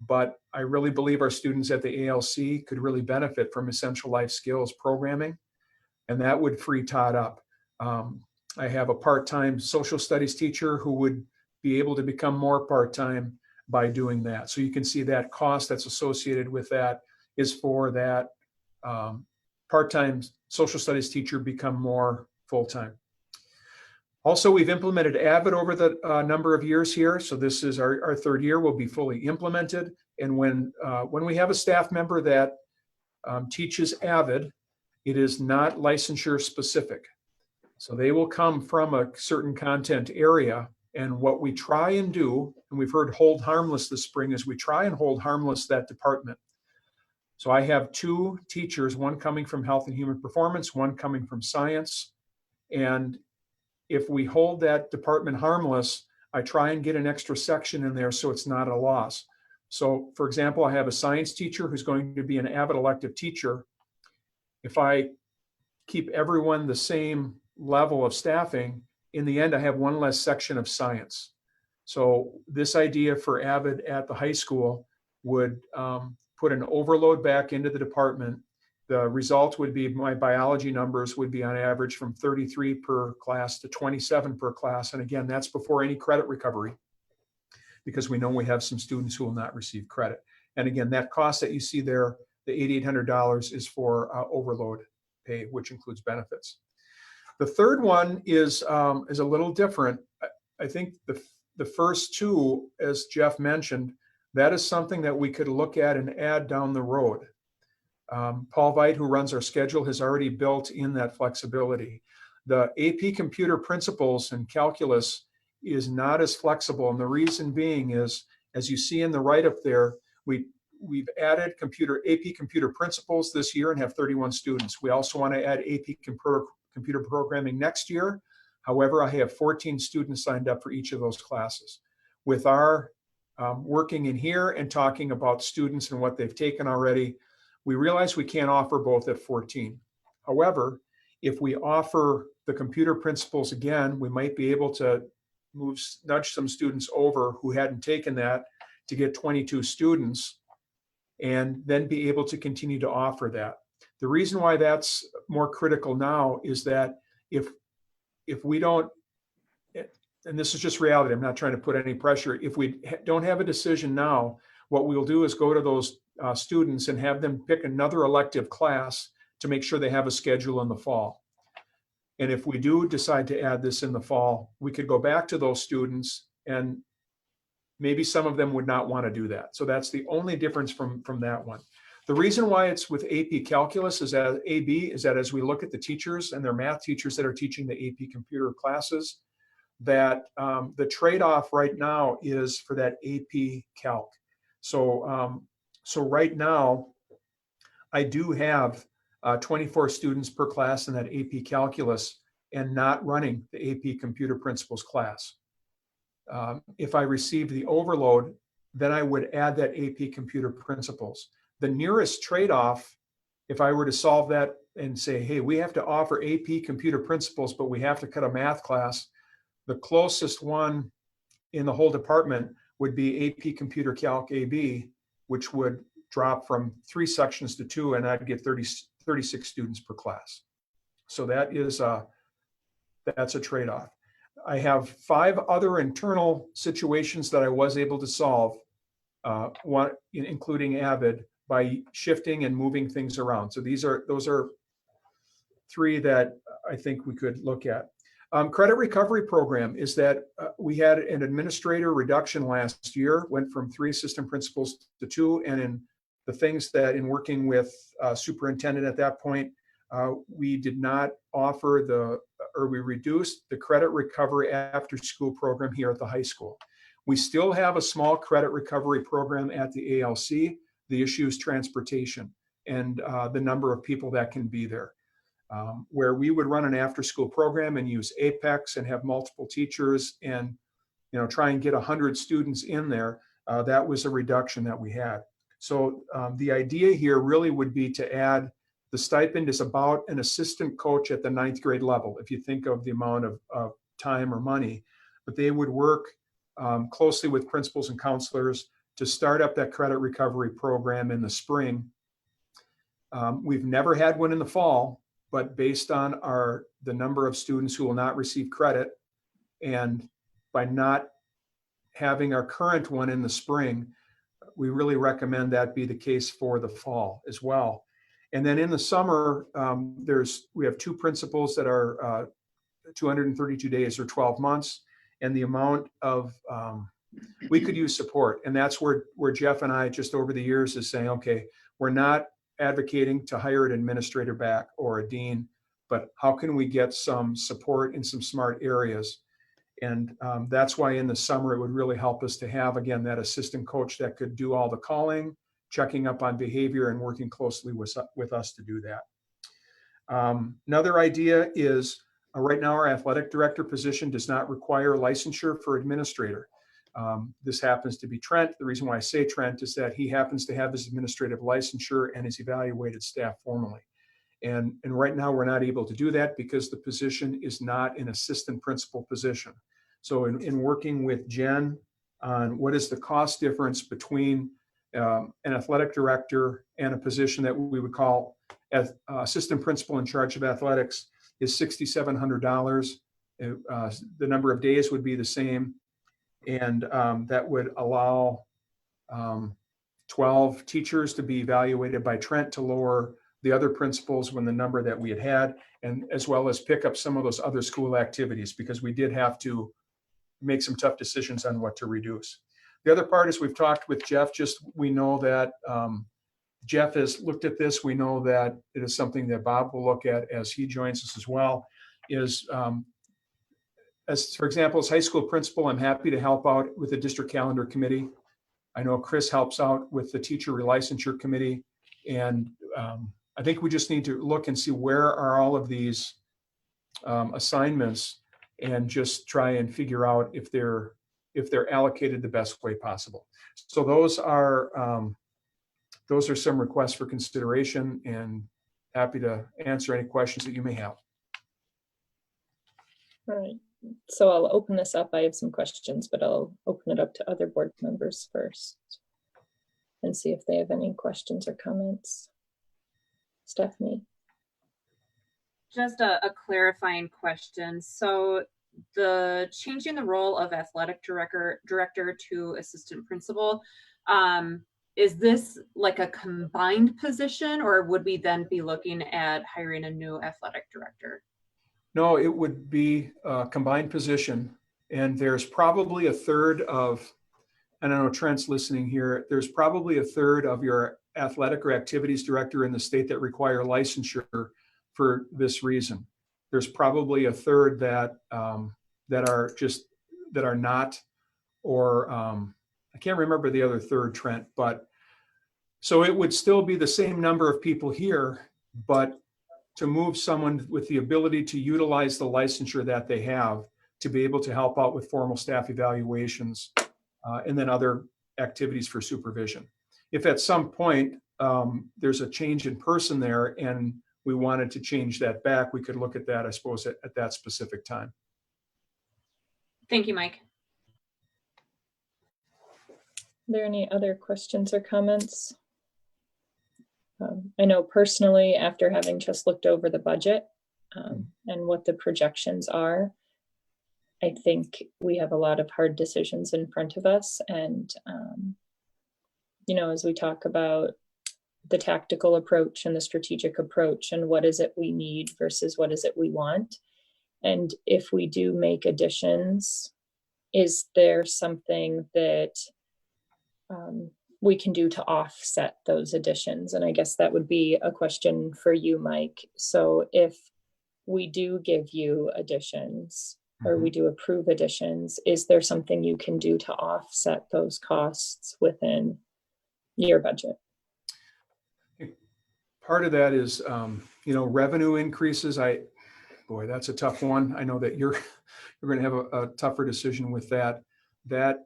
But I really believe our students at the ALC could really benefit from essential life skills programming, and that would free Todd up. I have a part-time social studies teacher who would be able to become more part-time by doing that. So you can see that cost that's associated with that is for that part-time social studies teacher become more full-time. Also, we've implemented Avid over the number of years here. So this is our 3rd year, will be fully implemented. And when we have a staff member that teaches Avid, it is not licensure specific. So they will come from a certain content area. And what we try and do, and we've heard hold harmless this spring, is we try and hold harmless that department. So I have 2 teachers, one coming from Health and Human Performance, one coming from Science. And if we hold that department harmless, I try and get an extra section in there so it's not a loss. So for example, I have a science teacher who's going to be an Avid elective teacher. If I keep everyone the same level of staffing, in the end, I have 1 less section of science. So this idea for Avid at the high school would put an overload back into the department. The result would be my biology numbers would be on average from 33 per class to 27 per class. And again, that's before any credit recovery, because we know we have some students who will not receive credit. And again, that cost that you see there, the $8,800, is for overload pay, which includes benefits. The third one is a little different. I think the first 2, as Jeff mentioned, that is something that we could look at and add down the road. Paul Veit, who runs our schedule, has already built in that flexibility. The AP Computer Principles and Calculus is not as flexible, and the reason being is, as you see in the write-up there, we've added AP Computer Principles this year and have 31 students. We also want to add AP Computer Programming next year. However, I have 14 students signed up for each of those classes. With our working in here and talking about students and what they've taken already, we realize we can't offer both at 14. However, if we offer the computer principles again, we might be able to nudge some students over who hadn't taken that to get 22 students, and then be able to continue to offer that. The reason why that's more critical now is that if we don't, and this is just reality, I'm not trying to put any pressure, if we don't have a decision now, what we'll do is go to those students and have them pick another elective class to make sure they have a schedule in the fall. And if we do decide to add this in the fall, we could go back to those students, and maybe some of them would not want to do that. So that's the only difference from that one. The reason why it's with AP Calculus is that as we look at the teachers and their math teachers that are teaching the AP computer classes, that the trade-off right now is for that AP Calc. So right now, I do have 24 students per class in that AP Calculus and not running the AP Computer Principles class. If I received the overload, then I would add that AP Computer Principles. The nearest trade-off, if I were to solve that and say, hey, we have to offer AP Computer Principles, but we have to cut a math class, the closest one in the whole department would be AP Computer Calc AB, which would drop from 3 sections to 2, and I'd get 36 students per class. So that is that's a trade-off. I have 5 other internal situations that I was able to solve, one including Avid, by shifting and moving things around. So those are 3 that I think we could look at. Credit recovery program is that we had an administrator reduction last year, went from 3 assistant principals to 2, and in the things that in working with superintendent at that point, we did not offer we reduced the credit recovery after school program here at the high school. We still have a small credit recovery program at the ALC. The issue is transportation and the number of people that can be there. Where we would run an after-school program and use Apex and have multiple teachers and try and get 100 students in there, that was a reduction that we had. So the idea here really would be to add, the stipend is about an assistant coach at the 9th grade level, if you think of the amount of time or money, but they would work closely with principals and counselors to start up that credit recovery program in the spring. We've never had one in the fall, but based on the number of students who will not receive credit, and by not having our current one in the spring, we really recommend that be the case for the fall as well. And then in the summer, we have 2 principals that are 232 days or 12 months, and the amount of we could use support, and that's where Jeff and I just over the years is saying, okay, we're not advocating to hire an administrator back or a dean, but how can we get some support in some smart areas? And that's why in the summer it would really help us to have, again, that assistant coach that could do all the calling, checking up on behavior, and working closely with us to do that. Another idea is right now our athletic director position does not require licensure for administrator. This happens to be Trent. The reason why I say Trent is that he happens to have his administrative licensure and is evaluated staff formally. And right now we're not able to do that because the position is not an assistant principal position. So in working with Jen on what is the cost difference between an athletic director and a position that we would call assistant principal in charge of athletics is $6,700. The number of days would be the same. And that would allow 12 teachers to be evaluated by Trent to lower the other principals when the number that we had, and as well as pick up some of those other school activities, because we did have to make some tough decisions on what to reduce. The other part is we've talked with Jeff, we know that Jeff has looked at this. We know that it is something that Bob will look at as he joins us as well, is as for example, as high school principal, I'm happy to help out with the district calendar committee. I know Chris helps out with the teacher relicensure committee. And I think we just need to look and see where are all of these assignments and just try and figure out if they're allocated the best way possible. So those are some requests for consideration, and happy to answer any questions that you may have. All right, so I'll open this up. I have some questions, but I'll open it up to other board members first and see if they have any questions or comments. Stephanie. Just a clarifying question. So the changing the role of athletic director to assistant principal, is this like a combined position, or would we then be looking at hiring a new athletic director? No, it would be a combined position, and there's probably a third of, and I know Trent's listening here, there's probably a third of your athletic or activities director in the state that require licensure for this reason. There's probably a third that are not, or I can't remember the other third, Trent, but so it would still be the same number of people here, but to move someone with the ability to utilize the licensure that they have to be able to help out with formal staff evaluations and then other activities for supervision. If at some point there's a change in person there and we wanted to change that back, we could look at that, I suppose, at that specific time. Thank you, Mike. Are there any other questions or comments? I know personally, after having just looked over the budget and what the projections are, I think we have a lot of hard decisions in front of us. And, as we talk about the tactical approach and the strategic approach and what is it we need versus what is it we want. And if we do make additions, is there something that we can do to offset those additions? And I guess that would be a question for you, Mike. So if we do give you additions or we do approve additions, is there something you can do to offset those costs within your budget? Part of that is, revenue increases. Boy, that's a tough one. I know that you're going to have a tougher decision with that. That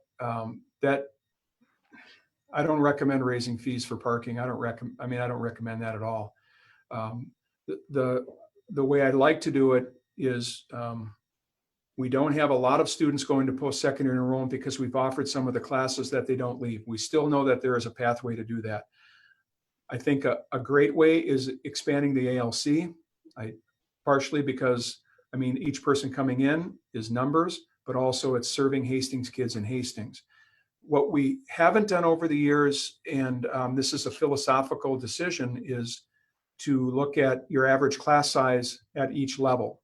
I don't recommend raising fees for parking. I don't recommend that at all. The way I'd like to do it is we don't have a lot of students going to post-secondary enrollment because we've offered some of the classes that they don't leave. We still know that there is a pathway to do that. I think a great way is expanding the ALC. Partially because, each person coming in is numbers, but also it's serving Hastings kids in Hastings. What we haven't done over the years, and this is a philosophical decision, is to look at your average class size at each level.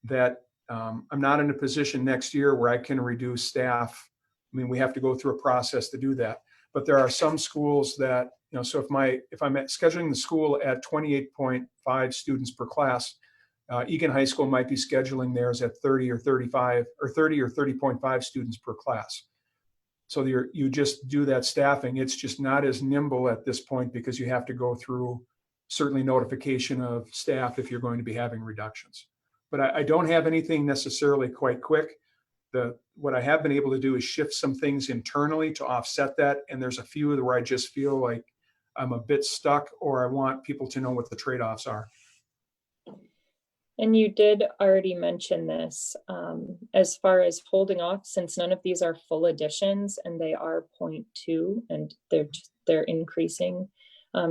That I'm not in a position next year where I can reduce staff. We have to go through a process to do that. But there are some schools that, so if I'm scheduling the school at 28.5 students per class, Egan High School might be scheduling theirs at 30 or 35 or 30 or 30.5 students per class. So you just do that staffing. It's just not as nimble at this point because you have to go through certainly notification of staff if you're going to be having reductions. But I don't have anything necessarily quite quick. What I have been able to do is shift some things internally to offset that. And there's a few where I just feel like I'm a bit stuck, or I want people to know what the trade-offs are. And you did already mention this, as far as holding off, since none of these are full additions and they are 0.2 and they're increasing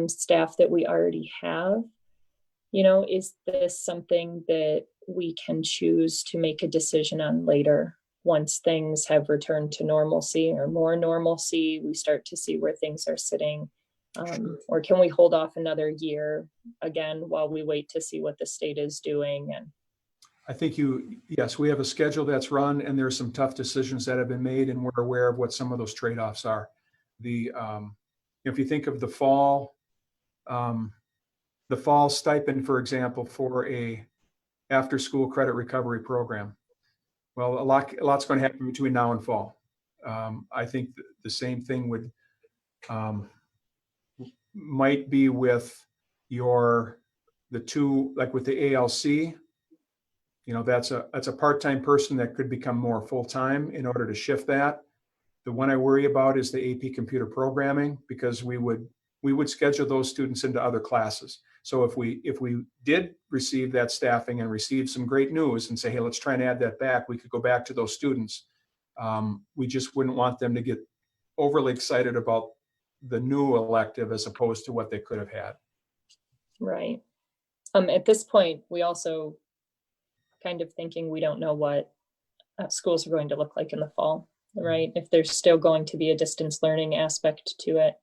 staff that we already have. Is this something that we can choose to make a decision on later once things have returned to normalcy or more normalcy? We start to see where things are sitting. Or can we hold off another year again while we wait to see what the state is doing? And I think yes, we have a schedule that's run, and there's some tough decisions that have been made, and we're aware of what some of those trade-offs are. If you think of the fall stipend, for example, for a after-school credit recovery program, well, a lot's going to happen between now and fall. I think the same thing might be with the two, like with the ALC. That's a part-time person that could become more full-time in order to shift that. The one I worry about is the AP computer programming, because we would schedule those students into other classes. So if we did receive that staffing and receive some great news and say, hey, let's try and add that back, we could go back to those students. We just wouldn't want them to get overly excited about the new elective as opposed to what they could have had. right. At this point, we also kind of thinking we don't know what schools are going to look like in the fall, right? If there's still going to be a distance learning aspect to it,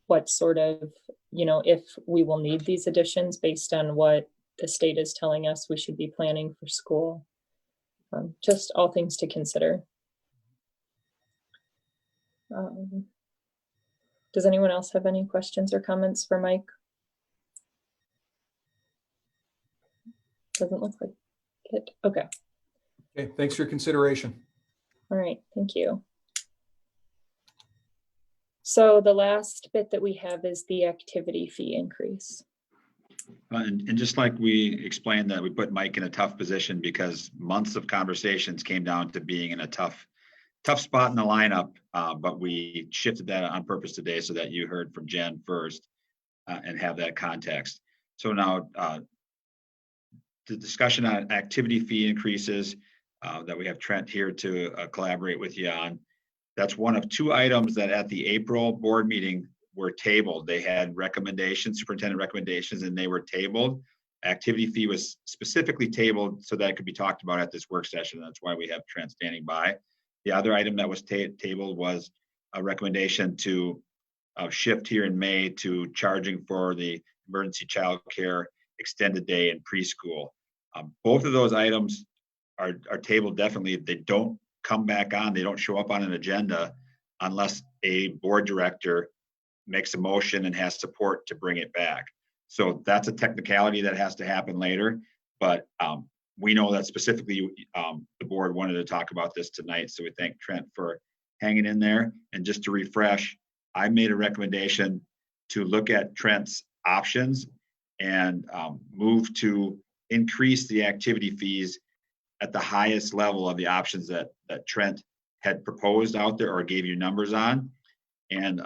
what sort of, if we will need these additions based on what the state is telling us we should be planning for school. Just all things to consider. Does anyone else have any questions or comments for Mike? Doesn't look like it. Okay. Okay, thanks for your consideration. All right, thank you. So the last bit that we have is the activity fee increase. And just like we explained that we put Mike in a tough position because months of conversations came down to being in a tough spot in the lineup, but we shifted that on purpose today so that you heard from Jen first and have that context. So now the discussion on activity fee increases that we have Trent here to collaborate with you on. That's one of two items that at the April board meeting were tabled. They had recommendations, superintendent recommendations, and they were tabled. activity fee was specifically tabled so that it could be talked about at this work session. That's why we have Trent standing by. The other item that was tabled was a recommendation to shift here in May to charging for the emergency childcare, extended day, and preschool. Both of those items are tabled definitely. They don't come back on, they don't show up on an agenda unless a board director makes a motion and has support to bring it back. So that's a technicality that has to happen later. But we know that specifically the board wanted to talk about this tonight. So we thank Trent for hanging in there. And just to refresh, I made a recommendation to look at Trent's options and move to increase the activity fees at the highest level of the options that Trent had proposed out there or gave you numbers on. And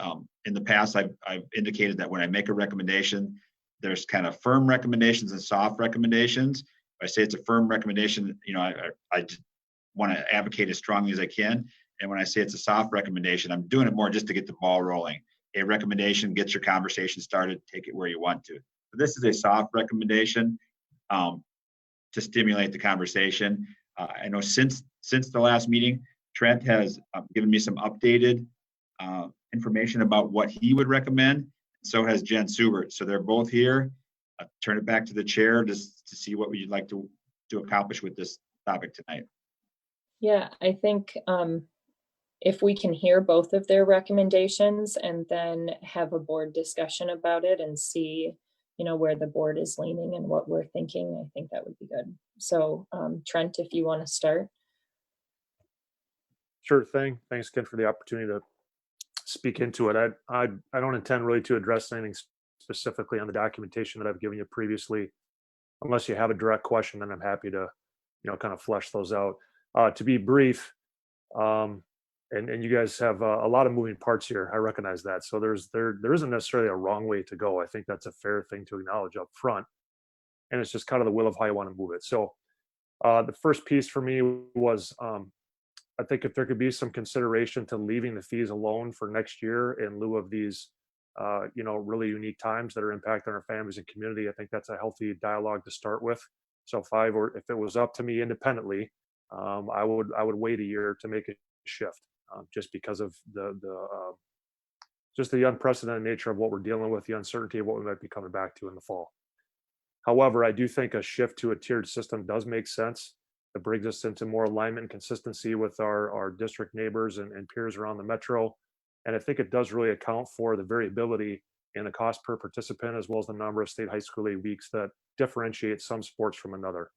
in the past, I've indicated that when I make a recommendation, there's kind of firm recommendations and soft recommendations. If I say it's a firm recommendation, you know, I just want to advocate as strongly as I can. And when I say it's a soft recommendation, I'm doing it more just to get the ball rolling. A recommendation gets your conversation started, take it where you want to. But this is a soft recommendation to stimulate the conversation. I know since the last meeting, Trent has given me some updated information about what he would recommend. So has Jen Subert. So they're both here. Turn it back to the chair just to see what you'd like to accomplish with this topic tonight. Yeah, I think if we can hear both of their recommendations and then have a board discussion about it and see, you know, where the board is leaning and what we're thinking, I think that would be good. So Trent, if you want to start. Sure thing. Thanks again for the opportunity to speak into it. I don't intend really to address anything specifically on the documentation that I've given you previously. Unless you have a direct question, then I'm happy to, you know, kind of flesh those out. To be brief, and you guys have a lot of moving parts here. I recognize that. So there isn't necessarily a wrong way to go. I think that's a fair thing to acknowledge up front. And it's just kind of the will of how you want to move it. So the first piece for me was I think if there could be some consideration to leaving the fees alone for next year in lieu of these, you know, really unique times that are impacting our families and community, I think that's a healthy dialogue to start with. So if it was up to me independently, I would wait a year to make a shift, just because of just the unprecedented nature of what we're dealing with, the uncertainty of what we might be coming back to in the fall. However, I do think a shift to a tiered system does make sense. It brings us into more alignment and consistency with our district neighbors and peers around the metro. And I think it does really account for the variability in the cost per participant, as well as the number of state high school league weeks that differentiate some sports from another.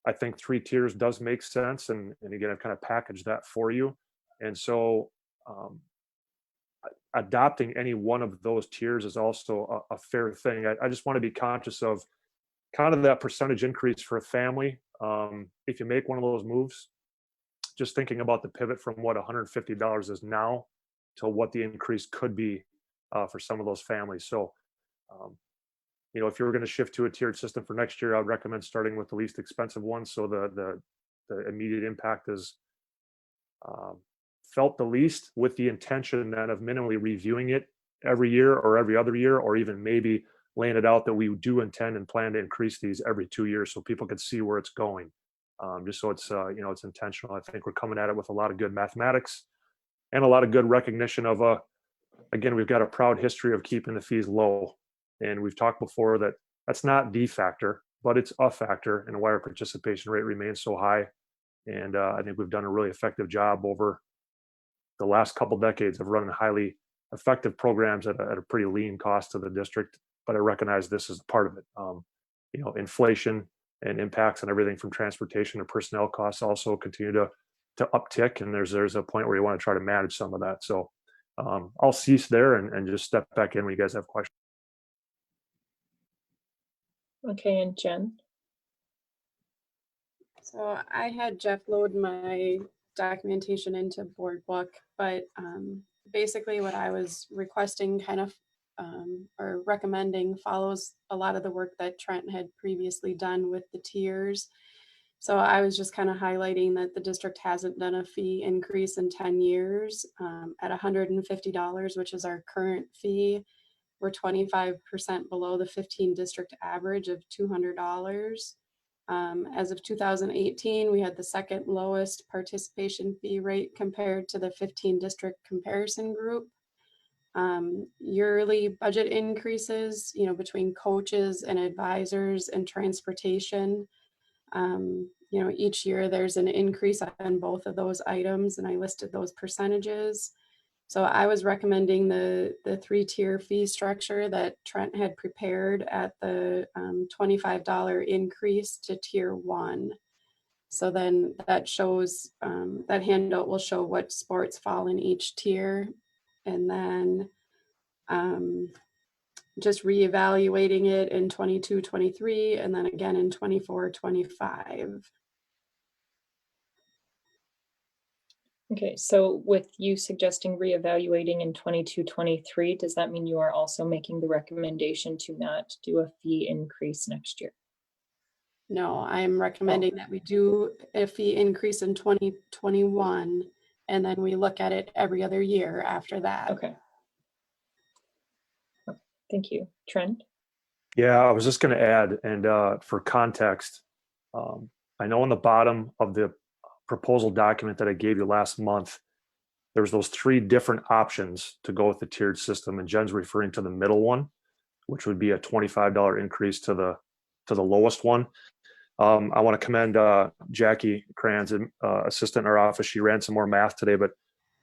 I think 3 tiers does make sense. And again, I've kind of packaged that for you. And so adopting any one of those tiers is also a fair thing. I just want to be conscious of kind of that percentage increase for a family. If you make one of those moves, just thinking about the pivot from what $150 is now to what the increase could be for some of those families. So, you know, if you're going to shift to a tiered system for next year, I would recommend starting with the least expensive one. So the immediate impact is felt the least, with the intention then of minimally reviewing it every year or every other year, or even maybe laying it out that we do intend and plan to increase these every 2 years so people can see where it's going. Just so it's, you know, it's intentional. I think we're coming at it with a lot of good mathematics and a lot of good recognition of, again, we've got a proud history of keeping the fees low. And we've talked before that that's not the factor, but it's a factor in why our participation rate remains so high. And I think we've done a really effective job over the last couple decades of running highly effective programs at a pretty lean cost to the district. But I recognize this is part of it. You know, inflation and impacts on everything from transportation to personnel costs also continue to uptick, and there's a point where you want to try to manage some of that. So I'll cease there and just step back in when you guys have questions. Okay, and Jen. So I had Jeff load my documentation into board book, but basically what I was requesting kind of or recommending follows a lot of the work that Trent had previously done with the tiers. So I was just kind of highlighting that the district hasn't done a fee increase in 10 years at $150, which is our current fee. We're 25% below the 15 district average of $200. As of 2018, we had the second lowest participation fee rate compared to the 15 district comparison group. Yearly budget increases, between coaches and advisors and transportation. Each year there's an increase on both of those items, and I listed those percentages. So I was recommending the 3-tier fee structure that Trent had prepared at the $25 increase to tier 1. So then that shows, that handout will show what sports fall in each tier. And then just reevaluating it in 22-23, and then again in 24-25. Okay, so with you suggesting reevaluating in 22-23, does that mean you are also making the recommendation to not do a fee increase next year? No, I'm recommending that we do a fee increase in 2021, and then we look at it every other year after that. Okay. Thank you. Trent? Yeah, I was just going to add, and for context, I know on the bottom of the proposal document that I gave you last month, there's those 3 different options to go with the tiered system, and Jen's referring to the middle one, which would be a $25 increase to the lowest one. I want to commend Jackie Kranz, assistant in our office. She ran some more math today, but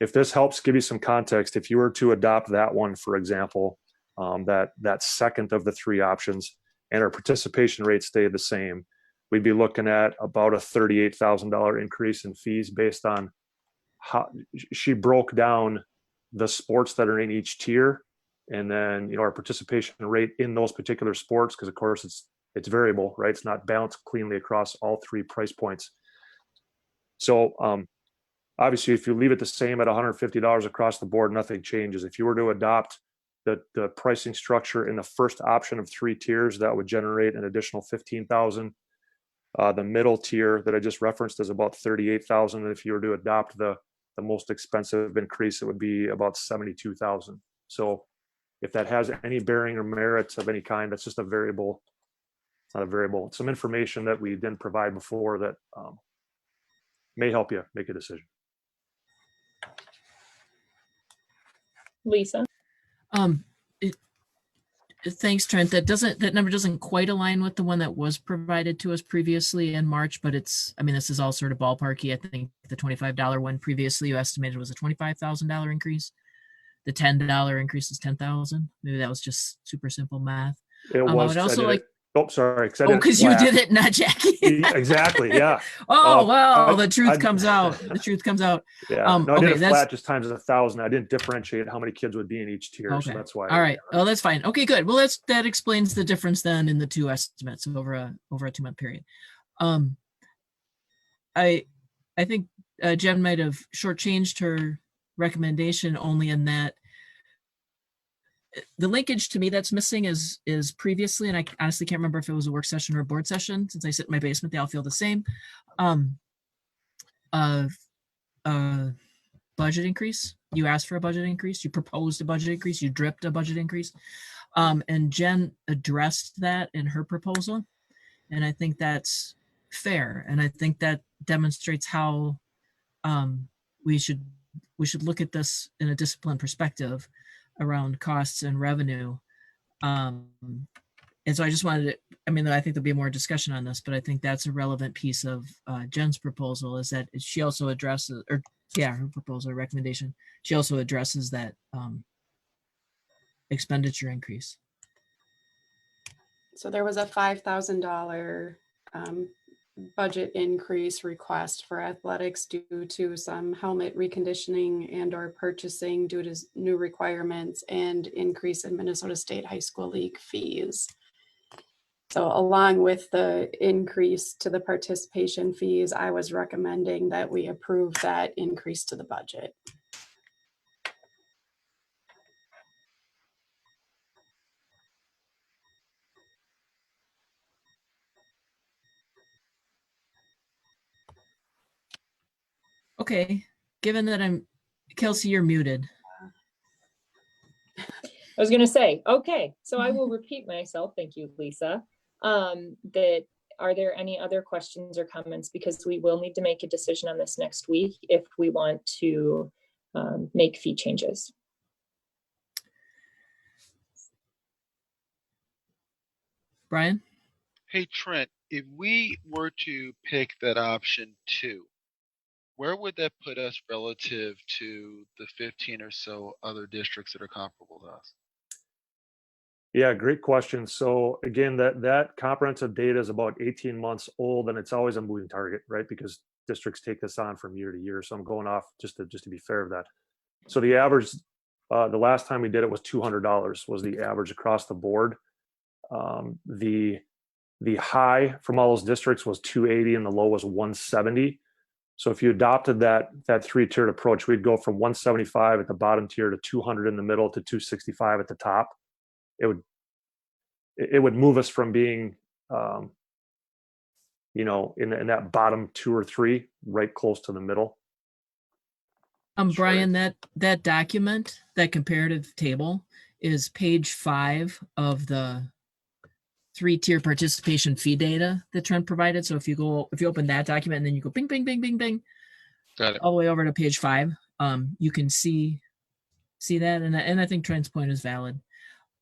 if this helps give you some context, if you were to adopt that one, for example, that second of the 3 options, and our participation rate stayed the same, we'd be looking at about a $38,000 increase in fees based on how she broke down the sports that are in each tier, and then our participation rate in those particular sports, because of course it's variable, right? It's not balanced cleanly across all 3 price points. So obviously, if you leave it the same at $150 across the board, nothing changes. If you were to adopt the pricing structure in the first option of 3 tiers, that would generate an additional $15,000. The middle tier that I just referenced is about $38,000. And if you were to adopt the most expensive increase, it would be about $72,000. So if that has any bearing or merits of any kind, that's just a variable. It's not a variable. It's some information that we didn't provide before that may help you make a decision. Lisa? Thanks, Trent. That number doesn't quite align with the one that was provided to us previously in March, but this is all sort of ballparky. I think the $25 one previously you estimated was a $25,000 increase. The $10 increase is $10,000. Maybe that was just super simple math. It was. I would also like. Oh, sorry. Because you did it, not Jackie. Exactly. Yeah. The truth comes out. The truth comes out. Yeah. No, I did it flat just times 1,000. I didn't differentiate how many kids would be in each tier. Okay. So that's why. All right. Oh, that's fine. Okay, good. Well, that explains the difference then in the 2 estimates over a 2-month period. I think Jen might have shortchanged her recommendation only in that the linkage to me that's missing is previously, and I honestly can't remember if it was a work session or a board session. Since I sit in my basement, they all feel the same. Budget increase. You asked for a budget increase. You proposed a budget increase. You dripped a budget increase. And Jen addressed that in her proposal. And I think that's fair. And I think that demonstrates how we should look at this in a disciplined perspective around costs and revenue. And so I just wanted to, I think there'll be more discussion on this, but I think that's a relevant piece of Jen's proposal, is that she also addresses, her proposal or recommendation, she also addresses that expenditure increase. So there was a $5,000 budget increase request for athletics due to some helmet reconditioning and or purchasing due to new requirements and increase in Minnesota State High School League fees. So along with the increase to the participation fees, I was recommending that we approve that increase to the budget. Okay, given that Kelsey, you're muted. I was gonna say, okay, so I will repeat myself. Thank you, Lisa. That are there any other questions or comments? Because we will need to make a decision on this next week if we want to make fee changes. Brian? Hey, Trent, if we were to pick that option 2, where would that put us relative to the 15 or so other districts that are comparable to us? Yeah, great question. So again, that comprehensive data is about 18 months old, and it's always a moving target, right? Because districts take this on from year to year. So I'm going off just to be fair of that. So the average, the last time we did it was $200 was the average across the board. The high from all those districts was 280 and the low was 170. So if you adopted that 3-tiered approach, we'd go from 175 at the bottom tier to 200 in the middle to 265 at the top. It would move us from being, you know, in that bottom 2 or 3, right close to the middle. Brian, that document, that comparative table is page 5 of the 3-tier participation fee data that Trent provided. So if you open that document and then you go bing, bing, bing, bing, bing, got it, all the way over to page 5, you can see that. And I think Trent's point is valid.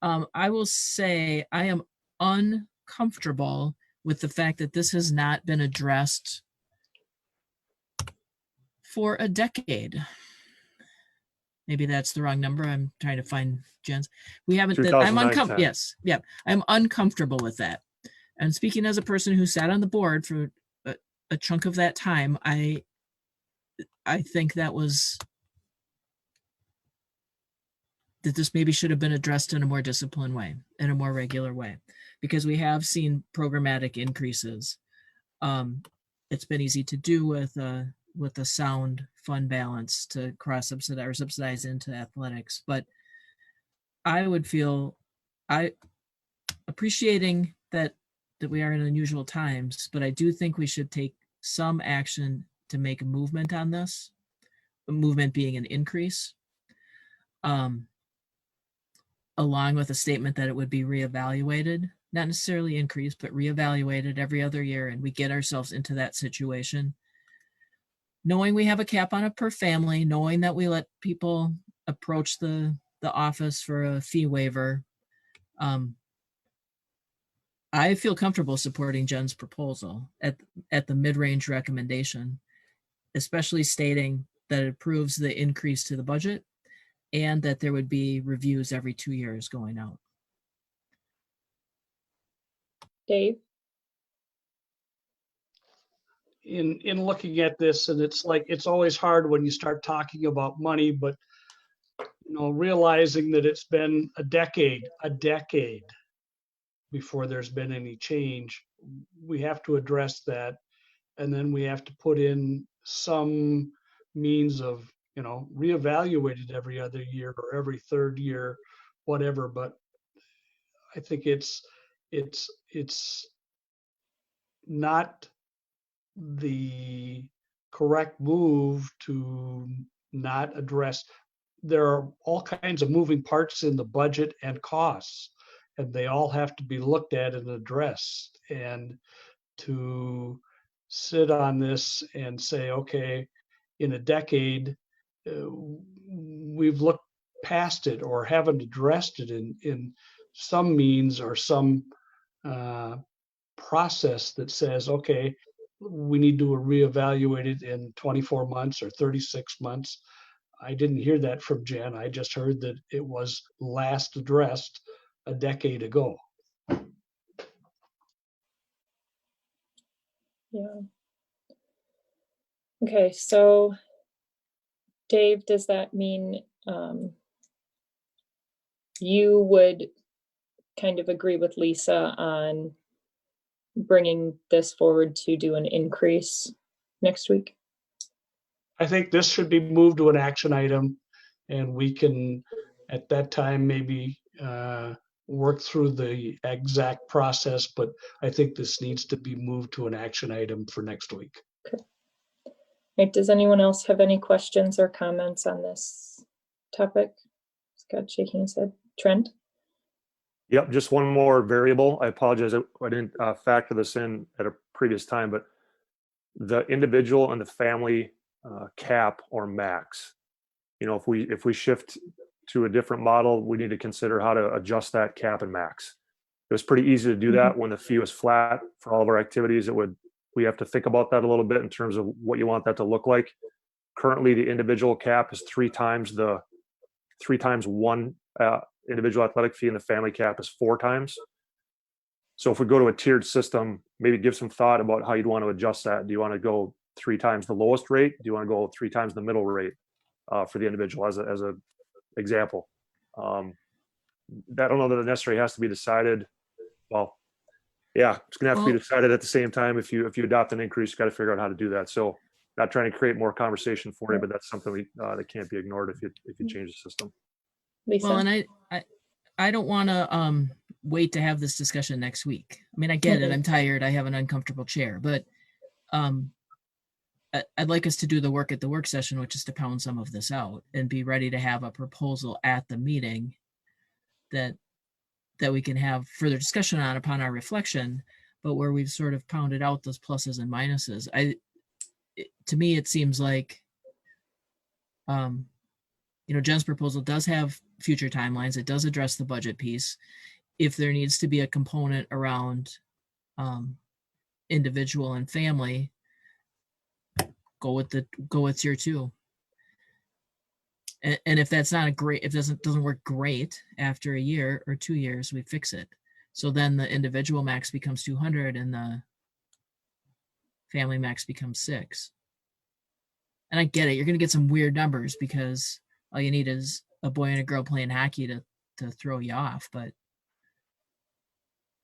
I will say I am uncomfortable with the fact that this has not been addressed for a decade. Maybe that's the wrong number. I'm trying to find Jen's. We haven't. I'm uncomfortable. Yes, yeah. I'm uncomfortable with that. And speaking as a person who sat on the board for a chunk of that time, I think that this maybe should have been addressed in a more disciplined way, in a more regular way, because we have seen programmatic increases. It's been easy to do with a sound fund balance to cross subsidize or subsidize into athletics. But I would feel appreciating that we are in unusual times, but I do think we should take some action to make a movement on this, a movement being an increase, along with a statement that it would be reevaluated, not necessarily increased, but reevaluated every other year, and we get ourselves into that situation. Knowing we have a cap on it per family, knowing that we let people approach the office for a fee waiver, I feel comfortable supporting Jen's proposal at the mid-range recommendation, especially stating that it approves the increase to the budget and that there would be reviews every 2 years going out. Dave? In looking at this, and it's always hard when you start talking about money, but you know, realizing that it's been a decade before there's been any change, we have to address that, and then we have to put in some means of, you know, reevaluate it every other year or every 3rd year, whatever. But I think it's not the correct move to not address. There are all kinds of moving parts in the budget and costs, and they all have to be looked at and addressed. And to sit on this and say, okay, in a decade, we've looked past it or haven't addressed it in some means or some process that says, okay, we need to reevaluate it in 24 months or 36 months. I didn't hear that from Jen. I just heard that it was last addressed a decade ago. Yeah. Okay, so Dave, does that mean you would kind of agree with Lisa on bringing this forward to do an increase next week? I think this should be moved to an action item, and we can, at that time, maybe work through the exact process, but I think this needs to be moved to an action item for next week. Okay. Right, does anyone else have any questions or comments on this topic? Scott shaking his head. Trent? Yep, just one more variable. I apologize, I didn't factor this in at a previous time, but the individual and the family cap or max. You know, if we shift to a different model, we need to consider how to adjust that cap and max. It was pretty easy to do that when the fee was flat for all of our activities. We have to think about that a little bit in terms of what you want that to look like. Currently, the individual cap is three times one individual athletic fee, and the family cap is 4 times. So if we go to a tiered system, maybe give some thought about how you'd want to adjust that. Do you want to go 3 times the lowest rate? Do you want to go 3 times the middle rate for the individual as a example? I don't know that it necessarily has to be decided. Well, yeah, it's gonna have to be decided at the same time. If you adopt an increase, you got to figure out how to do that. So not trying to create more conversation for you, but that's something that can't be ignored if you change the system. Lisa? Well, and I don't want to wait to have this discussion next week. I mean, I get it. I'm tired. I have an uncomfortable chair, but I'd like us to do the work at the work session, which is to pound some of this out and be ready to have a proposal at the meeting that we can have further discussion on upon our reflection, but where we've sort of pounded out those pluses and minuses. To me, it seems like, Jen's proposal does have future timelines. It does address the budget piece. If there needs to be a component around individual and family, go with tier 2. And if that's not if it doesn't work great after a year or 2 years, we fix it. So then the individual max becomes 200 and the family max becomes 6. And I get it. You're going to get some weird numbers because all you need is a boy and a girl playing hockey to throw you off. But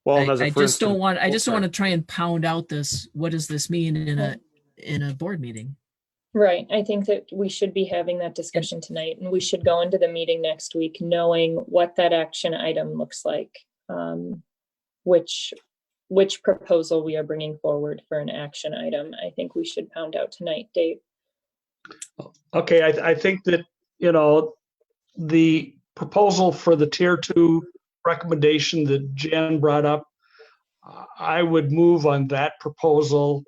well, I just don't want to try and pound out this. What does this mean in a board meeting? Right. I think that we should be having that discussion tonight, and we should go into the meeting next week knowing what that action item looks like, which proposal we are bringing forward for an action item. I think we should pound out tonight, Dave. Okay, I think that, the proposal for the tier 2 recommendation that Jen brought up, I would move on that proposal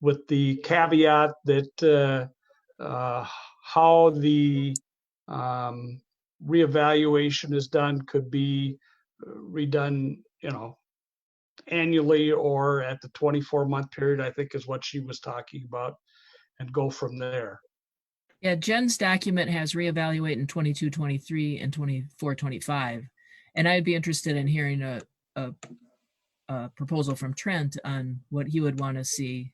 with the caveat that how the reevaluation is done could be redone, annually or at the 24-month period, I think is what she was talking about, and go from there. Yeah, Jen's document has reevaluate in 22, 23 and 24, 25. And I'd be interested in hearing a proposal from Trent on what he would want to see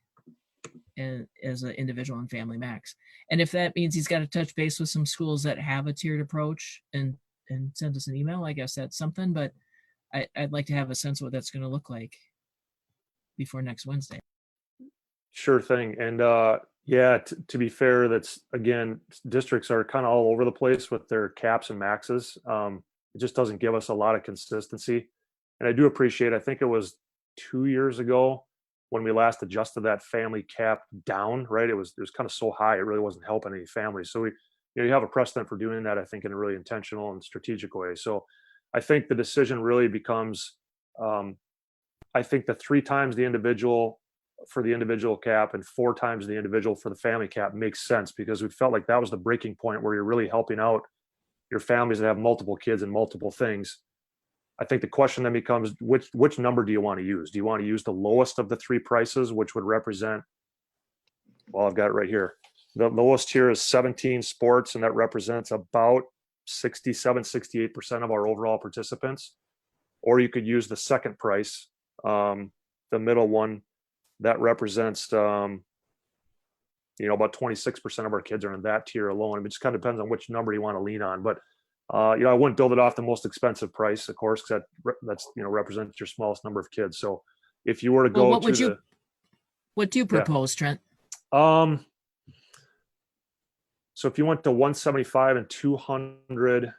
as an individual and family max. And if that means he's got to touch base with some schools that have a tiered approach and send us an email, I guess that's something, but I'd like to have a sense of what that's going to look like before next Wednesday. Sure thing. And to be fair, that's, again, districts are kind of all over the place with their caps and maxes. It just doesn't give us a lot of consistency. And I do appreciate, I think it was 2 years ago when we last adjusted that family cap down, right? It was kind of so high, it really wasn't helping any families. So you have a precedent for doing that, I think, in a really intentional and strategic way. So I think the decision really becomes, I think the 3 times the individual for the individual cap and 4 times the individual for the family cap makes sense, because we felt like that was the breaking point where you're really helping out your families that have multiple kids and multiple things. I think the question then becomes, which number do you want to use? Do you want to use the lowest of the 3 prices, which would represent, well, I've got it right here. The lowest here is 17 sports, and that represents about 67-68% of our overall participants. Or you could use the second price, the middle one, that represents about 26% of our kids are in that tier alone. It just kind of depends on which number you want to lean on. But I wouldn't build it off the most expensive price, of course, because that's represents your smallest number of kids. So if you were to go what do you propose, Trent? So if you went to 175 and 200,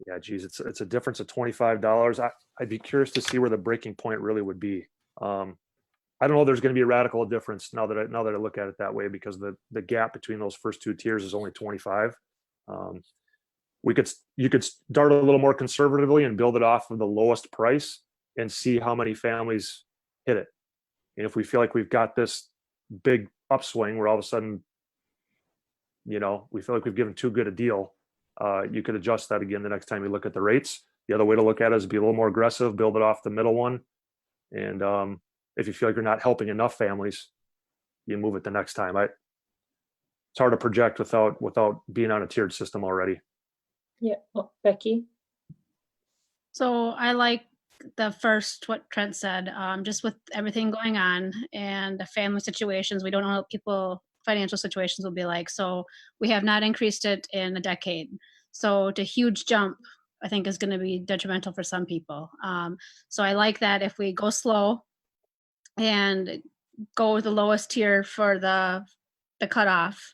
yeah, geez, it's a difference of $25. I'd be curious to see where the breaking point really would be. I don't know if there's going to be a radical difference now that I look at it that way, because the gap between those first 2 tiers is only 25. You could start a little more conservatively and build it off of the lowest price and see how many families hit it. And if we feel like we've got this big upswing where all of a sudden, we feel like we've given too good a deal, you could adjust that again the next time you look at the rates. The other way to look at it is be a little more aggressive, build it off the middle one. And if you feel like you're not helping enough families, you move it the next time. It's hard to project without being on a tiered system already. Yeah, Becky? So I like the first, what Trent said, just with everything going on and the family situations, we don't know what people financial situations will be like. So we have not increased it in a decade. So the huge jump, I think, is going to be detrimental for some people. So I like that if we go slow and go with the lowest tier for the cutoff,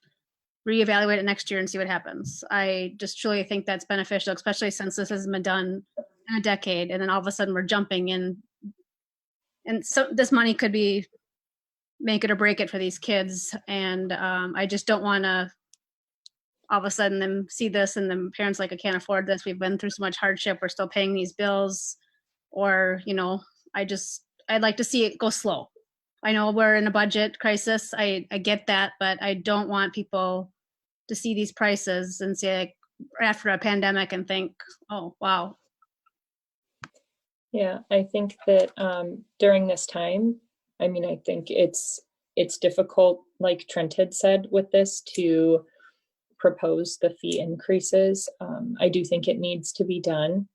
reevaluate it next year and see what happens. I just truly think that's beneficial, especially since this hasn't been done in a decade, and then all of a sudden we're jumping in, and so this money could be make it or break it for these kids. And I just don't want to all of a sudden them see this and the parents like, I can't afford this. We've been through so much hardship. We're still paying these bills, or I'd like to see it go slow. I know we're in a budget crisis. I get that, but I don't want people to see these prices and say, like, after a pandemic and think, oh, wow. Yeah, I think that during this time, I think it's difficult, like Trent had said, with this to propose the fee increases. I do think it needs to be done,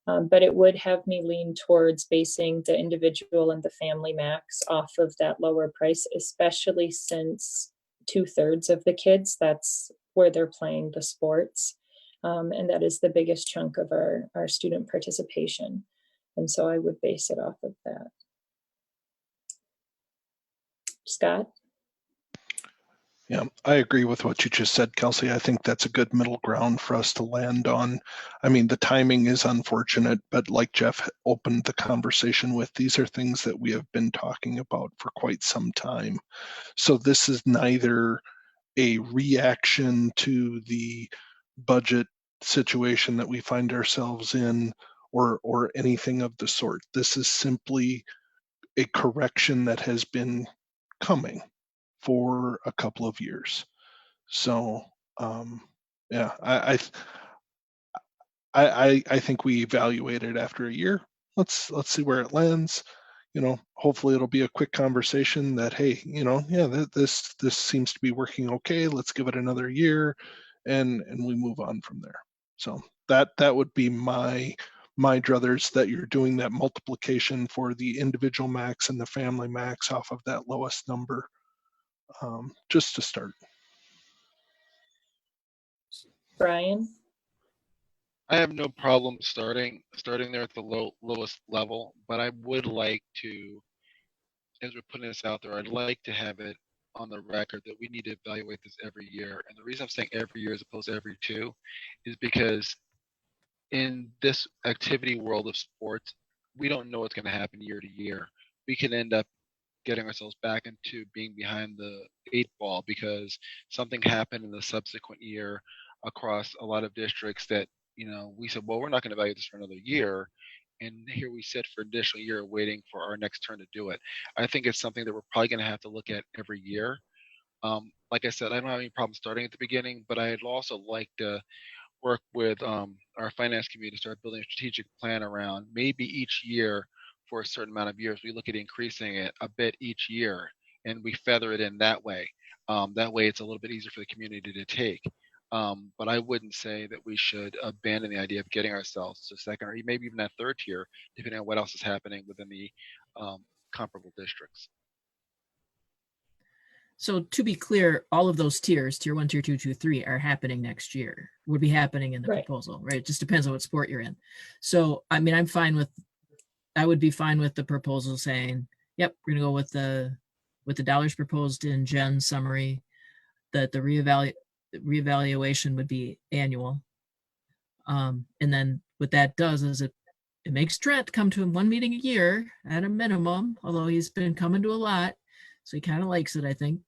but it would have me lean towards basing the individual and the family max off of that lower price, especially since 2/3 of the kids, that's where they're playing the sports. And that is the biggest chunk of our student participation. And so I would base it off of that. Scott? Yeah, I agree with what you just said, Kelsey. I think that's a good middle ground for us to land on. I mean, the timing is unfortunate, but like Jeff opened the conversation with, these are things that we have been talking about for quite some time. So this is neither a reaction to the budget situation that we find ourselves in or anything of the sort. This is simply a correction that has been coming for a couple of years. So yeah, I think we evaluate it after a year. Let's see where it lands. Hopefully it'll be a quick conversation that, hey, yeah, this seems to be working okay. Let's give it another year, and we move on from there. So that would be my druthers, that you're doing that multiplication for the individual max and the family max off of that lowest number, just to start. Brian? I have no problem starting there at the lowest level, but I would like to, as we're putting this out there, I'd like to have it on the record that we need to evaluate this every year. And the reason I'm saying every year as opposed to every two is because in this activity world of sports, we don't know what's going to happen year to year. We can end up getting ourselves back into being behind the 8 ball because something happened in the subsequent year across a lot of districts that, we said, well, we're not going to evaluate this for another year. And here we sit for an additional year waiting for our next turn to do it. I think it's something that we're probably going to have to look at every year. Like I said, I don't have any problem starting at the beginning, but I'd also like to work with our finance committee to start building a strategic plan around maybe each year for a certain amount of years. We look at increasing it a bit each year and we feather it in that way. That way it's a little bit easier for the community to take. But I wouldn't say that we should abandon the idea of getting ourselves to second or maybe even that third tier, depending on what else is happening within the comparable districts. So to be clear, all of those tiers, tier 1, tier 2, tier 3, are happening next year, would be happening in the proposal, right? It just depends on what sport you're in. So, I mean, I would be fine with the proposal saying, yep, we're gonna go with the dollars proposed in Jen's summary, that the reevaluation would be annual. And then what that does is it makes Trent come to 1 meeting a year at a minimum, although he's been coming to a lot. So he kind of likes it, I think.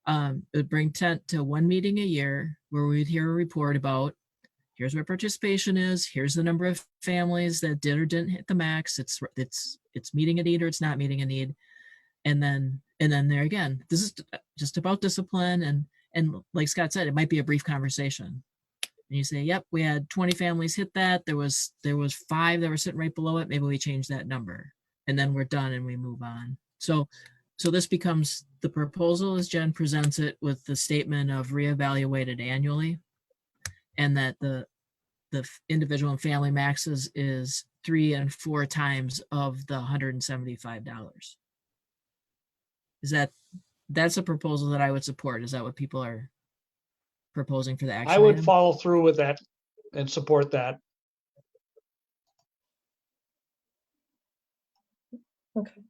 It would bring Tent to one meeting a year where we'd hear a report about here's what participation is, here's the number of families that did or didn't hit the max, it's meeting a need or it's not meeting a need. And then there again, this is just about discipline, and like Scott said, it might be a brief conversation. And you say, yep, we had 20 families hit that. There was 5 that were sitting right below it. Maybe we change that number, and then we're done and we move on. So this becomes the proposal as Jen presents it, with the statement of reevaluated annually, and that the individual and family maxes is 3 and 4 times of the $175. That's a proposal that I would support. Is that what people are proposing for the action I would item? follow through with that and support that. Okay.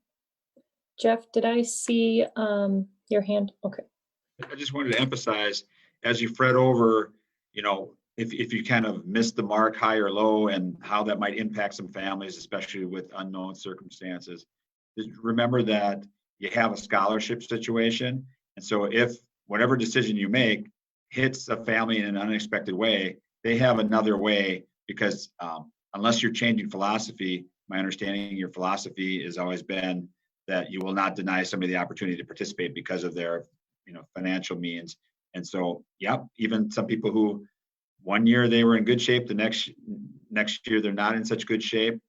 Jeff, did I see your hand? Okay. I just wanted to emphasize, as you fret over, if you kind of miss the mark high or low, and how that might impact some families, especially with unknown circumstances, just remember that you have a scholarship situation. And so if whatever decision you make hits a family in an unexpected way, they have another way, because unless you're changing philosophy, my understanding your philosophy has always been that you will not deny somebody the opportunity to participate because of their financial means. And so, yep, even some people who one year they were in good shape, the next year they're not in such good shape,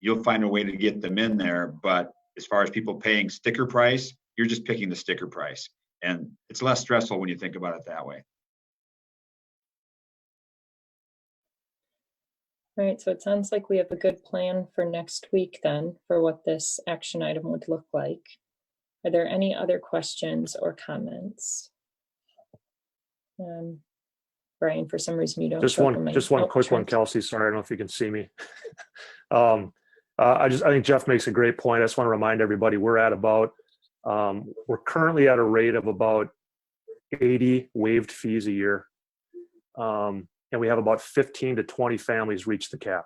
you'll find a way to get them in there. But as far as people paying sticker price, you're just picking the sticker price. And it's less stressful when you think about it that way. All right, so it sounds like we have a good plan for next week then, for what this action item would look like. Are there any other questions or comments? Brian, for some reason you don't. Just one quick one, Kelsey. Sorry, I don't know if you can see me. I think Jeff makes a great point. I just want to remind everybody we're currently at a rate of about 80 waived fees a year. And we have about 15 to 20 families reach the cap.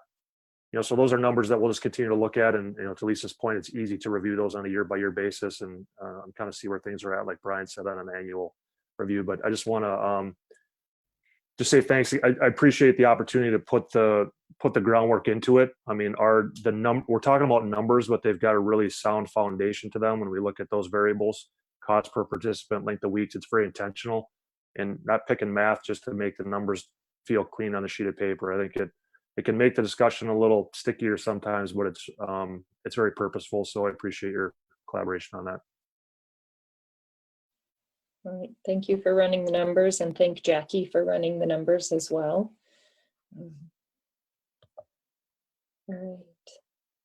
So those are numbers that we'll just continue to look at. And, to Lisa's point, it's easy to review those on a year-by-year basis and kind of see where things are at, like Brian said, on an annual review. But I just want to just say thanks. I appreciate the opportunity to put the groundwork into it. I mean, we're talking about numbers, but they've got a really sound foundation to them. When we look at those variables, cost per participant, length of weeks, it's very intentional, and not picking math just to make the numbers feel clean on a sheet of paper. I think it can make the discussion a little stickier sometimes, but it's very purposeful. So I appreciate your collaboration on that. All right, thank you for running the numbers, and thank Jackie for running the numbers as well. All right,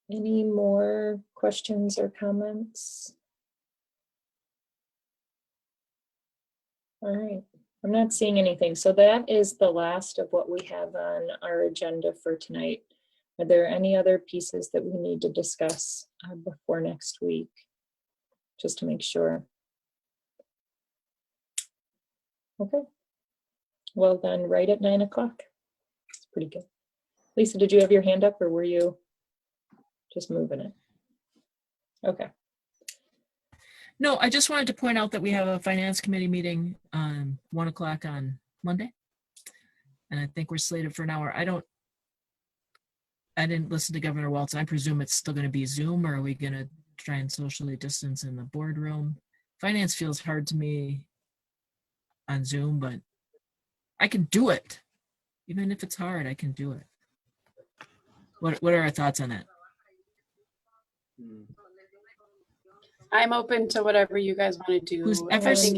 any more questions or comments? All right, I'm not seeing anything. So that is the last of what we have on our agenda for tonight. Are there any other pieces that we need to discuss before next week? Just to make sure. Okay. Well then, right at 9 o'clock. It's pretty good. Lisa, did you have your hand up, or were you just moving it? Okay. No, I just wanted to point out that we have a finance committee meeting on 1 o'clock on Monday. And I think we're slated for an hour. I didn't listen to Governor Walz. I presume it's still going to be Zoom, or are we going to try and socially distance in the boardroom? Finance feels hard to me on Zoom, but I can do it. Even if it's hard, I can do it. What are our thoughts on that? I'm open to whatever you guys want to do. I think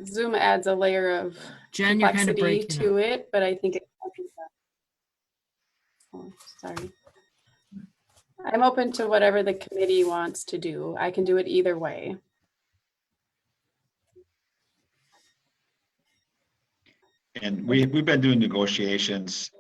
Zoom adds a layer of Jen, you're kind of complexity breaking to up. it, but I think sorry. I'm open to whatever the committee wants to do. I can do it either way. And we've been doing negotiations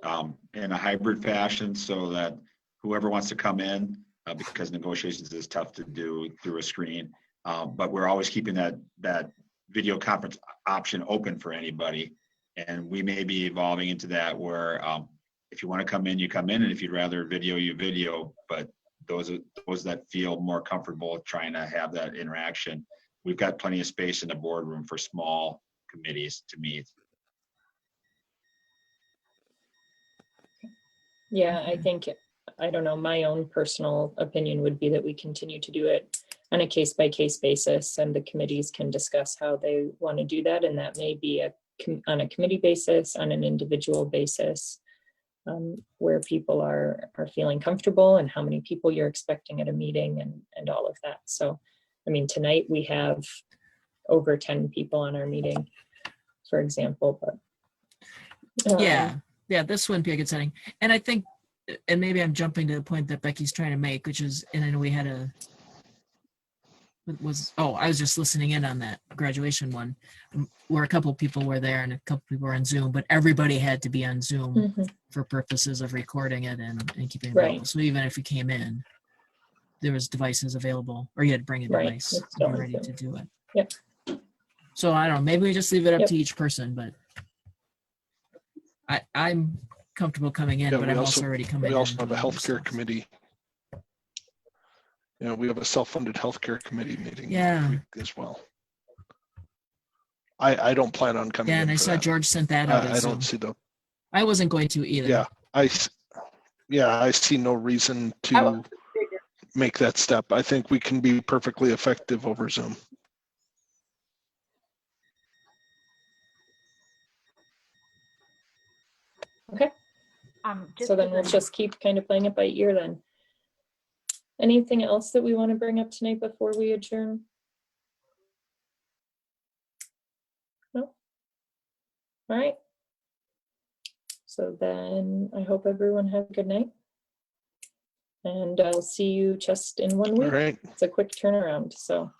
in a hybrid fashion, so that whoever wants to come in, because negotiations is tough to do through a screen, but we're always keeping that video conference option open for anybody. And we may be evolving into that where if you want to come in, you come in, and if you'd rather video, you video. But those that feel more comfortable trying to have that interaction. We've got plenty of space in the boardroom for small committees to meet. Yeah, I think, I don't know, my own personal opinion would be that we continue to do it on a case-by-case basis, and the committees can discuss how they want to do that. And that may be on a committee basis, on an individual basis, where people are feeling comfortable and how many people you're expecting at a meeting and all of that. So, I mean, tonight we have over 10 people on our meeting, for example, but. Yeah, this wouldn't be a good setting. And I think, and maybe I'm jumping to the point that Becky's trying to make, which is, and I know we had I was just listening in on that graduation one, where a couple of people were there and a couple of people were on Zoom, but everybody had to be on Zoom for purposes of recording it and keeping it available. So even if you came in, there was devices available, or you had to bring a device and be ready to do it. Yep. So I don't know, maybe we just leave it up to each person, but I'm comfortable coming in, but I'm also already coming in. We also have a healthcare committee. You know, we have a self-funded healthcare committee meeting as well. I don't plan on coming in. Yeah, and I saw George sent that out. I don't see the. I wasn't going to either. Yeah, I see no reason to make that step. I think we can be perfectly effective over Zoom. Okay. So then we'll just keep kind of playing it by ear then. Anything else that we want to bring up tonight before we adjourn? No? All right. So then I hope everyone has a good night. And I'll see you just in 1 week. All right. It's a quick turnaround. So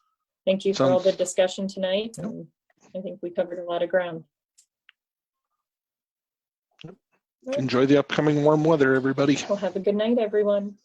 thank you for all the discussion tonight. And I think we covered a lot of ground. Enjoy the upcoming warm weather, everybody. Well, have a good night, everyone.